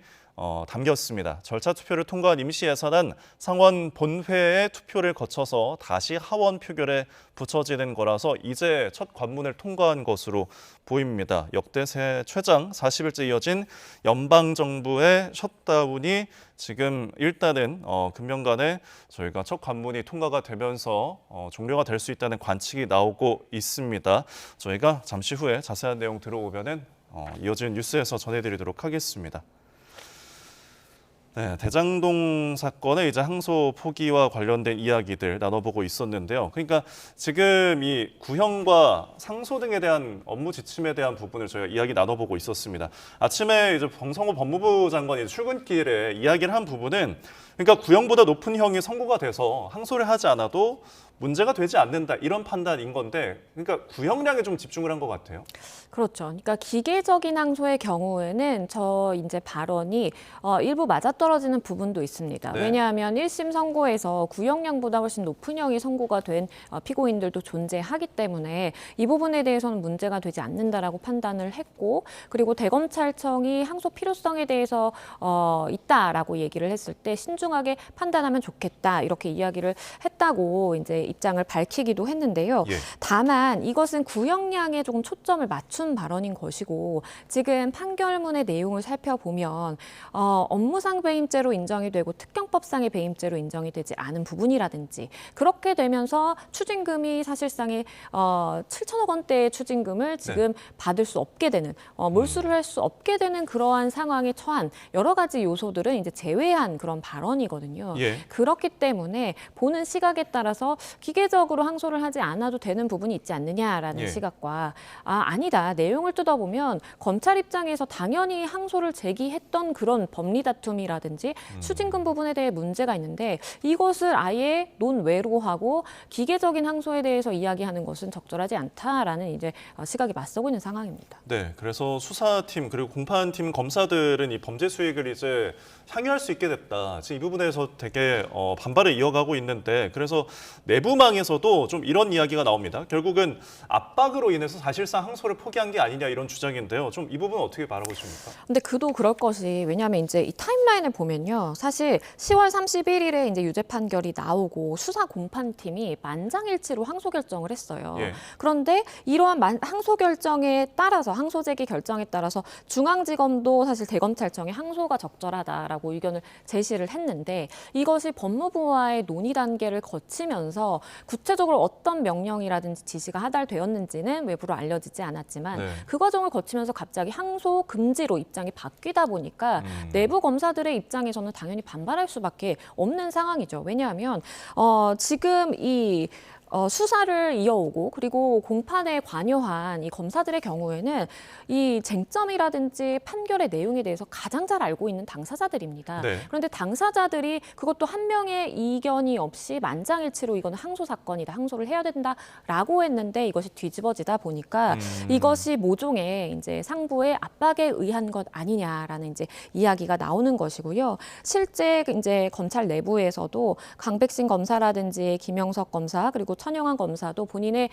Speaker 7: 담겼습니다. 절차 투표를 통과한 임시예산안 상원 본회의 투표를 거쳐서 다시 하원 표결에 붙여지는 거라서 이제 첫 관문을 통과한 것으로 보입니다. 역대 최장 40일째 이어진 연방정부의 셧다운이 지금 일단은 금년간에 저희가 첫 관문이 통과가 되면서 종료가 될 수 있다는 관측이 나오고 있습니다. 저희가 잠시 후에 자세한 내용 들어오면은 이어지는 뉴스에서 전해드리도록 하겠습니다. 네, 대장동 사건의 이제 항소 포기와 관련된 이야기들 나눠보고 있었는데요. 그러니까 지금 이 구형과 상소 등에 대한 업무 지침에 대한 부분을 저희가 이야기 나눠보고 있었습니다. 아침에 이제 정성호 법무부 장관이 출근길에 이야기를 한 부분은 그러니까 구형보다 높은 형이 선고가 돼서 항소를 하지 않아도 문제가 되지 않는다 이런 판단인 건데 그러니까 구형량에 좀 집중을 한 것 같아요.
Speaker 17: 그렇죠. 그러니까 기계적인 항소의 경우에는 저 이제 발언이 일부 맞아떨어지는 부분도 있습니다.
Speaker 3: 네.
Speaker 17: 왜냐하면 1심 선고에서 구형량보다 훨씬 높은 형이 선고가 된 피고인들도 존재하기 때문에 이 부분에 대해서는 문제가 되지 않는다라고 판단을 했고 그리고 대검찰청이 항소 필요성에 대해서 있다라고 얘기를 했을 때 신중하게 판단하면 좋겠다 이렇게 이야기를 했다고 이제 입장을 밝히기도 했는데요.
Speaker 3: 예.
Speaker 17: 다만 이것은 구형량에 조금 초점을 맞춘 발언인 것이고 지금 판결문의 내용을 살펴보면 업무상 배임죄로 인정이 되고 특경법상의 배임죄로 인정이 되지 않은 부분이라든지 그렇게 되면서 추징금이 사실상의 7천억 원대의 추징금을 지금 받을 수 없게 되는 몰수를 할 수 없게 되는 그러한 상황에 처한 여러 가지 요소들은 이제 제외한 그런 발언이거든요.
Speaker 3: 예.
Speaker 17: 그렇기 때문에 보는 시각에 따라서 기계적으로 항소를 하지 않아도 되는 부분이 있지 않느냐라는
Speaker 3: 예.
Speaker 17: 시각과 아니다. 내용을 뜯어보면 검찰 입장에서 당연히 항소를 제기했던 그런 법리 다툼이라든지 추징금 부분에 대해 문제가 있는데 이것을 아예 논외로 하고 기계적인 항소에 대해서 이야기하는 것은 적절하지 않다라는 이제 시각이 맞서고 있는 상황입니다.
Speaker 7: 네, 그래서 수사팀 그리고 공판팀 검사들은 이 범죄 수익을 이제 향유할 수 있게 됐다. 지금 이 부분에서 되게 반발을 이어가고 있는데 그래서 내부망에서도 좀 이런 이야기가 나옵니다. 결국은 압박으로 인해서 사실상 항소를 포기한 게 아니냐 이런 주장인데요. 좀 이 부분은 어떻게 바라보십니까?
Speaker 17: 근데 그도 그럴 것이 왜냐하면 이제 이 타임라인을 보면요. 사실 10월 31일에 이제 유죄 판결이 나오고 수사 공판팀이 만장일치로 항소 결정을 했어요.
Speaker 3: 예.
Speaker 17: 그런데 이러한 항소 결정에 따라서 항소 제기 결정에 따라서 중앙지검도 사실 대검찰청에 항소가 적절하다라고 의견을 제시를 했는데 이것이 법무부와의 논의 단계를 거치면서 구체적으로 어떤 명령이라든지 지시가 하달되었는지는 외부로 알려지지 않았지만
Speaker 3: 네.
Speaker 17: 그 과정을 거치면서 갑자기 항소 금지로 입장이 바뀌다 보니까 내부 검사들의 입장에서는 당연히 반발할 수밖에 없는 상황이죠. 왜냐하면 지금 이 수사를 이어오고 그리고 공판에 관여한 이 검사들의 경우에는 이 쟁점이라든지 판결의 내용에 대해서 가장 잘 알고 있는 당사자들입니다.
Speaker 3: 네.
Speaker 17: 그런데 당사자들이 그것도 한 명의 이견이 없이 만장일치로 이거는 항소 사건이다, 항소를 해야 된다라고 했는데 이것이 뒤집어지다 보니까 이것이 모종의 이제 상부의 압박에 의한 것 아니냐라는 이제 이야기가 나오는 것이고요. 실제 이제 검찰 내부에서도 강백신 검사라든지 김영석 검사 그리고 천영환 검사도 본인의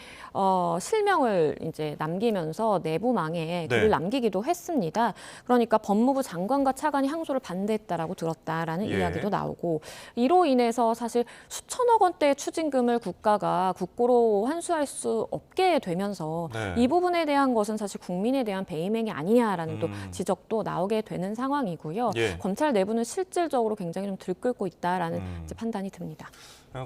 Speaker 17: 실명을 이제 남기면서 내부망에 글을 남기기도 했습니다. 그러니까 법무부 장관과 차관이 항소를 반대했다라고 들었다라는
Speaker 3: 예.
Speaker 17: 이야기도 나오고 이로 인해서 사실 수천억 원대의 추징금을 국가가 국고로 환수할 수 없게 되면서
Speaker 3: 네.
Speaker 17: 이 부분에 대한 것은 사실 국민에 대한 배임행위 아니냐라는 또 지적도 나오게 되는 상황이고요.
Speaker 7: 예.
Speaker 17: 검찰 내부는 실질적으로 굉장히 좀 들끓고 있다라는 이제 판단이 듭니다.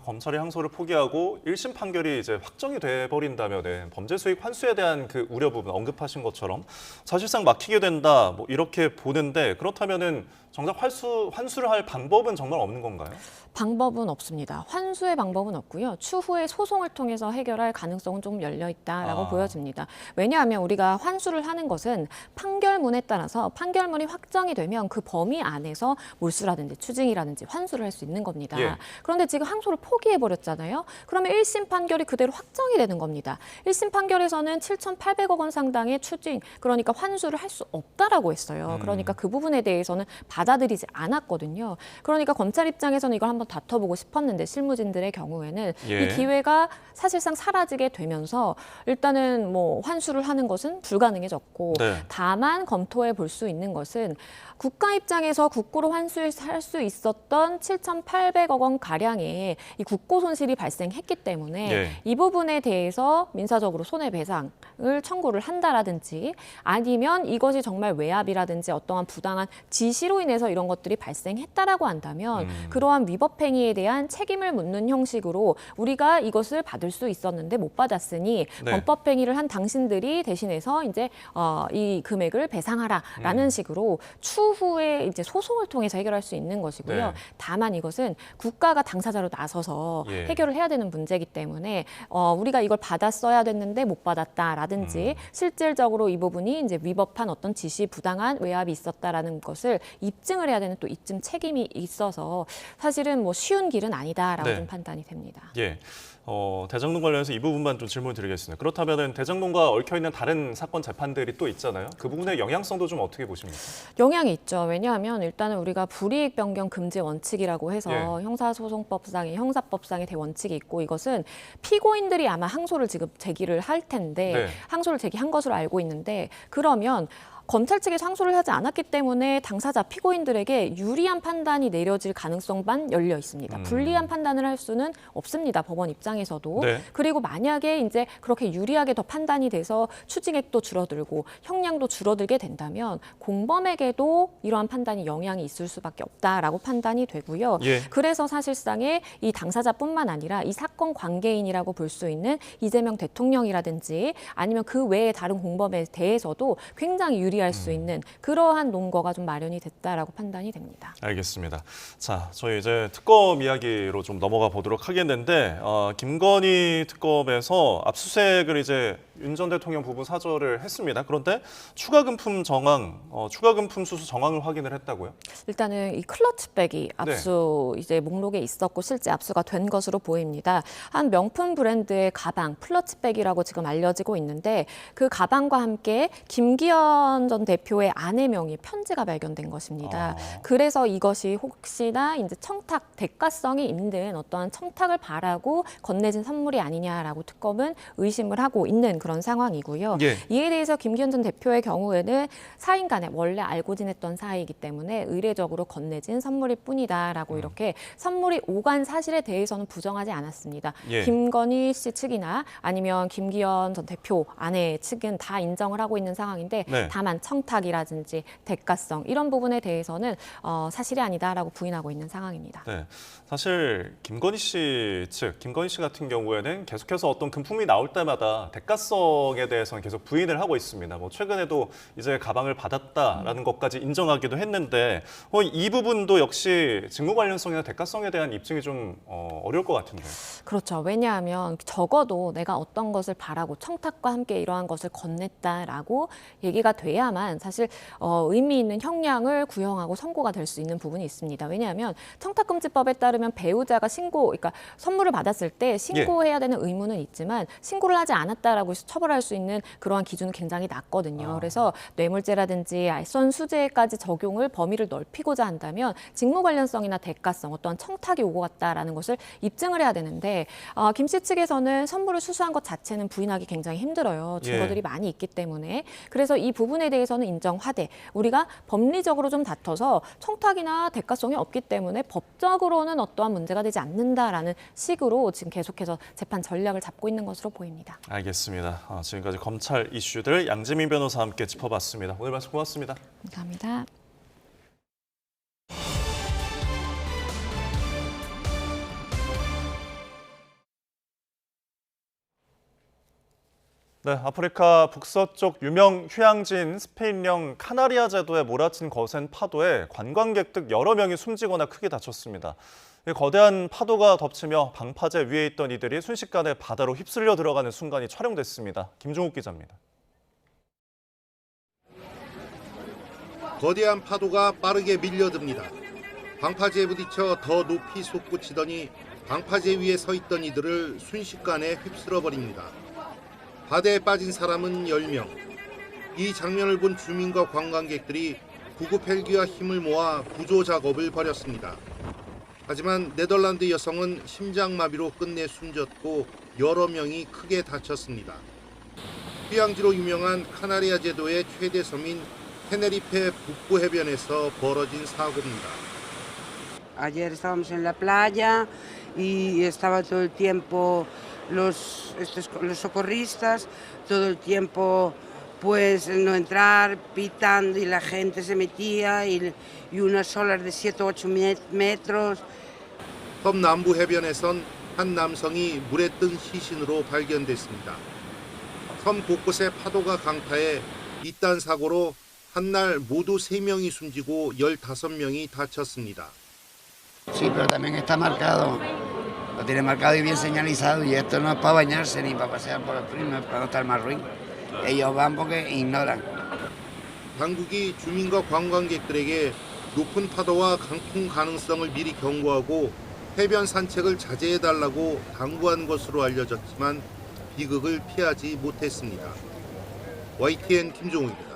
Speaker 7: 검찰이 항소를 포기하고 1심 판결이 이제 확정이 돼버린다면 범죄 수익 환수에 대한 그 우려 부분 언급하신 것처럼 사실상 막히게 된다 뭐 이렇게 보는데 그렇다면은 정작 환수를 할 방법은 정말 없는 건가요?
Speaker 17: 방법은 없습니다. 환수의 방법은 없고요. 추후에 소송을 통해서 해결할 가능성은 좀 열려 있다라고 보여집니다. 왜냐하면 우리가 환수를 하는 것은 판결문에 따라서 판결문이 확정이 되면 그 범위 안에서 몰수라든지 추징이라든지 환수를 할 수 있는 겁니다.
Speaker 3: 예.
Speaker 17: 그런데 지금 항소를 포기해버렸잖아요. 그러면 1심 판결이 그대로 확정이 되는 겁니다. 1심 판결에서는 7,800억 원 상당의 추징, 그러니까 환수를 할 수 없다라고 했어요. 그러니까 그 부분에 대해서는 받아들이지 않았거든요. 그러니까 검찰 입장에서는 이걸 한번 다퉈보고 싶었는데 실무진들의 경우에는
Speaker 3: 예.
Speaker 17: 이 기회가 사실상 사라지게 되면서 일단은 뭐 환수를 하는 것은 불가능해졌고
Speaker 3: 네.
Speaker 17: 다만 검토해 볼 수 있는 것은 국가 입장에서 국고로 환수할 수 있었던 7,800억 원 가량의 이 국고 손실이 발생했기 때문에
Speaker 7: 예.
Speaker 17: 이 부분에 대해서 민사적으로 손해배상을 청구를 한다라든지 아니면 이것이 정말 외압이라든지 어떠한 부당한 지시로 인해서 이런 것들이 발생했다라고 한다면 그러한 위법 행위에 대한 책임을 묻는 형식으로 우리가 이것을 받을 수 있었는데 못 받았으니
Speaker 7: 네.
Speaker 17: 범법 행위를 한 당신들이 대신해서 이제 이 금액을 배상하라라는 식으로 추후에 이제 소송을 통해서 해결할 수 있는 것이고요.
Speaker 7: 네.
Speaker 17: 다만 이것은 국가가 당사자로 나서서
Speaker 7: 예.
Speaker 17: 해결을 해야 되는 문제이기 때문에 우리가 이걸 받았어야 됐는데 못 받았다라든지 실질적으로 이 부분이 이제 위법한 어떤 지시 부당한 외압이 있었다라는 것을 입증을 해야 되는 또 입증 책임이 있어서 사실은 뭐 쉬운 길은 아니다라고
Speaker 7: 네.
Speaker 17: 좀 판단이 됩니다.
Speaker 7: 예. 대장동 관련해서 이 부분만 좀 질문 드리겠습니다. 그렇다면 대장동과 얽혀있는 다른 사건 재판들이 또 있잖아요. 그 부분의 영향성도 좀 어떻게 보십니까?
Speaker 17: 영향이 있죠. 왜냐하면 일단은 우리가 불이익 변경 금지 원칙이라고 해서
Speaker 7: 예.
Speaker 17: 형사소송법상의 형사법상의 대원칙이 있고 이것은 피고인들이 아마 항소를 지금 제기를 할 텐데
Speaker 7: 네.
Speaker 17: 항소를 제기한 것으로 알고 있는데 그러면 검찰 측에서 항소를 하지 않았기 때문에 당사자 피고인들에게 유리한 판단이 내려질 가능성만 열려 있습니다. 불리한 판단을 할 수는 없습니다. 법원 입장에서도.
Speaker 7: 네.
Speaker 17: 그리고 만약에 이제 그렇게 유리하게 더 판단이 돼서 추징액도 줄어들고 형량도 줄어들게 된다면 공범에게도 이러한 판단이 영향이 있을 수밖에 없다라고 판단이 되고요.
Speaker 7: 예.
Speaker 17: 그래서 사실상의 이 당사자뿐만 아니라 이 사건 관계인이라고 볼 수 있는 이재명 대통령이라든지 아니면 그 외의 다른 공범에 대해서도 굉장히 유리할 수 있는 그러한 논거가 좀 마련이 됐다라고 판단이 됩니다.
Speaker 7: 알겠습니다. 자, 저희 이제 특검 이야기로 좀 넘어가 보도록 하겠는데 김건희 특검에서 압수수색을 이제 윤 전 대통령 부부 사절을 했습니다. 그런데 추가 금품 수수 정황을 확인을 했다고요?
Speaker 17: 일단은 이 클러치백이 압수 이제 목록에 있었고 실제 압수가 된 것으로 보입니다. 한 명품 브랜드의 가방 클러치백이라고 지금 알려지고 있는데 그 가방과 함께 김기현 전 대표의 아내 명의 편지가 발견된 것입니다. 그래서 이것이 혹시나 이제 청탁 대가성이 있는 어떠한 청탁을 바라고 건네진 선물이 아니냐라고 특검은 의심을 하고 있는 그런 상황이고요.
Speaker 7: 예.
Speaker 17: 이에 대해서 김기현 전 대표의 경우에는 사인 간에 원래 알고 지냈던 사이이기 때문에 의례적으로 건네진 선물일 뿐이다라고 이렇게 선물이 오간 사실에 대해서는 부정하지 않았습니다.
Speaker 7: 예.
Speaker 17: 김건희 씨 측이나 아니면 김기현 전 대표 아내 측은 다 인정을 하고 있는 상황인데
Speaker 7: 네.
Speaker 17: 다만 청탁이라든지 대가성 이런 부분에 대해서는 사실이 아니다라고 부인하고 있는 상황입니다.
Speaker 7: 네, 사실 김건희 씨 같은 경우에는 계속해서 어떤 금품이 나올 때마다 대가성에 대해서는 계속 부인을 하고 있습니다. 뭐 최근에도 이제 가방을 받았다라는 것까지 인정하기도 했는데 이 부분도 역시 직무 관련성이나 대가성에 대한 입증이 좀 어려울 것 같은데.
Speaker 17: 그렇죠. 왜냐하면 적어도 내가 어떤 것을 바라고 청탁과 함께 이러한 것을 건넸다라고 얘기가 돼야만 사실 의미 있는 형량을 구형하고 선고가 될 수 있는 부분이 있습니다. 왜냐하면 청탁금지법에 따르면 배우자가 그러니까 선물을 받았을 때 신고해야 되는 의무는 있지만 신고를 하지 않았다라고 해서 처벌할 수 있는 그러한 기준은 굉장히 낮거든요. 그래서 뇌물죄라든지 알선 수재까지 적용을 범위를 넓히고자 한다면 직무 관련성이나 대가성, 어떠한 청탁이 오고 갔다라는 것을 입증을 해야 되는데 김 씨 측에서는 선물을 수수한 것 자체는 부인하기 굉장히 힘들어요. 증거들이 많이 있기 때문에. 그래서 이 부분에 대해서는 인정하되 우리가 법리적으로 좀 다퉈서 청탁이나 대가성이 없기 때문에 법적으로는 어떠한 문제가 되지 않는다라는 식으로 지금 계속해서 재판 전략을 잡고 있는 것으로 보입니다.
Speaker 7: 알겠습니다. 지금까지 검찰 이슈들 양지민 변호사와 함께 짚어봤습니다. 오늘 말씀 고맙습니다.
Speaker 17: 감사합니다.
Speaker 7: 네, 아프리카 북서쪽 유명 휴양지인 스페인령 카나리아 제도에 몰아친 거센 파도에 관광객 등 여러 명이 숨지거나 크게 다쳤습니다. 거대한 파도가 덮치며 방파제 위에 있던 이들이 순식간에 바다로 휩쓸려 들어가는 순간이 촬영됐습니다. 김종욱 기자입니다.
Speaker 2: 거대한 파도가 빠르게 밀려듭니다. 방파제에 부딪혀 더 높이 솟구치더니 방파제 위에 서 있던 이들을 순식간에 휩쓸어버립니다. 바다에 빠진 사람은 10명. 이 장면을 본 주민과 관광객들이 구급 헬기와 힘을 모아 구조 작업을 벌였습니다. 하지만 네덜란드 여성은 심장마비로 끝내 숨졌고 여러 명이 크게 다쳤습니다. 휴양지로 유명한 카나리아 제도의 최대 섬인 테네리페 북부 해변에서 벌어진 사고입니다.
Speaker 3: Ayer estábamos en la playa y estaba todo el tiempo los socorristas, todo el tiempo pues no entrar, pitando y la gente se metía y unas olas de 7 o 8 metros.
Speaker 2: 섬 남부 해변에선 한 남성이 물에 뜬 시신으로 발견됐습니다. 섬 곳곳에 파도가 강타해 이딴 사고로 한날 모두 3명이 숨지고 15명이 다쳤습니다.
Speaker 18: Sí, pero también está marcado, lo tiene marcado y bien señalizado y esto no es para bañarse ni para pasear por el río, no es para no estar más ruin. Ellos van porque ignoran.
Speaker 2: 당국이 주민과 관광객들에게 높은 파도와 강풍 가능성을 미리 경고하고 해변 산책을 자제해달라고 당부한 것으로 알려졌지만 비극을 피하지 못했습니다. YTN 김종우입니다.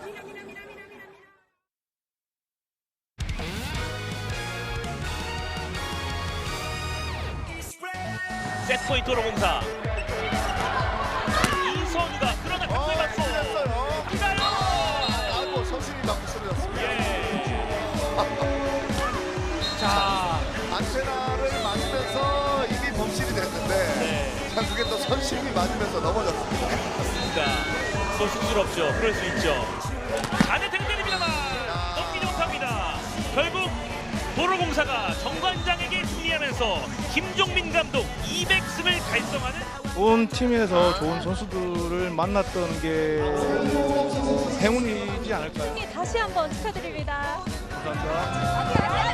Speaker 19: 세트포인트 도로공사 이선우가 그러나 각도에 맞고
Speaker 20: 아이고 선수님이 맞고 쓰러졌습니다.
Speaker 19: 자
Speaker 20: 안테나를 맞으면서 이미 범실이 됐는데 자 그게 또 선심이 맞으면서 넘어졌습니다.
Speaker 19: 맞습니다. 소식스럽죠. 그럴 수 있죠. 안에 등대립니다만 넘기지 못합니다. 결국 도로공사가 정관장에게 승리하면서 김종민 감독 200승을 달성하는
Speaker 21: 좋은 팀에서 좋은 선수들을 만났던 게 행운이지 않을까요?
Speaker 26: 다시 한번 축하드립니다.
Speaker 21: 감사합니다.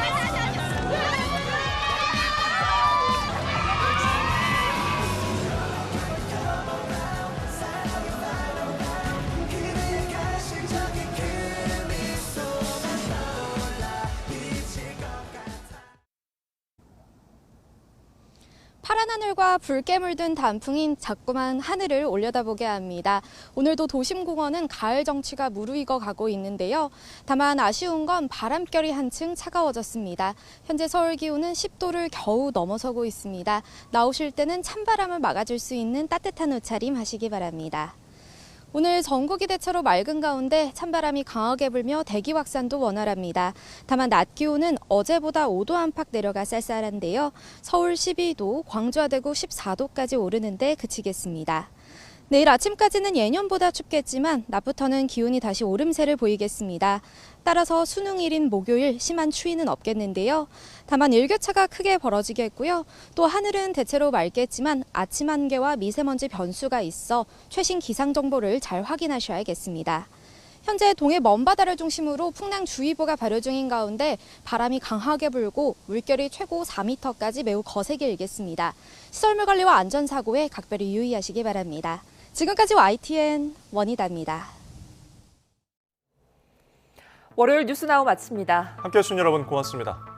Speaker 27: 파란 하늘과 붉게 물든 단풍이 자꾸만 하늘을 올려다보게 합니다. 오늘도 도심공원은 가을 정취가 무르익어 가고 있는데요. 다만 아쉬운 건 바람결이 한층 차가워졌습니다. 현재 서울 기온은 10도를 겨우 넘어서고 있습니다. 나오실 때는 찬바람을 막아줄 수 있는 따뜻한 옷차림 하시기 바랍니다. 오늘 전국이 대체로 맑은 가운데 찬바람이 강하게 불며 대기 확산도 원활합니다. 다만 낮 기온은 어제보다 5도 안팎 내려가 쌀쌀한데요. 서울 12도, 광주와 대구 14도까지 오르는데 그치겠습니다. 내일 아침까지는 예년보다 춥겠지만 낮부터는 기온이 다시 오름세를 보이겠습니다. 따라서 수능일인 목요일 심한 추위는 없겠는데요. 다만 일교차가 크게 벌어지겠고요. 또 하늘은 대체로 맑겠지만 아침 안개와 미세먼지 변수가 있어 최신 기상 정보를 잘 확인하셔야겠습니다. 현재 동해 먼바다를 중심으로 풍랑주의보가 발효 중인 가운데 바람이 강하게 불고 물결이 최고 4m까지 매우 거세게 일겠습니다. 시설물 관리와 안전사고에 각별히 유의하시기 바랍니다. 지금까지 YTN 원희다입니다.
Speaker 1: 월요일 뉴스나우 마칩니다.
Speaker 7: 함께해 주신 여러분 고맙습니다.